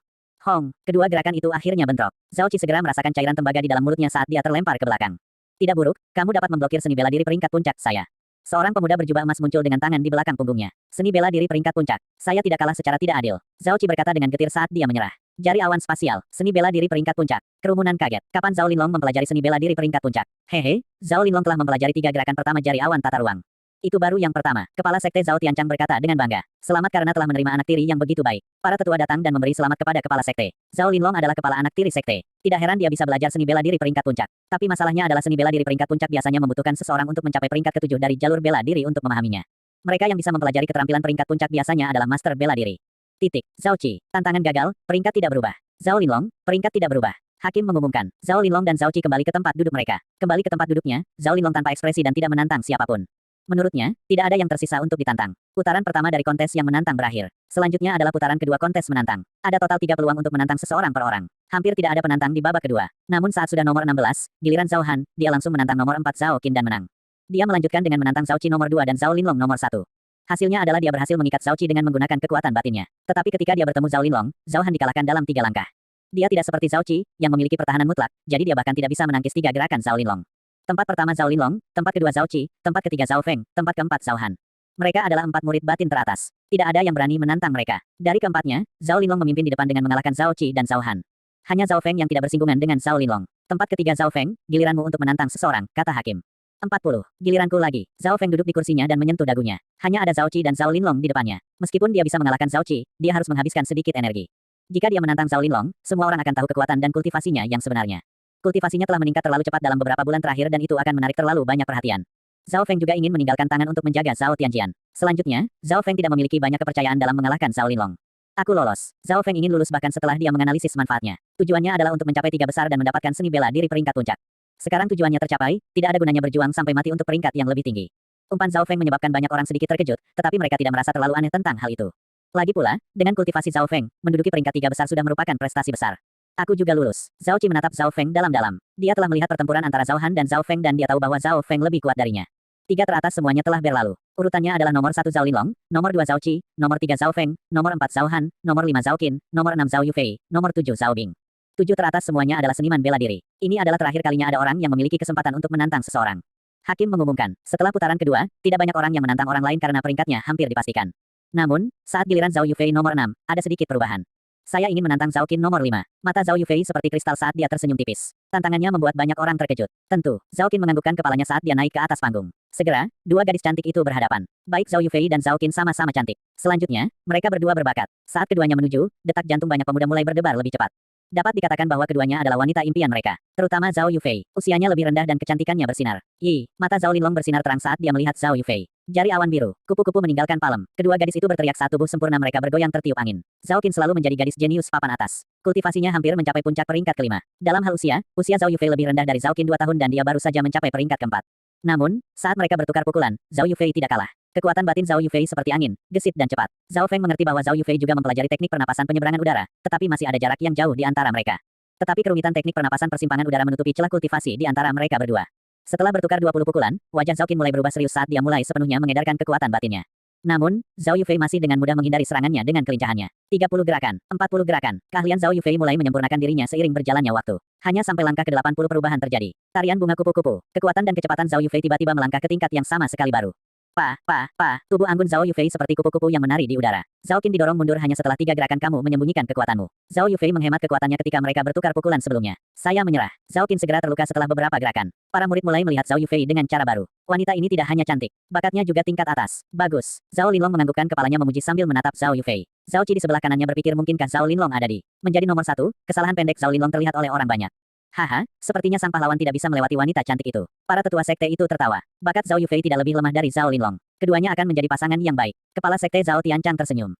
Hong, kedua gerakan itu akhirnya bentrok. Zhao Qi segera merasakan cairan tembaga di dalam mulutnya saat dia terlempar ke belakang. Tidak buruk, kamu dapat memblokir seni bela diri peringkat puncak saya. Seorang pemuda berjubah emas muncul dengan tangan di belakang punggungnya. Seni bela diri peringkat puncak. Saya tidak kalah secara tidak adil. Zhao Qi berkata dengan getir saat dia menyerah. Jari awan spasial, seni bela diri peringkat puncak. Kerumunan kaget. Kapan Zhao Linlong mempelajari seni bela diri peringkat puncak? Hehe, Zhao Linlong telah mempelajari 3 gerakan pertama jari awan tata ruang. Itu baru yang pertama. Kepala Sekte Zhao Tianchang berkata dengan bangga. Selamat karena telah menerima anak tiri yang begitu baik. Para tetua datang dan memberi selamat kepada kepala sekte. Zhao Linlong adalah kepala anak tiri sekte. Tidak heran dia bisa belajar seni bela diri peringkat puncak. Tapi masalahnya adalah seni bela diri peringkat puncak biasanya membutuhkan seseorang untuk mencapai peringkat ke-7 dari jalur bela diri untuk memahaminya. Mereka yang bisa mempelajari keterampilan peringkat puncak biasanya adalah master bela diri. Titik. Zhao Qi. Tantangan gagal, peringkat tidak berubah. Zhao Linlong, peringkat tidak berubah. Hakim mengumumkan. Zhao Linlong dan Zhao Qi kembali ke tempat duduk mereka. Kembali ke tempat duduknya, Zhao Linlong tanpa ekspresi dan tidak menantang siapapun. Menurutnya, tidak ada yang tersisa untuk ditantang. Putaran pertama dari kontes yang menantang berakhir. Selanjutnya adalah putaran kedua kontes menantang. Ada total 3 peluang untuk menantang seseorang per orang. Hampir tidak ada penantang di babak kedua. Namun saat sudah nomor 16, giliran Zhao Han, dia langsung menantang nomor 4 Zhao Qin dan menang. Dia melanjutkan dengan menantang Zhao Qi nomor 2 dan Zhao Linlong nomor 1. Hasilnya adalah dia berhasil mengikat Zhao Qi dengan menggunakan kekuatan batinnya. Tetapi ketika dia bertemu Zhao Linlong, Zhao Han dikalahkan dalam 3 langkah. Dia tidak seperti Zhao Qi, yang memiliki pertahanan mutlak, jadi dia bahkan tidak bisa menangkis 3 gerakan Zhao Linlong. Tempat pertama Zhao Linlong, tempat kedua Zhao Qi, tempat ketiga Zhao Feng, tempat keempat Zhao Han. Mereka adalah 4 murid batin teratas. Tidak ada yang berani menantang mereka. Dari keempatnya, Zhao Linlong memimpin di depan dengan mengalahkan Zhao Qi dan Zhao Han. Hanya Zhao Feng yang tidak bersinggungan dengan Zhao Linlong. Tempat ketiga Zhao Feng, giliranmu untuk menantang seseorang, kata hakim. 40. Giliranku lagi. Zhao Feng duduk di kursinya dan menyentuh dagunya. Hanya ada Zhao Qi dan Zhao Linlong di depannya. Meskipun dia bisa mengalahkan Zhao Qi, dia harus menghabiskan sedikit energi. Jika dia menantang Zhao Linlong, semua orang akan tahu kekuatan dan kultivasinya yang sebenarnya. Kultivasinya telah meningkat terlalu cepat dalam beberapa bulan terakhir dan itu akan menarik terlalu banyak perhatian. Zhao Feng juga ingin meninggalkan tangan untuk menjaga Zhao Tianjian. Selanjutnya, Zhao Feng tidak memiliki banyak kepercayaan dalam mengalahkan Zhao Linlong. Aku lolos. Zhao Feng ingin lulus bahkan setelah dia menganalisis manfaatnya. Tujuannya adalah untuk mencapai 3 besar dan mendapatkan seni bela diri peringkat puncak. Sekarang tujuannya tercapai, tidak ada gunanya berjuang sampai mati untuk peringkat yang lebih tinggi. Umpan Zhao Feng menyebabkan banyak orang sedikit terkejut, tetapi mereka tidak merasa terlalu aneh tentang hal itu. Lagi pula, dengan kultivasi Zhao Feng, menduduki peringkat 3 besar sudah merupakan prestasi besar. Aku juga lulus. Zhao Qi menatap Zhao Feng dalam-dalam. Dia telah melihat pertempuran antara Zhao Han dan Zhao Feng dan dia tahu bahwa Zhao Feng lebih kuat darinya. 3 teratas semuanya telah berlalu. Urutannya adalah nomor 1 Zhao Linlong, nomor 2 Zhao Qi, nomor 3 Zhao Feng, nomor 4 Zhao Han, nomor 5 Zhao Qin, nomor 6 Zhao Yufei, nomor 7 Zhao Bing. 7 teratas semuanya adalah seniman bela diri. Ini adalah terakhir kalinya ada orang yang memiliki kesempatan untuk menantang seseorang. Hakim mengumumkan, setelah putaran kedua, tidak banyak orang yang menantang orang lain karena peringkatnya hampir dipastikan. Namun, saat giliran Zhao Yufei nomor 6, ada sedikit perubahan. Saya ingin menantang Zhao Qin nomor 5. Mata Zhao Yufei seperti kristal saat dia tersenyum tipis. Tantangannya membuat banyak orang terkejut. Tentu, Zhao Qin menganggukkan kepalanya saat dia naik ke atas panggung. Segera, dua gadis cantik itu berhadapan. Baik Zhao Yufei dan Zhao Qin sama-sama cantik. Selanjutnya, mereka berdua berbakat. Saat keduanya menuju, detak jantung banyak pemuda mulai berdebar lebih cepat. Dapat dikatakan bahwa keduanya adalah wanita impian mereka. Terutama Zhao Yufei. Usianya lebih rendah dan kecantikannya bersinar. Yi, mata Zhao Linlong bersinar terang saat dia melihat Zhao Yufei. Jari awan biru, kupu-kupu meninggalkan palem. Kedua gadis itu berteriak saat tubuh sempurna mereka bergoyang tertiup angin. Zhao Qin selalu menjadi gadis jenius papan atas. Kultivasinya hampir mencapai puncak peringkat kelima. Dalam hal usia Zhao Yufei lebih rendah dari Zhao Qin 2 tahun dan dia baru saja mencapai peringkat keempat. Namun, saat mereka bertukar pukulan, Zhao Yufei tidak kalah. Kekuatan batin Zhao Yufei seperti angin, gesit dan cepat. Zhao Feng mengerti bahwa Zhao Yufei juga mempelajari teknik pernapasan penyeberangan udara, tetapi masih ada jarak yang jauh di antara mereka. Tetapi kerumitan teknik pernapasan persimpangan udara menutupi celah kultivasi di antara mereka berdua. Setelah bertukar 20 pukulan, wajah Zhao Qin mulai berubah serius saat dia mulai sepenuhnya mengedarkan kekuatan batinnya. Namun, Zhao Yufei masih dengan mudah menghindari serangannya dengan kelincahannya. 30 gerakan, 40 gerakan, keahlian Zhao Yufei mulai menyempurnakan dirinya seiring berjalannya waktu. Hanya sampai langkah ke-80 perubahan terjadi. Tarian bunga kupu-kupu, kekuatan dan kecepatan Zhao Yufei tiba-tiba melangkah ke tingkat yang sama sekali baru. Tubuh anggun Zhao Yufei seperti kupu-kupu yang menari di udara. Zhao Qin didorong mundur hanya setelah 3 gerakan kamu menyembunyikan kekuatanmu. Zhao Yufei menghemat kekuatannya ketika mereka bertukar pukulan sebelumnya. Saya menyerah. Zhao Qin segera terluka setelah beberapa gerakan. Para murid mulai melihat Zhao Yufei dengan cara baru. Wanita ini tidak hanya cantik, bakatnya juga tingkat atas. Bagus. Zhao Linlong menganggukkan kepalanya memuji sambil menatap Zhao Yufei. Zhao Qi di sebelah kanannya berpikir mungkinkah Zhao Linlong ada di menjadi nomor 1, kesalahan pendek Zhao Linlong terlihat oleh orang banyak. Haha, sepertinya sang pahlawan tidak bisa melewati wanita cantik itu. Para tetua sekte itu tertawa. Bakat Zhao Yufei tidak lebih lemah dari Zhao Linlong. Keduanya akan menjadi pasangan yang baik. Kepala sekte Zhao Tianchang tersenyum.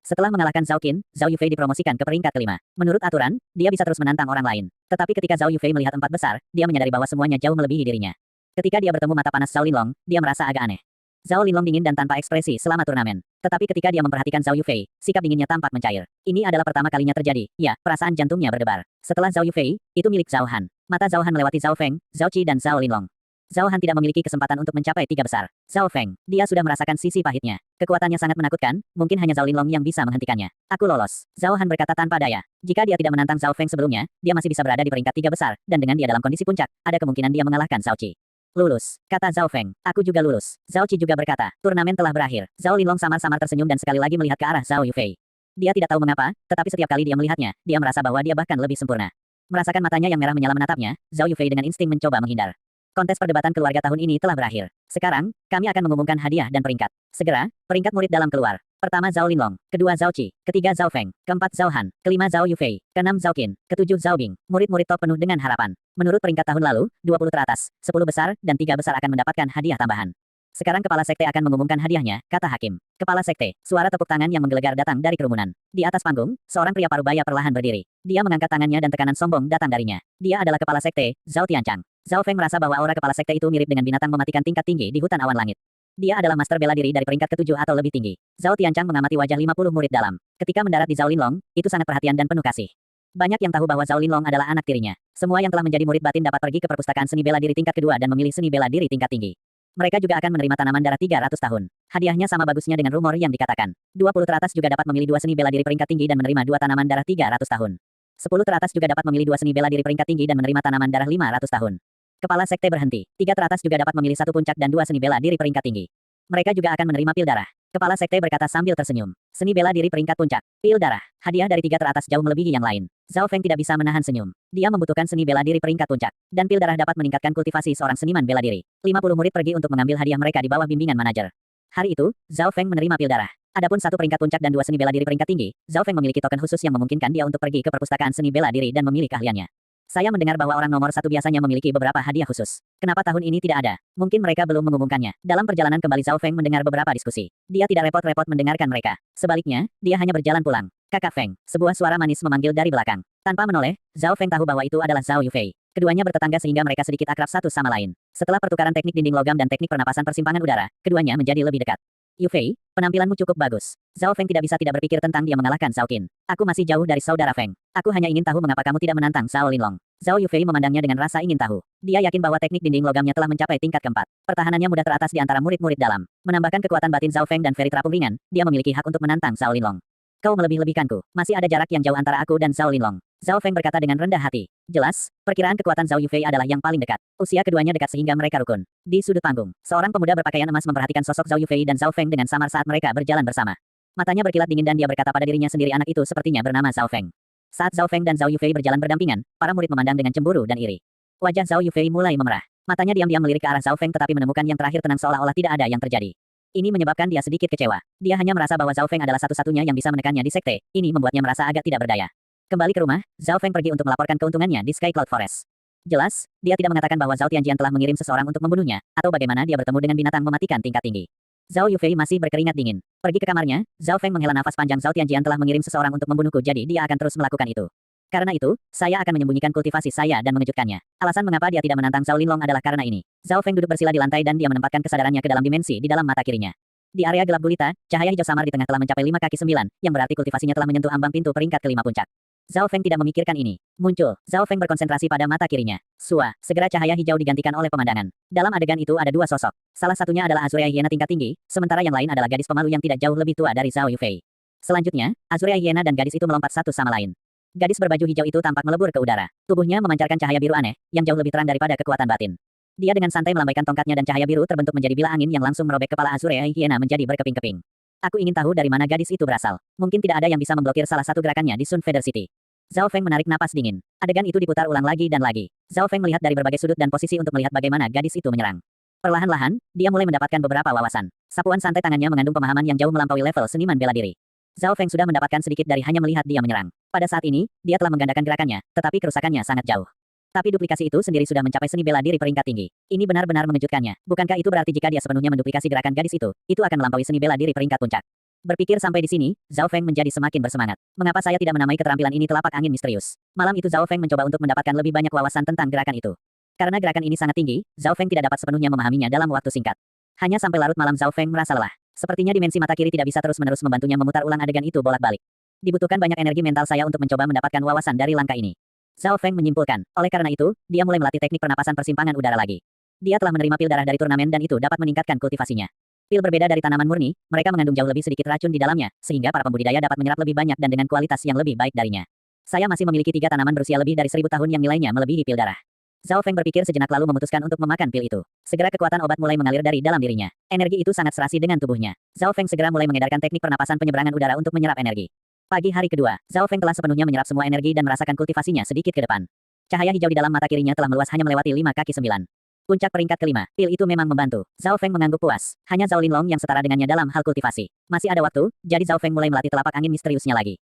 Setelah mengalahkan Zhao Qin, Zhao Yufei dipromosikan ke peringkat kelima. Menurut aturan, dia bisa terus menantang orang lain. Tetapi ketika Zhao Yufei melihat 4 besar, dia menyadari bahwa semuanya jauh melebihi dirinya. Ketika dia bertemu mata panas Zhao Linlong, dia merasa agak aneh. Zhao Linlong dingin dan tanpa ekspresi selama turnamen. Tetapi ketika dia memperhatikan Zhao Yufei, sikap dinginnya tampak mencair. Ini adalah pertama kalinya terjadi. Ya, perasaan jantungnya berdebar. Setelah Zhao Yufei, itu milik Zhao Han. Mata Zhao Han melewati Zhao Feng, Zhao Qi dan Zhao Linlong. Zhao Han tidak memiliki kesempatan untuk mencapai 3 besar. Zhao Feng, dia sudah merasakan sisi pahitnya. Kekuatannya sangat menakutkan, mungkin hanya Zhao Linlong yang bisa menghentikannya. Aku lolos. Zhao Han berkata tanpa daya. Jika dia tidak menantang Zhao Feng sebelumnya, dia masih bisa berada di peringkat 3 besar, dan dengan dia dalam kondisi puncak, ada kemungkinan dia mengalahkan Zhao Qi. Lulus, kata Zhao Feng. Aku juga lulus. Zhao Qi juga berkata, turnamen telah berakhir. Zhao Linlong samar-samar tersenyum dan sekali lagi melihat ke arah Zhao Yufei. Dia tidak tahu mengapa, tetapi setiap kali dia melihatnya, dia merasa bahwa dia bahkan lebih sempurna. Merasakan matanya yang merah menyala menatapnya, Zhao Yufei dengan insting mencoba menghindar. Kontes perdebatan keluarga tahun ini telah berakhir. Sekarang, kami akan mengumumkan hadiah dan peringkat. Segera, peringkat murid dalam keluar. Pertama Zhao Linlong, kedua Zhao Qi, ketiga Zhao Feng, keempat Zhao Han, kelima Zhao Yufei, keenam Zhao Qin, ketujuh Zhao Bing. Murid-murid top penuh dengan harapan. Menurut peringkat tahun lalu, 20 teratas, 10 besar, dan 3 besar akan mendapatkan hadiah tambahan. Sekarang kepala sekte akan mengumumkan hadiahnya, kata hakim. Kepala sekte, suara tepuk tangan yang menggelegar datang dari kerumunan. Di atas panggung, seorang pria parubaya perlahan berdiri. Dia mengangkat tangannya dan tekanan sombong datang darinya. Dia adalah kepala sekte, Zhao Tianchang. Zhao Feng merasa bahwa aura kepala sekte itu mirip dengan binatang mematikan tingkat tinggi di hutan awan langit. Dia adalah master bela diri dari peringkat ke-7 atau lebih tinggi. Zhao Tianchang mengamati wajah 50 murid dalam. Ketika mendarat di Zhao Linlong, itu sangat perhatian dan penuh kasih. Banyak yang tahu bahwa Zhao Linlong adalah anak tirinya. Semua yang telah menjadi murid batin dapat pergi ke perpustakaan seni bela diri tingkat kedua dan memilih seni bela diri tingkat tinggi. Mereka juga akan menerima tanaman darah 300 tahun. Hadiahnya sama bagusnya dengan rumor yang dikatakan. 20 teratas juga dapat memilih 2 seni bela diri peringkat tinggi dan menerima 2 tanaman darah 300 tahun. 10 teratas juga dapat memilih 2 seni bela diri peringkat tinggi dan menerima tanaman darah 500 tahun. Kepala sekte berhenti. 3 teratas juga dapat memilih 1 puncak dan 2 seni bela diri peringkat tinggi. Mereka juga akan menerima pil darah. Kepala sekte berkata sambil tersenyum. Seni bela diri peringkat puncak. Pil darah. Hadiah dari 3 teratas jauh melebihi yang lain. Zhao Feng tidak bisa menahan senyum. Dia membutuhkan seni bela diri peringkat puncak. Dan pil darah dapat meningkatkan kultivasi seorang seniman bela diri. 50 murid pergi untuk mengambil hadiah mereka di bawah bimbingan manajer. Hari itu, Zhao Feng menerima pil darah. Adapun 1 peringkat puncak dan 2 seni bela diri peringkat tinggi, Zhao Feng memiliki token khusus yang memungkinkan dia untuk pergi ke perpustakaan seni bela diri dan memilih keahliannya. Saya mendengar bahwa orang nomor 1 biasanya memiliki beberapa hadiah khusus. Kenapa tahun ini tidak ada? Mungkin mereka belum mengumumkannya. Dalam perjalanan kembali Zhao Feng mendengar beberapa diskusi. Dia tidak repot-repot mendengarkan mereka. Sebaliknya, dia hanya berjalan pulang. Kakak Feng, sebuah suara manis memanggil dari belakang. Tanpa menoleh, Zhao Feng tahu bahwa itu adalah Zhao Yufei. Keduanya bertetangga sehingga mereka sedikit akrab satu sama lain. Setelah pertukaran teknik dinding logam dan teknik pernapasan persimpangan udara, keduanya menjadi lebih dekat. Yufei, penampilanmu cukup bagus. Zhao Feng tidak bisa tidak berpikir tentang dia mengalahkan Zhao Qin. Aku masih jauh dari saudara Feng. Aku hanya ingin tahu mengapa kamu tidak menantang Zhao Linlong. Zhao Yufei memandangnya dengan rasa ingin tahu. Dia yakin bahwa teknik dinding logamnya telah mencapai tingkat keempat. Pertahanannya mudah teratas di antara murid-murid dalam. Menambahkan kekuatan batin Zhao Feng dan Feri terapung ringan, dia memiliki hak untuk menantang Zhao Linlong. Kau melebih-lebihkanku. Masih ada jarak yang jauh antara aku dan Zhao Linlong. Zhao Feng berkata dengan rendah hati. Jelas, perkiraan kekuatan Zhao Yufei adalah yang paling dekat. Usia keduanya dekat sehingga mereka rukun. Di sudut panggung, seorang pemuda berpakaian emas memperhatikan sosok Zhao Yufei dan Zhao Feng dengan samar saat mereka berjalan bersama. Matanya berkilat dingin dan dia berkata pada dirinya sendiri anak itu sepertinya bernama Zhao Feng. Saat Zhao Feng dan Zhao Yufei berjalan berdampingan, para murid memandang dengan cemburu dan iri. Wajah Zhao Yufei mulai memerah. Matanya diam-diam melirik ke arah Zhao Feng tetapi menemukan yang terakhir tenang seolah-olah tidak ada yang terjadi. Ini menyebabkan dia sedikit kecewa. Dia hanya merasa bahwa Zhao Feng adalah satu-satunya yang bisa menekannya di sekte. Ini membuatnya merasa agak tidak berdaya. Kembali ke rumah, Zhao Feng pergi untuk melaporkan keuntungannya di Sky Cloud Forest. Jelas, dia tidak mengatakan bahwa Zhao Tianjian telah mengirim seseorang untuk membunuhnya, atau bagaimana dia bertemu dengan binatang mematikan tingkat tinggi. Zhao Yufei masih berkeringat dingin. Pergi ke kamarnya, Zhao Feng menghela nafas panjang. Zhao Tianjian telah mengirim seseorang untuk membunuhku, jadi dia akan terus melakukan itu. Karena itu, saya akan menyembunyikan kultivasi saya dan mengejutkannya. Alasan mengapa dia tidak menantang Zhao Linlong adalah karena ini. Zhao Feng duduk bersila di lantai dan dia menempatkan kesadarannya ke dalam dimensi di dalam mata kirinya. Di area gelap gulita, cahaya hijau samar di tengah telah mencapai 5 kaki 9, yang berarti kultivasinya telah menyentuh ambang pintu peringkat ke-5 puncak. Zhao Feng tidak memikirkan ini. Muncul, Zhao Feng berkonsentrasi pada mata kirinya. Sua, segera cahaya hijau digantikan oleh pemandangan. Dalam adegan itu ada dua sosok. Salah satunya adalah Azurea Hyena tingkat tinggi, sementara yang lain adalah gadis pemalu yang tidak jauh lebih tua dari Zhao Yufei. Selanjutnya, Azurea Hyena dan gadis itu melompat satu sama lain. Gadis berbaju hijau itu tampak melebur ke udara. Tubuhnya memancarkan cahaya biru aneh, yang jauh lebih terang daripada kekuatan batin. Dia dengan santai melambaikan tongkatnya dan cahaya biru terbentuk menjadi bila angin yang langsung merobek kepala Azurea Hyena menjadi berkeping-keping. Aku ingin tahu dari mana gadis itu berasal. Mungkin tidak ada yang bisa memblokir salah satu gerakannya di Sun Feather City. Zhao Feng menarik napas dingin. Adegan itu diputar ulang lagi dan lagi. Zhao Feng melihat dari berbagai sudut dan posisi untuk melihat bagaimana gadis itu menyerang. Perlahan-lahan, dia mulai mendapatkan beberapa wawasan. Sapuan santai tangannya mengandung pemahaman yang jauh melampaui level seniman bela diri. Zhao Feng sudah mendapatkan sedikit dari hanya melihat dia menyerang. Pada saat ini, dia telah menggandakan gerakannya, tetapi kerusakannya sangat jauh. Tapi duplikasi itu sendiri sudah mencapai seni bela diri peringkat tinggi. Ini benar-benar mengejutkannya. Bukankah itu berarti jika dia sepenuhnya menduplikasi gerakan gadis itu akan melampaui seni bela diri peringkat puncak? Berpikir sampai di sini, Zhao Feng menjadi semakin bersemangat. Mengapa saya tidak menamai keterampilan ini telapak angin misterius? Malam itu Zhao Feng mencoba untuk mendapatkan lebih banyak wawasan tentang gerakan itu. Karena gerakan ini sangat tinggi, Zhao Feng tidak dapat sepenuhnya memahaminya dalam waktu singkat. Hanya sampai larut malam Zhao Feng merasa lelah. Sepertinya dimensi mata kiri tidak bisa terus-menerus membantunya memutar ulang adegan itu bolak-balik. Dibutuhkan banyak energi mental saya untuk mencoba mendapatkan wawasan dari langkah ini. Zhao Feng menyimpulkan. Oleh karena itu, dia mulai melatih teknik pernapasan persimpangan udara lagi. Dia telah menerima pil darah dari turnamen dan itu dapat meningkatkan kultivasinya. Pil berbeda dari tanaman murni, mereka mengandung jauh lebih sedikit racun di dalamnya, sehingga para pembudidaya dapat menyerap lebih banyak dan dengan kualitas yang lebih baik darinya. Saya masih memiliki 3 tanaman berusia lebih dari 1000 tahun yang nilainya melebihi pil darah. Zhao Feng berpikir sejenak lalu memutuskan untuk memakan pil itu. Segera kekuatan obat mulai mengalir dari dalam dirinya. Energi itu sangat serasi dengan tubuhnya. Zhao Feng segera mulai mengedarkan teknik pernapasan penyeberangan udara untuk menyerap energi. Pagi hari kedua, Zhao Feng telah sepenuhnya menyerap semua energi dan merasakan kultivasinya sedikit ke depan. Cahaya hijau di dalam mata kirinya telah meluas hanya melewati 5 kaki 9. Puncak peringkat ke-5, pil itu memang membantu. Zhao Feng mengangguk puas. Hanya Zhao Linlong yang setara dengannya dalam hal kultivasi. Masih ada waktu, jadi Zhao Feng mulai melatih telapak angin misteriusnya lagi.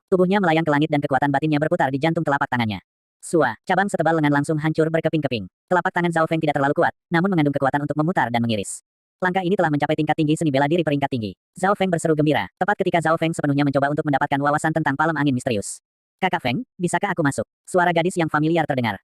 Tubuhnya melayang ke langit dan kekuatan batinnya berputar di jantung telapak tangannya. Sua, cabang setebal lengan langsung hancur berkeping-keping. Telapak tangan Zhao Feng tidak terlalu kuat, namun mengandung kekuatan untuk memutar dan mengiris. Langkah ini telah mencapai tingkat tinggi seni bela diri peringkat tinggi. Zhao Feng berseru gembira, tepat ketika Zhao Feng sepenuhnya mencoba untuk mendapatkan wawasan tentang palem angin misterius. Kakak Feng, bisakah aku masuk? Suara gadis yang familiar terdengar.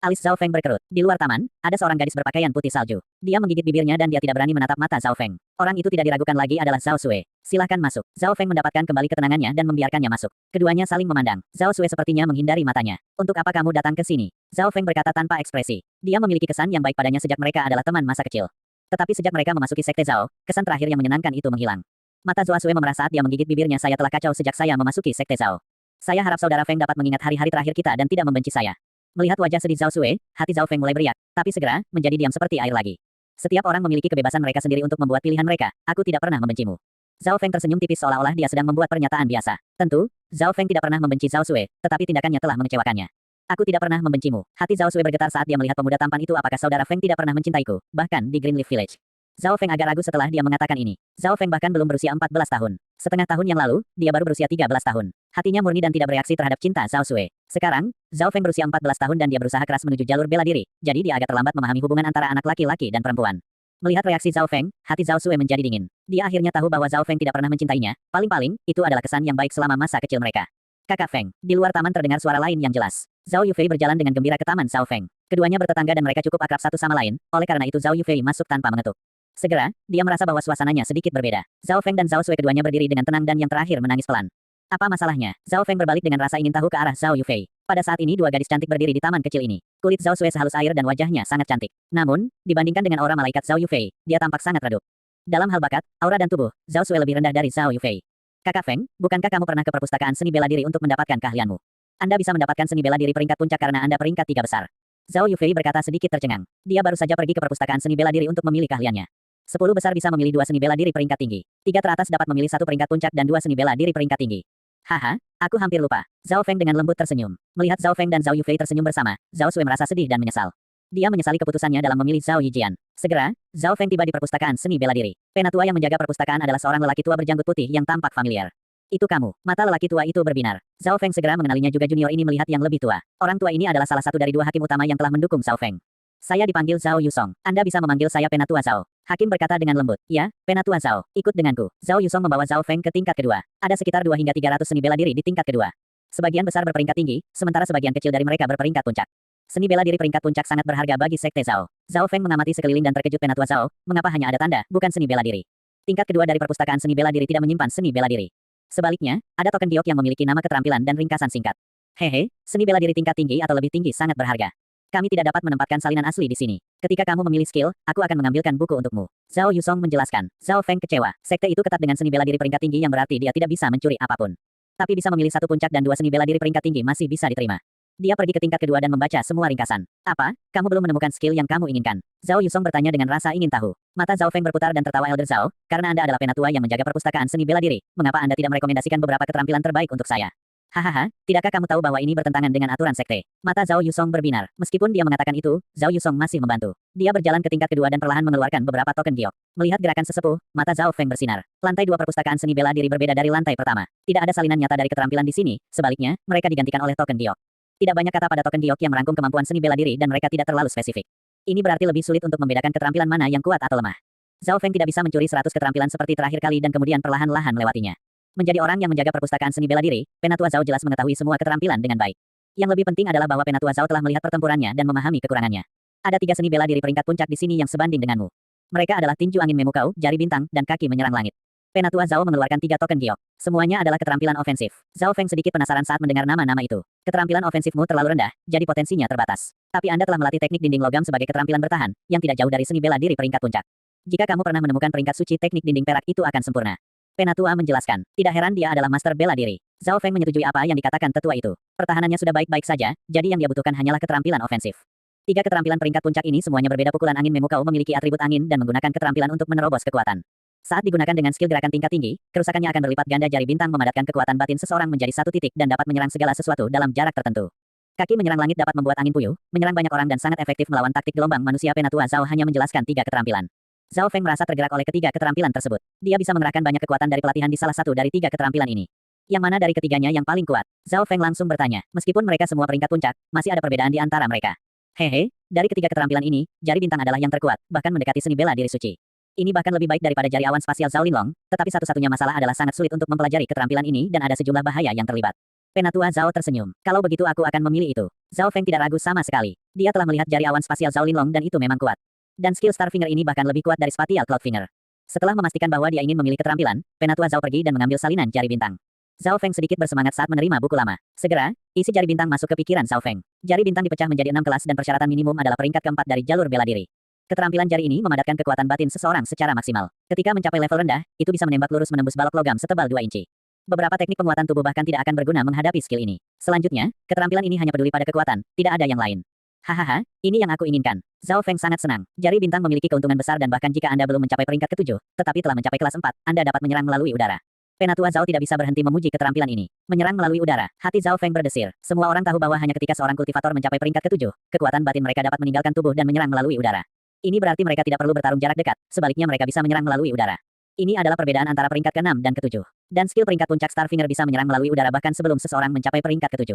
Alis Zhao Feng berkerut. Di luar taman, ada seorang gadis berpakaian putih salju. Dia menggigit bibirnya dan dia tidak berani menatap mata Zhao Feng. Orang itu tidak diragukan lagi adalah Zhao Sue. Silahkan masuk. Zhao Feng mendapatkan kembali ketenangannya dan membiarkannya masuk. Keduanya saling memandang. Zhao Sue sepertinya menghindari matanya. Untuk apa kamu datang ke sini? Zhao Feng berkata tanpa ekspresi. Dia memiliki kesan yang baik padanya sejak mereka adalah teman masa kecil. Tetapi sejak mereka memasuki sekte Zhao, kesan terakhir yang menyenangkan itu menghilang. Mata Zhao Sue memerah saat dia menggigit bibirnya. Saya telah kacau sejak saya memasuki sekte Zhao. Saya harap saudara Feng dapat mengingat hari-hari terakhir kita dan tidak membenci saya. Melihat wajah sedih Zhao Sue, hati Zhao Feng mulai beriak, tapi segera menjadi diam seperti air lagi. Setiap orang memiliki kebebasan mereka sendiri untuk membuat pilihan mereka. Aku tidak pernah membencimu. Zhao Feng tersenyum tipis seolah-olah dia sedang membuat pernyataan biasa. Tentu, Zhao Feng tidak pernah membenci Zhao Sue, tetapi tindakannya telah mengecewakannya. Aku tidak pernah membencimu. Hati Zhao Sue bergetar saat dia melihat pemuda tampan itu. Apakah saudara Feng tidak pernah mencintaiku, bahkan di Greenleaf Village? Zhao Feng agak ragu setelah dia mengatakan ini. Zhao Feng bahkan belum berusia 14 tahun. Setengah tahun yang lalu, dia baru berusia 13 tahun. Hatinya murni dan tidak bereaksi terhadap cinta Zhao Sue. Sekarang, Zhao Feng berusia 14 tahun dan dia berusaha keras menuju jalur bela diri, jadi dia agak terlambat memahami hubungan antara anak laki-laki dan perempuan. Melihat reaksi Zhao Feng, hati Zhao Sue menjadi dingin. Dia akhirnya tahu bahwa Zhao Feng tidak pernah mencintainya, paling-paling, itu adalah kesan yang baik selama masa kecil mereka. Kakak Feng, di luar taman terdengar suara lain yang jelas. Zhao Yufei berjalan dengan gembira ke taman Zhao Feng. Keduanya bertetangga dan mereka cukup akrab satu sama lain, oleh karena itu Zhao Yufei masuk tanpa mengetuk. Segera, dia merasa bahwa suasananya sedikit berbeda. Zhao Feng dan Zhao Sue keduanya berdiri dengan tenang dan yang terakhir menangis pelan. Apa masalahnya? Zhao Feng berbalik dengan rasa ingin tahu ke arah Zhao Yufei. Pada saat ini dua gadis cantik berdiri di taman kecil ini. Kulit Zhao Sue sehalus air dan wajahnya sangat cantik. Namun, dibandingkan dengan aura malaikat Zhao Yufei, dia tampak sangat redup. Dalam hal bakat, aura dan tubuh, Zhao Sue lebih rendah dari Zhao Yufei. Kakak Feng, bukankah kamu pernah ke perpustakaan seni bela diri untuk mendapatkan keahlianmu? Anda bisa mendapatkan seni bela diri peringkat puncak karena Anda peringkat 3 besar. Zhao Yufei berkata sedikit tercengang. Dia baru saja pergi ke perpustakaan seni bela diri untuk memilih keahliannya. 10 besar bisa memilih 2 seni bela diri peringkat tinggi. 3 teratas dapat memilih 1 peringkat puncak dan 2 seni bela diri peringkat tinggi. Haha, aku hampir lupa. Zhao Feng dengan lembut tersenyum. Melihat Zhao Feng dan Zhao Yufei tersenyum bersama, Zhao Sui merasa sedih dan menyesal. Dia menyesali keputusannya dalam memilih Zhao Yijian. Segera, Zhao Feng tiba di perpustakaan seni bela diri. Penatua yang menjaga perpustakaan adalah seorang lelaki tua berjanggut putih yang tampak familiar. Itu kamu. Mata lelaki tua itu berbinar. Zhao Feng segera mengenalinya juga junior ini melihat yang lebih tua. Orang tua ini adalah salah satu dari 2 hakim utama yang telah mendukung Zhao Feng. Saya dipanggil Zhao Yusong. Anda bisa memanggil saya Penatua Zhao. Hakim berkata dengan lembut. Ya, Penatua Zhao, ikut denganku. Zhao Yusong membawa Zhao Feng ke tingkat kedua. Ada sekitar 2 hingga 300 seni bela diri di tingkat kedua. Sebagian besar berperingkat tinggi, sementara sebagian kecil dari mereka berperingkat puncak. Seni bela diri peringkat puncak sangat berharga bagi sekte Zhao. Zhao Feng mengamati sekeliling dan terkejut. Penatua Zhao, mengapa hanya ada tanda, bukan seni bela diri? Tingkat kedua dari perpustakaan seni bela diri tidak menyimpan seni bela diri. Sebaliknya, ada token giok yang memiliki nama keterampilan dan ringkasan singkat. Hehe, seni bela diri tingkat tinggi atau lebih tinggi sangat berharga. Kami tidak dapat menempatkan salinan asli di sini. Ketika kamu memilih skill, aku akan mengambilkan buku untukmu. Zhao Yusong menjelaskan. Zhao Feng kecewa. Sekte itu ketat dengan seni bela diri peringkat tinggi yang berarti dia tidak bisa mencuri apapun. Tapi bisa memilih 1 puncak dan 2 seni bela diri peringkat tinggi masih bisa diterima. Dia pergi ke tingkat kedua dan membaca semua ringkasan. Apa? Kamu belum menemukan skill yang kamu inginkan? Zhao Yusong bertanya dengan rasa ingin tahu. Mata Zhao Feng berputar dan tertawa. Elder Zhao, karena Anda adalah penatua yang menjaga perpustakaan seni bela diri, mengapa Anda tidak merekomendasikan beberapa keterampilan terbaik untuk saya? Hahaha, tidakkah kamu tahu bahwa ini bertentangan dengan aturan sekte? Mata Zhao Yusong berbinar. Meskipun dia mengatakan itu, Zhao Yusong masih membantu. Dia berjalan ke tingkat kedua dan perlahan mengeluarkan beberapa token giok. Melihat gerakan sesepuh, mata Zhao Feng bersinar. Lantai 2 perpustakaan seni bela diri berbeda dari lantai pertama. Tidak ada salinan nyata dari keterampilan di sini, sebaliknya, mereka digantikan oleh token giok. Tidak banyak kata pada token giok yang merangkum kemampuan seni bela diri dan mereka tidak terlalu spesifik. Ini berarti lebih sulit untuk membedakan keterampilan mana yang kuat atau lemah. Zhao Feng tidak bisa mencuri 100 keterampilan seperti terakhir kali dan kemudian perlahan-lahan melewatinya. Menjadi orang yang menjaga perpustakaan seni bela diri, Penatua Zhao jelas mengetahui semua keterampilan dengan baik. Yang lebih penting adalah bahwa Penatua Zhao telah melihat pertempurannya dan memahami kekurangannya. Ada 3 seni bela diri peringkat puncak di sini yang sebanding denganmu. Mereka adalah tinju angin memukau, jari bintang, dan kaki menyerang langit. Penatua Zhao mengeluarkan 3 token giok. Semuanya adalah keterampilan ofensif. Zhao Feng sedikit penasaran saat mendengar nama-nama itu. Keterampilan ofensifmu terlalu rendah, jadi potensinya terbatas. Tapi Anda telah melatih teknik dinding logam sebagai keterampilan bertahan, yang tidak jauh dari seni bela diri peringkat puncak. Jika kamu pernah menemukan peringkat suci teknik dinding perak itu akan sempurna. Penatua menjelaskan. Tidak heran dia adalah master bela diri. Zhao Feng menyetujui apa yang dikatakan tetua itu. Pertahanannya sudah baik-baik saja, jadi yang dia butuhkan hanyalah keterampilan ofensif. 3 keterampilan peringkat puncak ini semuanya berbeda. Pukulan angin memukau memiliki atribut angin dan menggunakan keterampilan untuk menerobos kekuatan. Saat digunakan dengan skill gerakan tingkat tinggi, kerusakannya akan berlipat ganda. Jari bintang memadatkan kekuatan batin seseorang menjadi 1 titik dan dapat menyerang segala sesuatu dalam jarak tertentu. Kaki menyerang langit dapat membuat angin puyuh, menyerang banyak orang dan sangat efektif melawan taktik gelombang manusia. Penatua Zhao hanya menjelaskan 3 keterampilan. Zhao Feng merasa tergerak oleh ketiga keterampilan tersebut. Dia bisa mengerahkan banyak kekuatan dari pelatihan di salah satu dari 3 keterampilan ini. Yang mana dari ketiganya yang paling kuat? Zhao Feng langsung bertanya. Meskipun mereka semua peringkat puncak, masih ada perbedaan di antara mereka. Hehe, dari ketiga keterampilan ini, jari bintang adalah yang terkuat, bahkan mendekati seni bela diri suci. Ini bahkan lebih baik daripada jari awan spasial Zhao Linlong, tetapi satu-satunya masalah adalah sangat sulit untuk mempelajari keterampilan ini dan ada sejumlah bahaya yang terlibat. Penatua Zhao tersenyum. Kalau begitu aku akan memilih itu. Zhao Feng tidak ragu sama sekali. Dia telah melihat jari awan spasial Zhao Linlong dan itu memang kuat. Dan skill Star Finger ini bahkan lebih kuat dari Spatial Cloud Finger. Setelah memastikan bahwa dia ingin memilih keterampilan, Penatua Zhao pergi dan mengambil salinan jari bintang. Zhao Feng sedikit bersemangat saat menerima buku lama. Segera, isi jari bintang masuk ke pikiran Zhao Feng. Jari bintang dipecah menjadi 6 kelas dan persyaratan minimum adalah peringkat keempat dari jalur bela diri. Keterampilan jari ini memadatkan kekuatan batin seseorang secara maksimal. Ketika mencapai level rendah, itu bisa menembak lurus menembus balok logam setebal 2 inci. Beberapa teknik penguatan tubuh bahkan tidak akan berguna menghadapi skill ini. Selanjutnya, keterampilan ini hanya peduli pada kekuatan, tidak ada yang lain. Hahaha, ini yang aku inginkan. Zhao Feng sangat senang. Jari bintang memiliki keuntungan besar dan bahkan jika Anda belum mencapai peringkat ke-7, tetapi telah mencapai kelas 4, Anda dapat menyerang melalui udara. Penatua Zhao tidak bisa berhenti memuji keterampilan ini. Menyerang melalui udara. Hati Zhao Feng berdesir. Semua orang tahu bahwa hanya ketika seorang kultivator mencapai peringkat ke-7, kekuatan batin mereka dapat meninggalkan tubuh dan menyerang melalui udara. Ini berarti mereka tidak perlu bertarung jarak dekat, sebaliknya mereka bisa menyerang melalui udara. Ini adalah perbedaan antara peringkat ke-6 dan ke-7. Dan skill peringkat puncak Star Finger bisa menyerang melalui udara bahkan sebelum seseorang mencapai peringkat ke-7.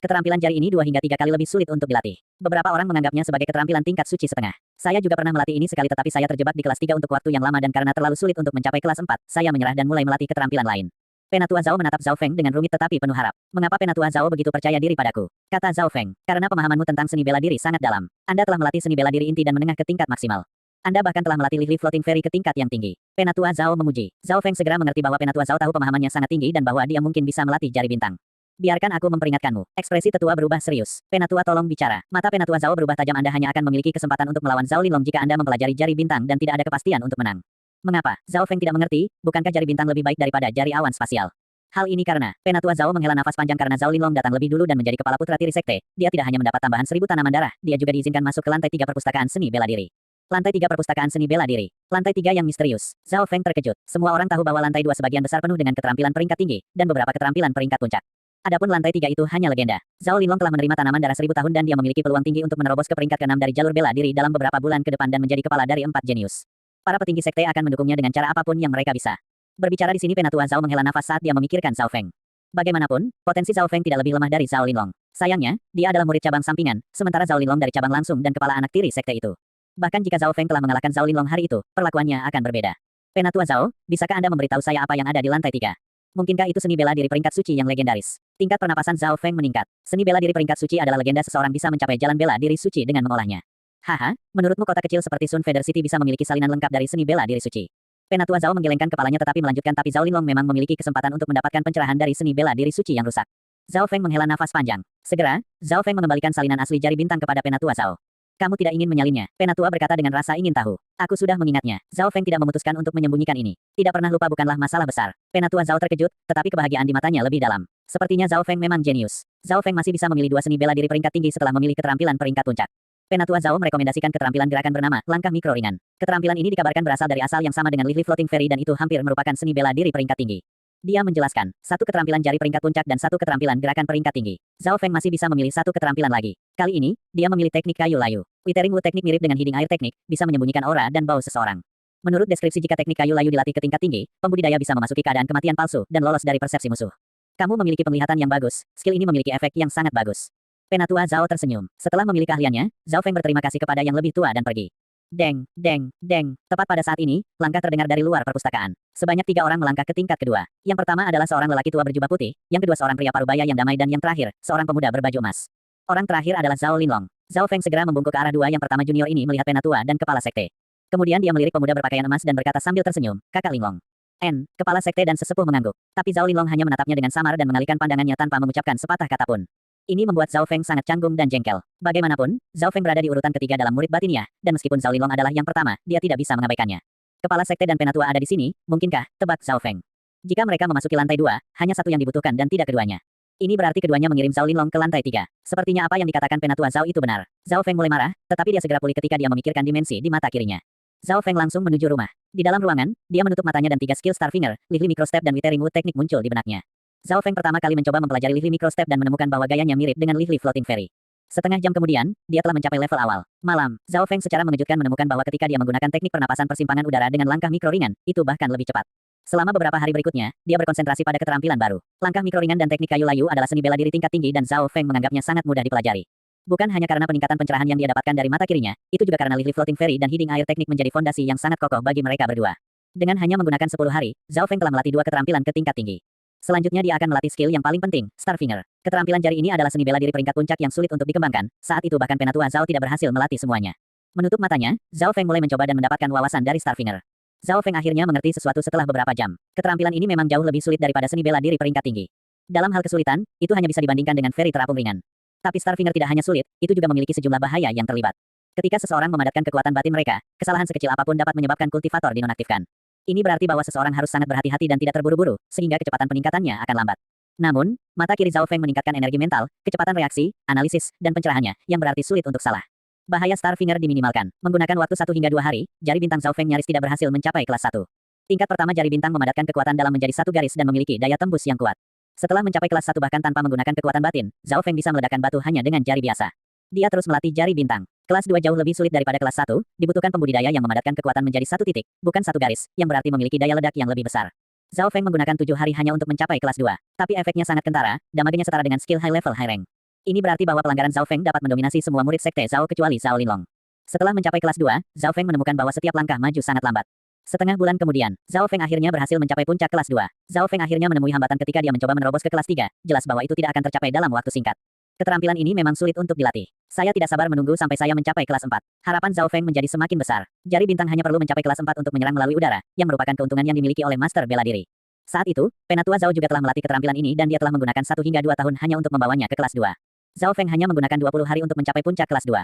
Keterampilan jari ini 2 hingga 3 kali lebih sulit untuk dilatih. Beberapa orang menganggapnya sebagai keterampilan tingkat suci setengah. Saya juga pernah melatih ini sekali tetapi saya terjebak di kelas 3 untuk waktu yang lama dan karena terlalu sulit untuk mencapai kelas 4, saya menyerah dan mulai melatih keterampilan lain. Penatua Zhao menatap Zhao Feng dengan rumit tetapi penuh harap. Mengapa Penatua Zhao begitu percaya diri padaku? Kata Zhao Feng. Karena pemahamanmu tentang seni bela diri sangat dalam. Anda telah melatih seni bela diri inti dan menengah ke tingkat maksimal. Anda bahkan telah melatih Li Floating Fairy ke tingkat yang tinggi. Penatua Zhao memuji. Zhao Feng segera mengerti bahwa Penatua Zhao tahu pemahamannya sangat tinggi dan bahwa dia mungkin bisa melatih jari bintang. Biarkan aku memperingatkanmu. Ekspresi tetua berubah serius. Penatua tolong bicara. Mata Penatua Zhao berubah tajam. Anda hanya akan memiliki kesempatan untuk melawan Zhao Linlong jika Anda mempelajari jari bintang dan tidak ada kepastian untuk menang. Mengapa? Zhao Feng tidak mengerti, bukankah jari bintang lebih baik daripada jari awan spasial? Hal ini karena, Penatua Zhao menghela nafas panjang karena Zhao Linlong datang lebih dulu dan menjadi kepala putra tiri sekte. Dia tidak hanya mendapat tambahan 1000 tanaman darah, dia juga diizinkan masuk ke lantai 3 perpustakaan seni bela diri. Lantai 3 perpustakaan seni bela diri. Lantai 3 yang misterius. Zhao Feng terkejut. Semua orang tahu bahwa lantai 2 sebagian besar penuh dengan keterampilan peringkat tinggi, dan beberapa keterampilan peringkat puncak. Adapun lantai 3 itu hanya legenda. Zhao Linlong telah menerima tanaman darah 1000 tahun dan dia memiliki peluang tinggi untuk menerobos ke peringkat ke-6 dari jalur bela diri dalam beberapa bulan ke depan dan menjadi kepala dari 4 jenius. Para petinggi sekte akan mendukungnya dengan cara apapun yang mereka bisa. Berbicara di sini Penatua Zhao menghela nafas saat dia memikirkan Zhao Feng. Bagaimanapun, potensi Zhao Feng tidak lebih lemah dari Zhao Linlong. Sayangnya, dia adalah murid cabang sampingan, sementara Zhao Linlong dari cabang langsung dan kepala anak tiri sekte itu. Bahkan jika Zhao Feng telah mengalahkan Zhao Linlong hari itu, perlakuannya akan berbeda. Penatua Zhao, bisakah Anda memberitahu saya apa yang ada di lantai 3? Mungkinkah itu seni bela diri peringkat suci yang legendaris? Tingkat pernapasan Zhao Feng meningkat. Seni bela diri peringkat suci adalah legenda seseorang bisa mencapai jalan bela diri suci dengan mengolahnya. Haha, menurutmu kota kecil seperti Sun Feather City bisa memiliki salinan lengkap dari seni bela diri suci? Penatua Zhao menggelengkan kepalanya tetapi melanjutkan tapi Zhao Linlong memang memiliki kesempatan untuk mendapatkan pencerahan dari seni bela diri suci yang rusak. Zhao Feng menghela nafas panjang. Segera, Zhao Feng mengembalikan salinan asli jari bintang kepada Penatua Zhao. Kamu tidak ingin menyalinnya, Penatua berkata dengan rasa ingin tahu. Aku sudah mengingatnya. Zhao Feng tidak memutuskan untuk menyembunyikan ini. Tidak pernah lupa bukanlah masalah besar. Penatua Zhao terkejut, tetapi kebahagiaan di matanya lebih dalam. Sepertinya Zhao Feng memang jenius. Zhao Feng masih bisa memilih 2 seni bela diri peringkat tinggi setelah memilih keterampilan peringkat puncak. Penatua Zhao merekomendasikan keterampilan gerakan bernama langkah mikro ringan. Keterampilan ini dikabarkan berasal dari asal yang sama dengan Lily Floating Fairy dan itu hampir merupakan seni bela diri peringkat tinggi. Dia menjelaskan, 1 keterampilan jari peringkat puncak dan 1 keterampilan gerakan peringkat tinggi. Zhao Feng masih bisa memilih 1 keterampilan lagi. Kali ini, dia memilih teknik kayu layu. Withering Wood teknik mirip dengan hiding air teknik, bisa menyembunyikan aura dan bau seseorang. Menurut deskripsi jika teknik kayu layu dilatih ke tingkat tinggi, pembudidaya bisa memasuki keadaan kematian palsu dan lolos dari persepsi musuh. Kamu memiliki penglihatan yang bagus, skill ini memiliki efek yang sangat bagus. Penatua Zhao tersenyum. Setelah memilih keahliannya, Zhao Feng berterima kasih kepada yang lebih tua dan pergi. Deng, deng, deng. Tepat pada saat ini, langkah terdengar dari luar perpustakaan. Sebanyak 3 orang melangkah ke tingkat kedua. Yang pertama adalah seorang lelaki tua berjubah putih, yang kedua seorang pria parubaya yang damai dan yang terakhir, seorang pemuda berbaju emas. Orang terakhir adalah Zhao Linlong. Zhao Feng segera membungkuk ke arah 2 yang pertama junior ini melihat Penatua dan kepala sekte. Kemudian dia melirik pemuda berpakaian emas dan berkata sambil tersenyum, Kakak Linlong. Kepala sekte dan sesepuh mengangguk. Tapi Zhao Linlong hanya menatapnya dengan samar dan mengalihkan pandangannya tanpa mengucapkan sepatah kata pun. Ini membuat Zhao Feng sangat canggung dan jengkel. Bagaimanapun, Zhao Feng berada di urutan ketiga dalam murid batiniah, dan meskipun Zhao Linlong adalah yang pertama, dia tidak bisa mengabaikannya. Kepala sekte dan Penatua ada di sini, mungkinkah, tebak Zhao Feng. Jika mereka memasuki lantai 2, hanya 1 yang dibutuhkan dan tidak keduanya. Ini berarti keduanya mengirim Zhao Linlong ke lantai 3. Sepertinya apa yang dikatakan Penatua Zhao itu benar. Zhao Feng mulai marah, tetapi dia segera pulih ketika dia memikirkan dimensi di mata kirinya. Zhao Feng langsung menuju rumah. Di dalam ruangan, dia menutup matanya dan 3 skill Starfinger, Lively Microstep dan Withering Wood teknik muncul di benaknya. Zhao Feng pertama kali mencoba mempelajari Lively Microstep dan menemukan bahwa gayanya mirip dengan Lively Floating Fairy. Setengah jam kemudian, dia telah mencapai level awal. Malam, Zhao Feng secara mengejutkan menemukan bahwa ketika dia menggunakan teknik pernapasan persimpangan udara dengan langkah mikro ringan, itu bahkan lebih cepat. Selama beberapa hari berikutnya, dia berkonsentrasi pada keterampilan baru. Langkah mikro ringan dan teknik kayu layu adalah seni bela diri tingkat tinggi dan Zhao Feng menganggapnya sangat mudah dipelajari. Bukan hanya karena peningkatan pencerahan yang dia dapatkan dari mata kirinya, itu juga karena Lively Floating Fairy dan hiding air teknik menjadi fondasi yang sangat kokoh bagi mereka berdua. Dengan hanya menggunakan 10 hari, Zhao Feng telah melatih 2 keterampilan ke tingkat tinggi. Selanjutnya dia akan melatih skill yang paling penting, Starfinger. Keterampilan jari ini adalah seni bela diri peringkat puncak yang sulit untuk dikembangkan, saat itu bahkan Penatua Zhao tidak berhasil melatih semuanya. Menutup matanya, Zhao Feng mulai mencoba dan mendapatkan wawasan dari Starfinger. Zhao Feng akhirnya mengerti sesuatu setelah beberapa jam. Keterampilan ini memang jauh lebih sulit daripada seni bela diri peringkat tinggi. Dalam hal kesulitan, itu hanya bisa dibandingkan dengan Fairy terapung ringan. Tapi Starfinger tidak hanya sulit, itu juga memiliki sejumlah bahaya yang terlibat. Ketika seseorang memadatkan kekuatan batin mereka, kesalahan sekecil apapun dapat menyebabkan kultivator dinonaktifkan. Ini berarti bahwa seseorang harus sangat berhati-hati dan tidak terburu-buru, sehingga kecepatan peningkatannya akan lambat. Namun, mata kiri Zhao Feng meningkatkan energi mental, kecepatan reaksi, analisis, dan pencerahannya, yang berarti sulit untuk salah. Bahaya Starfinger diminimalkan. Menggunakan waktu 1 hingga 2 hari, jari bintang Zhao Feng nyaris tidak berhasil mencapai kelas 1. Tingkat pertama jari bintang memadatkan kekuatan dalam menjadi satu garis dan memiliki daya tembus yang kuat. Setelah mencapai kelas 1 bahkan tanpa menggunakan kekuatan batin, Zhao Feng bisa meledakkan batu hanya dengan jari biasa. Dia terus melatih jari bintang. Kelas 2 jauh lebih sulit daripada kelas 1, dibutuhkan pembudidaya yang memadatkan kekuatan menjadi satu titik, bukan satu garis, yang berarti memiliki daya ledak yang lebih besar. Zhao Feng menggunakan 7 hari hanya untuk mencapai kelas 2, tapi efeknya sangat kentara, damagenya setara dengan skill high level high rank. Ini berarti bahwa pelanggaran Zhao Feng dapat mendominasi semua murid sekte Zhao kecuali Zhao Linlong. Setelah mencapai kelas 2, Zhao Feng menemukan bahwa setiap langkah maju sangat lambat. Setengah bulan kemudian, Zhao Feng akhirnya berhasil mencapai puncak kelas 2. Zhao Feng akhirnya menemui hambatan ketika dia mencoba menerobos ke kelas 3, jelas bahwa itu tidak akan tercapai dalam waktu singkat. Keterampilan ini memang sulit untuk dilatih. Saya tidak sabar menunggu sampai saya mencapai kelas 4. Harapan Zhao Feng menjadi semakin besar. Jari bintang hanya perlu mencapai kelas 4 untuk menyerang melalui udara, yang merupakan keuntungan yang dimiliki oleh master bela diri. Saat itu, Penatua Zhao juga telah melatih keterampilan ini dan dia telah menggunakan 1 hingga 2 tahun hanya untuk membawanya ke kelas 2. Zhao Feng hanya menggunakan 20 hari untuk mencapai puncak kelas 2.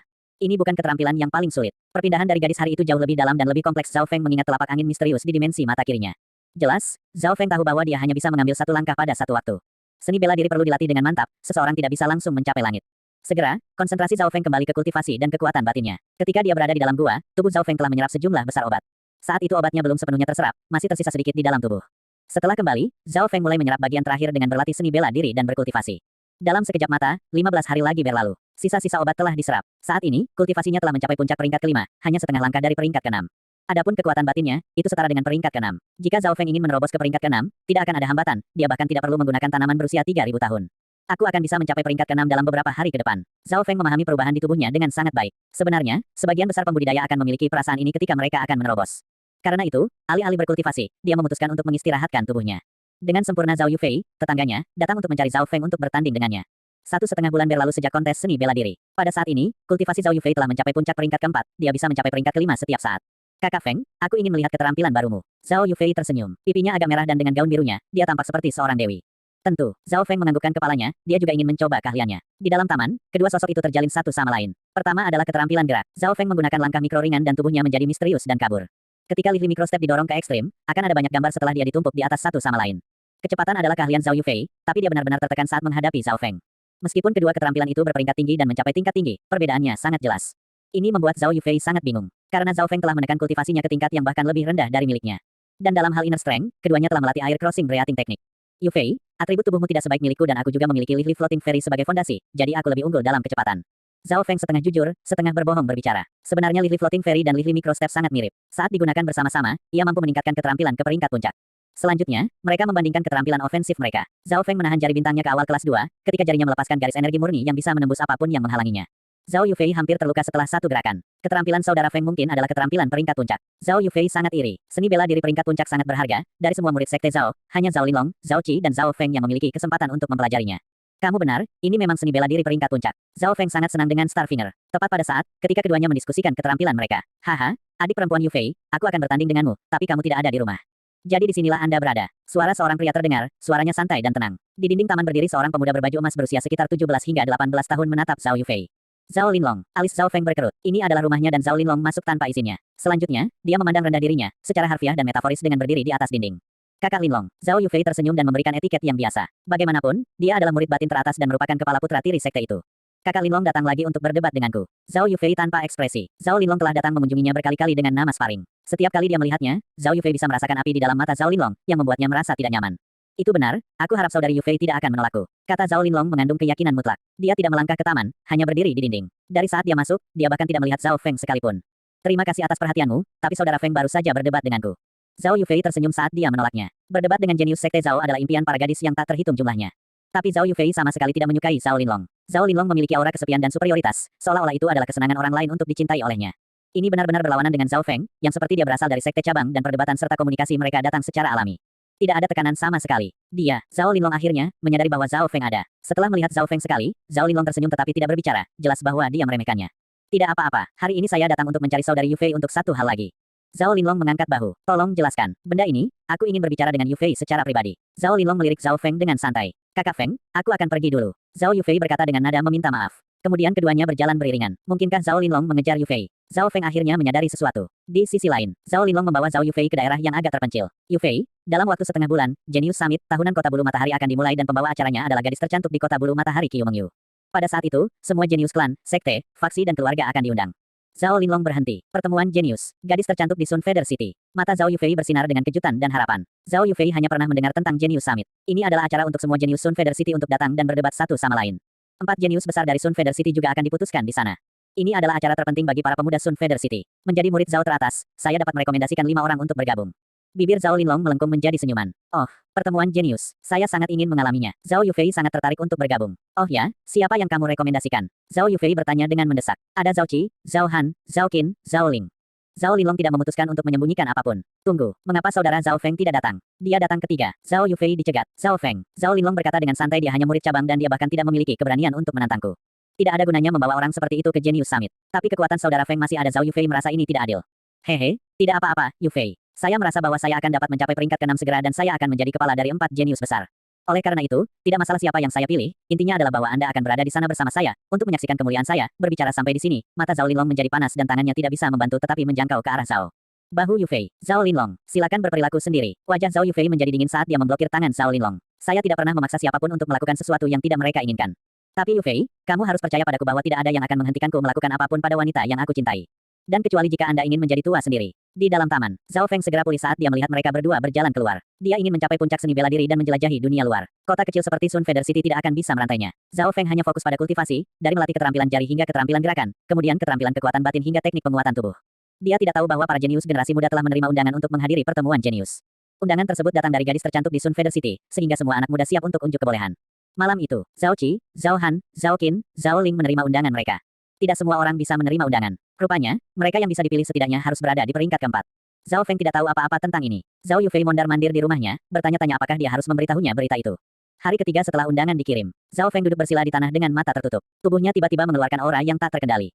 Ini bukan keterampilan yang paling sulit. Perpindahan dari gadis hari itu jauh lebih dalam dan lebih kompleks. Zhao Feng mengingat telapak angin misterius di dimensi mata kirinya. Jelas, Zhao Feng tahu bahwa dia hanya bisa mengambil 1 langkah pada 1 waktu. Seni bela diri perlu dilatih dengan mantap, seseorang tidak bisa langsung mencapai langit. Segera, konsentrasi Zhao Feng kembali ke kultivasi dan kekuatan batinnya. Ketika dia berada di dalam gua, tubuh Zhao Feng telah menyerap sejumlah besar obat. Saat itu obatnya belum sepenuhnya terserap, masih tersisa sedikit di dalam tubuh. Setelah kembali, Zhao Feng mulai menyerap bagian terakhir dengan berlatih seni bela diri dan berkultivasi. Dalam sekejap mata, 15 hari lagi berlalu. Sisa-sisa obat telah diserap. Saat ini, kultivasinya telah mencapai puncak peringkat kelima, hanya setengah langkah dari peringkat keenam. Adapun kekuatan batinnya, itu setara dengan peringkat keenam. Jika Zhao Feng ingin menerobos ke peringkat keenam, tidak akan ada hambatan, dia bahkan tidak perlu menggunakan tanaman berusia 3.000 tahun. Aku akan bisa mencapai peringkat keenam dalam beberapa hari ke depan. Zhao Feng memahami perubahan di tubuhnya dengan sangat baik. Sebenarnya, sebagian besar pembudidaya akan memiliki perasaan ini ketika mereka akan menerobos. Karena itu, alih-alih berkultivasi, dia memutuskan untuk mengistirahatkan tubuhnya. Dengan sempurna Zhao Yufei, tetangganya, datang untuk mencari Zhao Feng untuk bertanding dengannya. 1,5 bulan berlalu sejak kontes seni bela diri. Pada saat ini, kultivasi Zhao Yufei telah mencapai puncak peringkat keempat, dia bisa mencapai peringkat kelima setiap saat. Kakak Feng, aku ingin melihat keterampilan barumu. Zhao Yufei tersenyum. Pipinya agak merah dan dengan gaun birunya, dia tampak seperti seorang dewi. Tentu, Zhao Feng menganggukkan kepalanya, dia juga ingin mencoba keahliannya. Di dalam taman, kedua sosok itu terjalin satu sama lain. Pertama adalah keterampilan gerak. Zhao Feng menggunakan langkah mikro ringan dan tubuhnya menjadi misterius dan kabur. Ketika Li Microstep didorong ke ekstrim, akan ada banyak gambar setelah dia ditumpuk di atas satu sama lain. Kecepatan adalah keahlian Zhao Yufei, tapi dia benar-benar tertekan saat menghadapi Zhao Feng. Meskipun kedua keterampilan itu berperingkat tinggi dan mencapai tingkat tinggi, perbedaannya sangat jelas. Ini membuat Zhao Yufei sangat bingung, karena Zhao Feng telah menekan kultivasinya ke tingkat yang bahkan lebih rendah dari miliknya. Dan dalam hal inner strength, keduanya telah melatih air crossing breathing teknik. Yufei, atribut tubuhmu tidak sebaik milikku dan aku juga memiliki Li Floating Fairy sebagai fondasi, jadi aku lebih unggul dalam kecepatan. Zhao Feng setengah jujur, setengah berbohong berbicara. Sebenarnya Li Floating Fairy dan Li Microstep sangat mirip. Saat digunakan bersama-sama, ia mampu meningkatkan keterampilan ke peringkat puncak. Selanjutnya, mereka membandingkan keterampilan ofensif mereka. Zhao Feng menahan jari bintangnya ke awal kelas 2, ketika jarinya melepaskan garis energi murni yang bisa menembus apapun yang menghalanginya. Zhao Yufei hampir terluka setelah satu gerakan. Keterampilan saudara Feng mungkin adalah keterampilan peringkat puncak. Zhao Yufei sangat iri. Seni bela diri peringkat puncak sangat berharga. Dari semua murid sekte Zhao, hanya Zhao Linlong, Zhao Qi dan Zhao Feng yang memiliki kesempatan untuk mempelajarinya. Kamu benar, ini memang seni bela diri peringkat puncak. Zhao Feng sangat senang dengan Starfinger. Tepat pada saat, ketika keduanya mendiskusikan keterampilan mereka. Haha, adik perempuan Yufei, aku akan bertanding denganmu, tapi kamu tidak ada di rumah. Jadi disinilah Anda berada. Suara seorang pria terdengar, suaranya santai dan tenang. Di dinding taman berdiri seorang pemuda berbaju emas berusia sekitar 17 hingga 18 tahun menatap Zhao Yufei. Zhao Linlong, alis Zhao Feng berkerut. Ini adalah rumahnya dan Zhao Linlong masuk tanpa izinnya. Selanjutnya, dia memandang rendah dirinya, secara harfiah dan metaforis dengan berdiri di atas dinding. Kakak Linlong, Zhao Yufei tersenyum dan memberikan etiket yang biasa. Bagaimanapun, dia adalah murid batin teratas dan merupakan kepala putra tiri sekte itu. Kakak Linlong datang lagi untuk berdebat denganku. Zhao Yufei tanpa ekspresi. Zhao Linlong telah datang mengunjunginya berkali-kali dengan nama sparring. Setiap kali dia melihatnya, Zhao Yufei bisa merasakan api di dalam mata Zhao Linlong, yang membuatnya merasa tidak nyaman. Itu benar, aku harap saudari Yufei tidak akan menolakku. Kata Zhao Linlong mengandung keyakinan mutlak. Dia tidak melangkah ke taman, hanya berdiri di dinding. Dari saat dia masuk, dia bahkan tidak melihat Zhao Feng sekalipun. Terima kasih atas perhatianmu, tapi saudara Feng baru saja berdebat denganku. Zhao Yufei tersenyum saat dia menolaknya. Berdebat dengan jenius sekte Zhao adalah impian para gadis yang tak terhitung jumlahnya. Tapi Zhao Yufei sama sekali tidak menyukai Zhao Linlong. Zhao Linlong memiliki aura kesepian dan superioritas, seolah-olah itu adalah kesenangan orang lain untuk dicintai olehnya. Ini benar-benar berlawanan dengan Zhao Feng, yang seperti dia berasal dari sekte cabang dan perdebatan serta komunikasi mereka datang secara alami. Tidak ada tekanan sama sekali. Dia, Zhao Linlong akhirnya, menyadari bahwa Zhao Feng ada. Setelah melihat Zhao Feng sekali, Zhao Linlong tersenyum tetapi tidak berbicara, jelas bahwa dia meremehkannya. Tidak apa-apa, hari ini saya datang untuk mencari saudari Yufei untuk satu hal lagi. Zhao Linlong mengangkat bahu. Tolong jelaskan. Benda ini, aku ingin berbicara dengan Yufei secara pribadi. Zhao Linlong melirik Zhao Feng dengan santai. Kakak Feng, aku akan pergi dulu. Zhao Yufei berkata dengan nada meminta maaf. Kemudian keduanya berjalan beriringan. Mungkinkah Zhao Linlong mengejar Yufei? Zhao Feng akhirnya menyadari sesuatu. Di sisi lain, Zhao Linlong membawa Zhao Yufei ke daerah yang agak terpencil. Yufei, dalam waktu setengah bulan, Genius Summit tahunan Kota Bulu Matahari akan dimulai dan pembawa acaranya adalah gadis tercantik di Kota Bulu Matahari Qiu Mengyu. Pada saat itu, semua jenius klan, sekte, faksi dan keluarga akan diundang. Zhao Linlong berhenti. Pertemuan jenius. Gadis tercantik di Sun Feather City. Mata Zhao Yufei bersinar dengan kejutan dan harapan. Zhao Yufei hanya pernah mendengar tentang Genius Summit. Ini adalah acara untuk semua jenius Sun Feather City untuk datang dan berdebat satu sama lain. 4 jenius besar dari Sun Feather City juga akan diputuskan di sana. Ini adalah acara terpenting bagi para pemuda Sun Feather City. Menjadi murid Zhao teratas, saya dapat merekomendasikan 5 orang untuk bergabung. Bibir Zhao Linlong melengkung menjadi senyuman. Oh, pertemuan jenius. Saya sangat ingin mengalaminya. Zhao Yufei sangat tertarik untuk bergabung. Oh ya, siapa yang kamu rekomendasikan? Zhao Yufei bertanya dengan mendesak. Ada Zhao Qi, Zhao Han, Zhao Qin, Zhao Ling. Zhao Linlong tidak memutuskan untuk menyembunyikan apapun. Tunggu, mengapa saudara Zhao Feng tidak datang? Dia datang ketiga. Zhao Yufei dicegat. Zhao Feng. Zhao Linlong berkata dengan santai dia hanya murid cabang dan dia bahkan tidak memiliki keberanian untuk menantangku. Tidak ada gunanya membawa orang seperti itu ke Genius Summit. Tapi kekuatan saudara Feng masih ada. Zhao Yufei merasa ini tidak adil. Hehe, tidak apa-apa, Yufei. Saya merasa bahwa saya akan dapat mencapai peringkat ke-6 segera dan saya akan menjadi kepala dari 4 jenius besar. Oleh karena itu, tidak masalah siapa yang saya pilih, intinya adalah bahwa Anda akan berada di sana bersama saya, untuk menyaksikan kemuliaan saya. Berbicara sampai di sini, mata Zhao Linlong menjadi panas dan tangannya tidak bisa membantu tetapi menjangkau ke arah Zhao. Bahu Yufei, Zhao Linlong, silakan berperilaku sendiri. Wajah Zhao Yufei menjadi dingin saat dia memblokir tangan Zhao Linlong. Saya tidak pernah memaksa siapapun untuk melakukan sesuatu yang tidak mereka inginkan. Tapi Yu Fei, kamu harus percaya padaku bahwa tidak ada yang akan menghentikanku melakukan apapun pada wanita yang aku cintai. Dan kecuali jika Anda ingin menjadi tua sendiri. Di dalam taman, Zhao Feng segera pulih saat dia melihat mereka berdua berjalan keluar. Dia ingin mencapai puncak seni bela diri dan menjelajahi dunia luar. Kota kecil seperti Sun Feather City tidak akan bisa merantainya. Zhao Feng hanya fokus pada kultivasi, dari melatih keterampilan jari hingga keterampilan gerakan, kemudian keterampilan kekuatan batin hingga teknik penguatan tubuh. Dia tidak tahu bahwa para jenius generasi muda telah menerima undangan untuk menghadiri pertemuan jenius. Undangan tersebut datang dari gadis tercantik di Sun Feather City, sehingga semua anak muda siap untuk unjuk kebolehan. Malam itu, Zhao Qi, Zhao Han, Zhao Qin, Zhao Ling menerima undangan mereka. Tidak semua orang bisa menerima undangan. Rupanya, mereka yang bisa dipilih setidaknya harus berada di peringkat keempat. Zhao Feng tidak tahu apa-apa tentang ini. Zhao Yufei mondar-mandir di rumahnya, bertanya-tanya apakah dia harus memberitahunya berita itu. Hari ketiga setelah undangan dikirim, Zhao Feng duduk bersila di tanah dengan mata tertutup. Tubuhnya tiba-tiba mengeluarkan aura yang tak terkendali.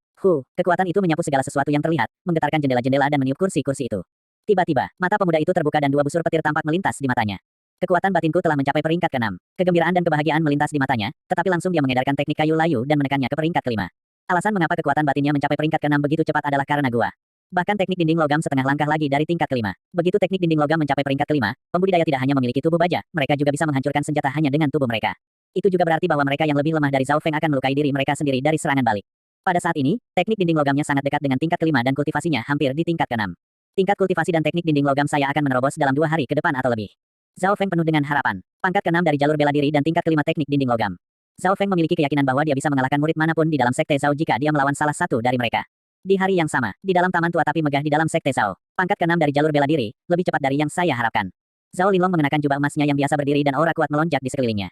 Kekuatan itu menyapu segala sesuatu yang terlihat, menggetarkan jendela-jendela dan meniup kursi-kursi itu. Tiba-tiba, mata pemuda itu terbuka dan dua busur petir tampak melintas di matanya. Kekuatan batinku telah mencapai peringkat ke-6. Kegembiraan dan kebahagiaan melintas di matanya, tetapi langsung dia mengedarkan teknik kayu layu dan menekannya ke peringkat ke-5. Alasan mengapa kekuatan batinnya mencapai peringkat ke-6 begitu cepat adalah karena gua. Bahkan teknik dinding logam setengah langkah lagi dari tingkat ke-5. Begitu teknik dinding logam mencapai peringkat ke-5, pembudidaya tidak hanya memiliki tubuh baja, mereka juga bisa menghancurkan senjata hanya dengan tubuh mereka. Itu juga berarti bahwa mereka yang lebih lemah dari Zhao Feng akan melukai diri mereka sendiri dari serangan balik. Pada saat ini, teknik dinding logamnya sangat dekat dengan tingkat ke-5 dan kultivasinya hampir di tingkat ke-6. Tingkat kultivasi dan teknik dinding logam saya akan menerobos dalam 2 hari ke depan atau lebih. Zhao Feng penuh dengan harapan. Pangkat ke-6 dari jalur bela diri dan tingkat ke-5 teknik dinding logam. Zhao Feng memiliki keyakinan bahwa dia bisa mengalahkan murid manapun di dalam sekte Zhao jika dia melawan salah satu dari mereka. Di hari yang sama, di dalam taman tua tapi megah di dalam sekte Zhao, pangkat ke-6 dari jalur bela diri, lebih cepat dari yang saya harapkan. Zhao Linlong mengenakan jubah emasnya yang biasa berdiri dan aura kuat melonjak di sekelilingnya.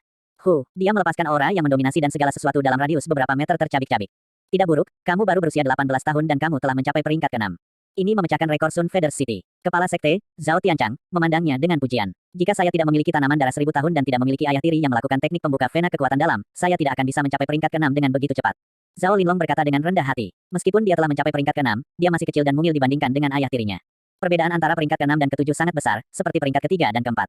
Dia melepaskan aura yang mendominasi dan segala sesuatu dalam radius beberapa meter tercabik-cabik. Tidak buruk, kamu baru berusia 18 tahun dan kamu telah mencapai peringkat ke-6. Ini memecahkan rekor Sun Feather City. Kepala sekte, Zhao Tianchang, memandangnya dengan pujian. Jika saya tidak memiliki tanaman darah 1000 tahun dan tidak memiliki ayah tiri yang melakukan teknik pembuka vena kekuatan dalam, saya tidak akan bisa mencapai peringkat ke-6 dengan begitu cepat. Zhao Linlong berkata dengan rendah hati. Meskipun dia telah mencapai peringkat ke-6, dia masih kecil dan mungil dibandingkan dengan ayah tirinya. Perbedaan antara peringkat ke-6 dan ke-7 sangat besar, seperti peringkat ke-3 dan ke-4.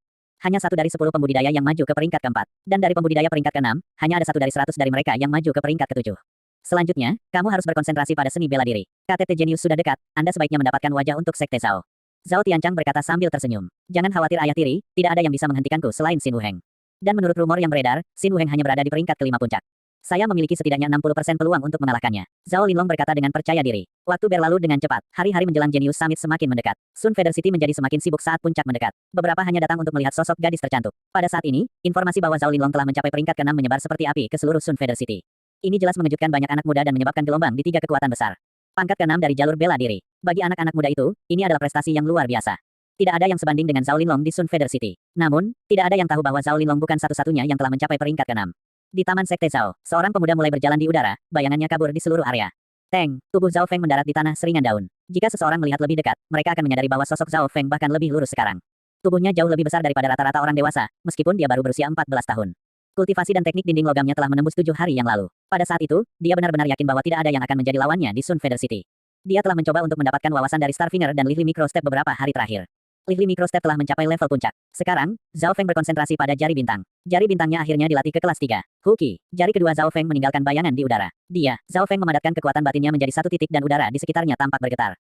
Hanya 1 dari 10 pembudidaya yang maju ke peringkat ke-4. Dan dari pembudidaya peringkat ke-6, hanya ada 1 dari 100 dari mereka yang maju ke peringkat ke-7. Selanjutnya, kamu harus berkonsentrasi pada seni bela diri. KTT Jenius sudah dekat, Anda sebaiknya mendapatkan wajah untuk sekte Zhao. Zhao Tianchang berkata sambil tersenyum. Jangan khawatir ayah tiri, tidak ada yang bisa menghentikanku selain Xin Wuheng. Dan menurut rumor yang beredar, Xin Wuheng hanya berada di peringkat ke-5 puncak. Saya memiliki setidaknya 60% peluang untuk mengalahkannya. Zhao Linlong berkata dengan percaya diri. Waktu berlalu dengan cepat, hari-hari menjelang Genius Summit semakin mendekat. Sun Feather City menjadi semakin sibuk saat puncak mendekat. Beberapa hanya datang untuk melihat sosok gadis tercantik. Pada saat ini, informasi bahwa Zhao Linlong telah mencapai peringkat ke-6 menyebar seperti api ke seluruh Sun Feather City. Ini jelas mengejutkan banyak anak muda dan menyebabkan gelombang di 3 kekuatan besar. Pangkat ke-6 dari jalur bela diri. Bagi anak-anak muda itu, ini adalah prestasi yang luar biasa. Tidak ada yang sebanding dengan Zhao Linlong di Sun Feather City. Namun, tidak ada yang tahu bahwa Zhao Linlong bukan satu-satunya yang telah mencapai peringkat ke-6. Di Taman Sekte Zhao, seorang pemuda mulai berjalan di udara, bayangannya kabur di seluruh area. Teng, tubuh Zhao Feng mendarat di tanah seringan daun. Jika seseorang melihat lebih dekat, mereka akan menyadari bahwa sosok Zhao Feng bahkan lebih lurus sekarang. Tubuhnya jauh lebih besar daripada rata-rata orang dewasa, meskipun dia baru berusia 14 tahun. Kultivasi dan teknik dinding logamnya telah menembus 7 hari yang lalu. Pada saat itu, dia benar-benar yakin bahwa tidak ada yang akan menjadi lawannya di Sun Feather City. Dia telah mencoba untuk mendapatkan wawasan dari Starfinger dan Lively Microstep beberapa hari terakhir. Lively Microstep telah mencapai level puncak. Sekarang, Zhao Feng berkonsentrasi pada jari bintang. Jari bintangnya akhirnya dilatih ke kelas 3. Huki, jari kedua Zhao Feng meninggalkan bayangan di udara. Zhao Feng memadatkan kekuatan batinnya menjadi satu titik dan udara di sekitarnya tampak bergetar.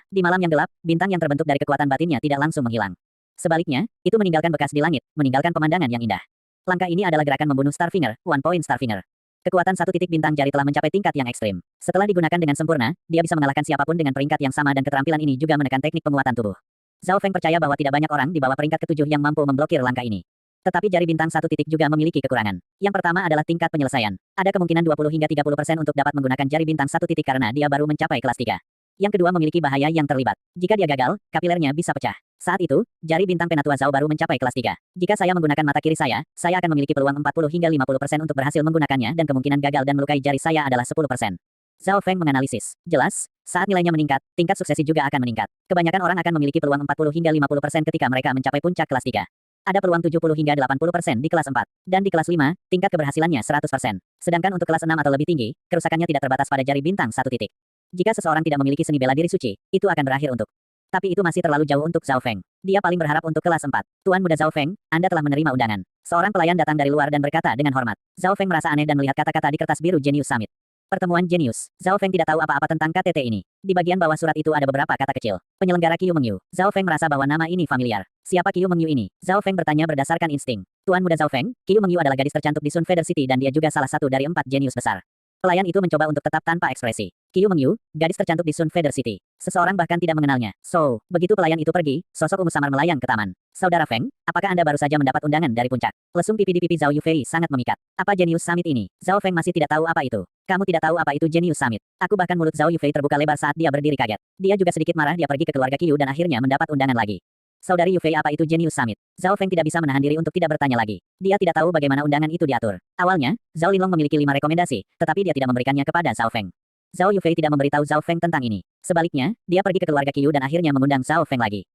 Di malam yang gelap, bintang yang terbentuk dari kekuatan batinnya tidak langsung menghilang. Sebaliknya, itu meninggalkan bekas di langit, meninggalkan pemandangan yang indah. Langkah ini adalah gerakan membunuh Starfinger, One Point Starfinger. Kekuatan satu titik bintang jari telah mencapai tingkat yang ekstrim. Setelah digunakan dengan sempurna, dia bisa mengalahkan siapapun dengan peringkat yang sama dan keterampilan ini juga menekan teknik penguatan tubuh. Zhao Feng percaya bahwa tidak banyak orang di bawah peringkat ke-7 yang mampu memblokir langkah ini. Tetapi jari bintang satu titik juga memiliki kekurangan. Yang pertama adalah tingkat penyelesaian. Ada kemungkinan 20 hingga 30% untuk dapat menggunakan jari bintang satu titik karena dia baru mencapai kelas 3. Yang kedua memiliki bahaya yang terlibat. Jika dia gagal, kapilernya bisa pecah. Saat itu, jari bintang penatua Zhao baru mencapai kelas 3. Jika saya menggunakan mata kiri saya akan memiliki peluang 40 hingga 50% untuk berhasil menggunakannya dan kemungkinan gagal dan melukai jari saya adalah 10%. Zhao Feng menganalisis. Jelas, saat nilainya meningkat, tingkat suksesi juga akan meningkat. Kebanyakan orang akan memiliki peluang 40 hingga 50% ketika mereka mencapai puncak kelas 3. Ada peluang 70 hingga 80% di kelas 4. Dan di kelas 5, tingkat keberhasilannya 100%. Sedangkan untuk kelas 6 atau lebih tinggi, kerusakannya tidak terbatas pada jari bintang satu titik. Jika seseorang tidak memiliki seni bela diri suci, itu akan berakhir untuk. Tapi itu masih terlalu jauh untuk Zhao Feng. Dia paling berharap untuk kelas 4. Tuan muda Zhao Feng, Anda telah menerima undangan. Seorang pelayan datang dari luar dan berkata dengan hormat. Zhao Feng merasa aneh dan melihat kata-kata di kertas biru Genius Summit. Pertemuan jenius. Zhao Feng tidak tahu apa-apa tentang KTT ini. Di bagian bawah surat itu ada beberapa kata kecil. Penyelenggara Qiu Mengyu. Zhao Feng merasa bahwa nama ini familiar. Siapa Qiu Mengyu ini? Zhao Feng bertanya berdasarkan insting. Tuan muda Zhao Feng, Qiu Mengyu adalah gadis tercantik di Sun Feather City dan dia juga salah satu dari 4 jenius besar. Pelayan itu mencoba untuk tetap tanpa ekspresi. Qiu Mengyu, gadis tercantik di Sun Feather City. Seseorang bahkan tidak mengenalnya. So, begitu pelayan itu pergi, sosok ungu samar melayang ke taman. Saudara Feng, apakah Anda baru saja mendapat undangan dari puncak? Lesung pipi di pipi Zhao Yufei sangat memikat. Apa Genius Summit ini? Zhao Feng masih tidak tahu apa itu. Kamu tidak tahu apa itu Genius Summit. Aku bahkan mulut Zhao Yufei terbuka lebar saat dia berdiri kaget. Dia juga sedikit marah dia pergi ke keluarga Qiu dan akhirnya mendapat undangan lagi. Saudari Yufei, apa itu Genius Summit? Zhao Feng tidak bisa menahan diri untuk tidak bertanya lagi. Dia tidak tahu bagaimana undangan itu diatur. Awalnya, Zhao Linlong memiliki 5 rekomendasi, tetapi dia tidak memberikannya kepada Zhao Feng. Zhao Yufei tidak memberitahu Zhao Feng tentang ini. Sebaliknya, dia pergi ke keluarga Qiu dan akhirnya mengundang Zhao Feng lagi.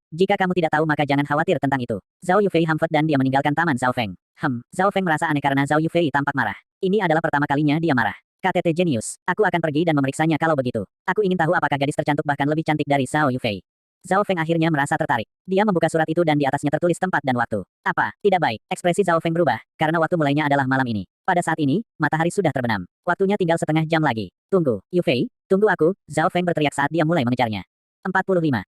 Jika kamu tidak tahu maka jangan khawatir tentang itu. Zhao Yufei hamfet dan dia meninggalkan taman Zhao Feng. Zhao Feng merasa aneh karena Zhao Yufei tampak marah. Ini adalah pertama kalinya dia marah. KTT Genius, aku akan pergi dan memeriksanya kalau begitu. Aku ingin tahu apakah gadis tercantik bahkan lebih cantik dari Zhao Yufei. Zhao Feng akhirnya merasa tertarik. Dia membuka surat itu dan di atasnya tertulis tempat dan waktu. Apa? Tidak baik. Ekspresi Zhao Feng berubah, karena waktu mulainya adalah malam ini. Pada saat ini, matahari sudah terbenam. Waktunya tinggal setengah jam lagi. Tunggu, Yufei, tunggu aku, Zhao Feng berteriak saat dia mulai mengejarnya. 45.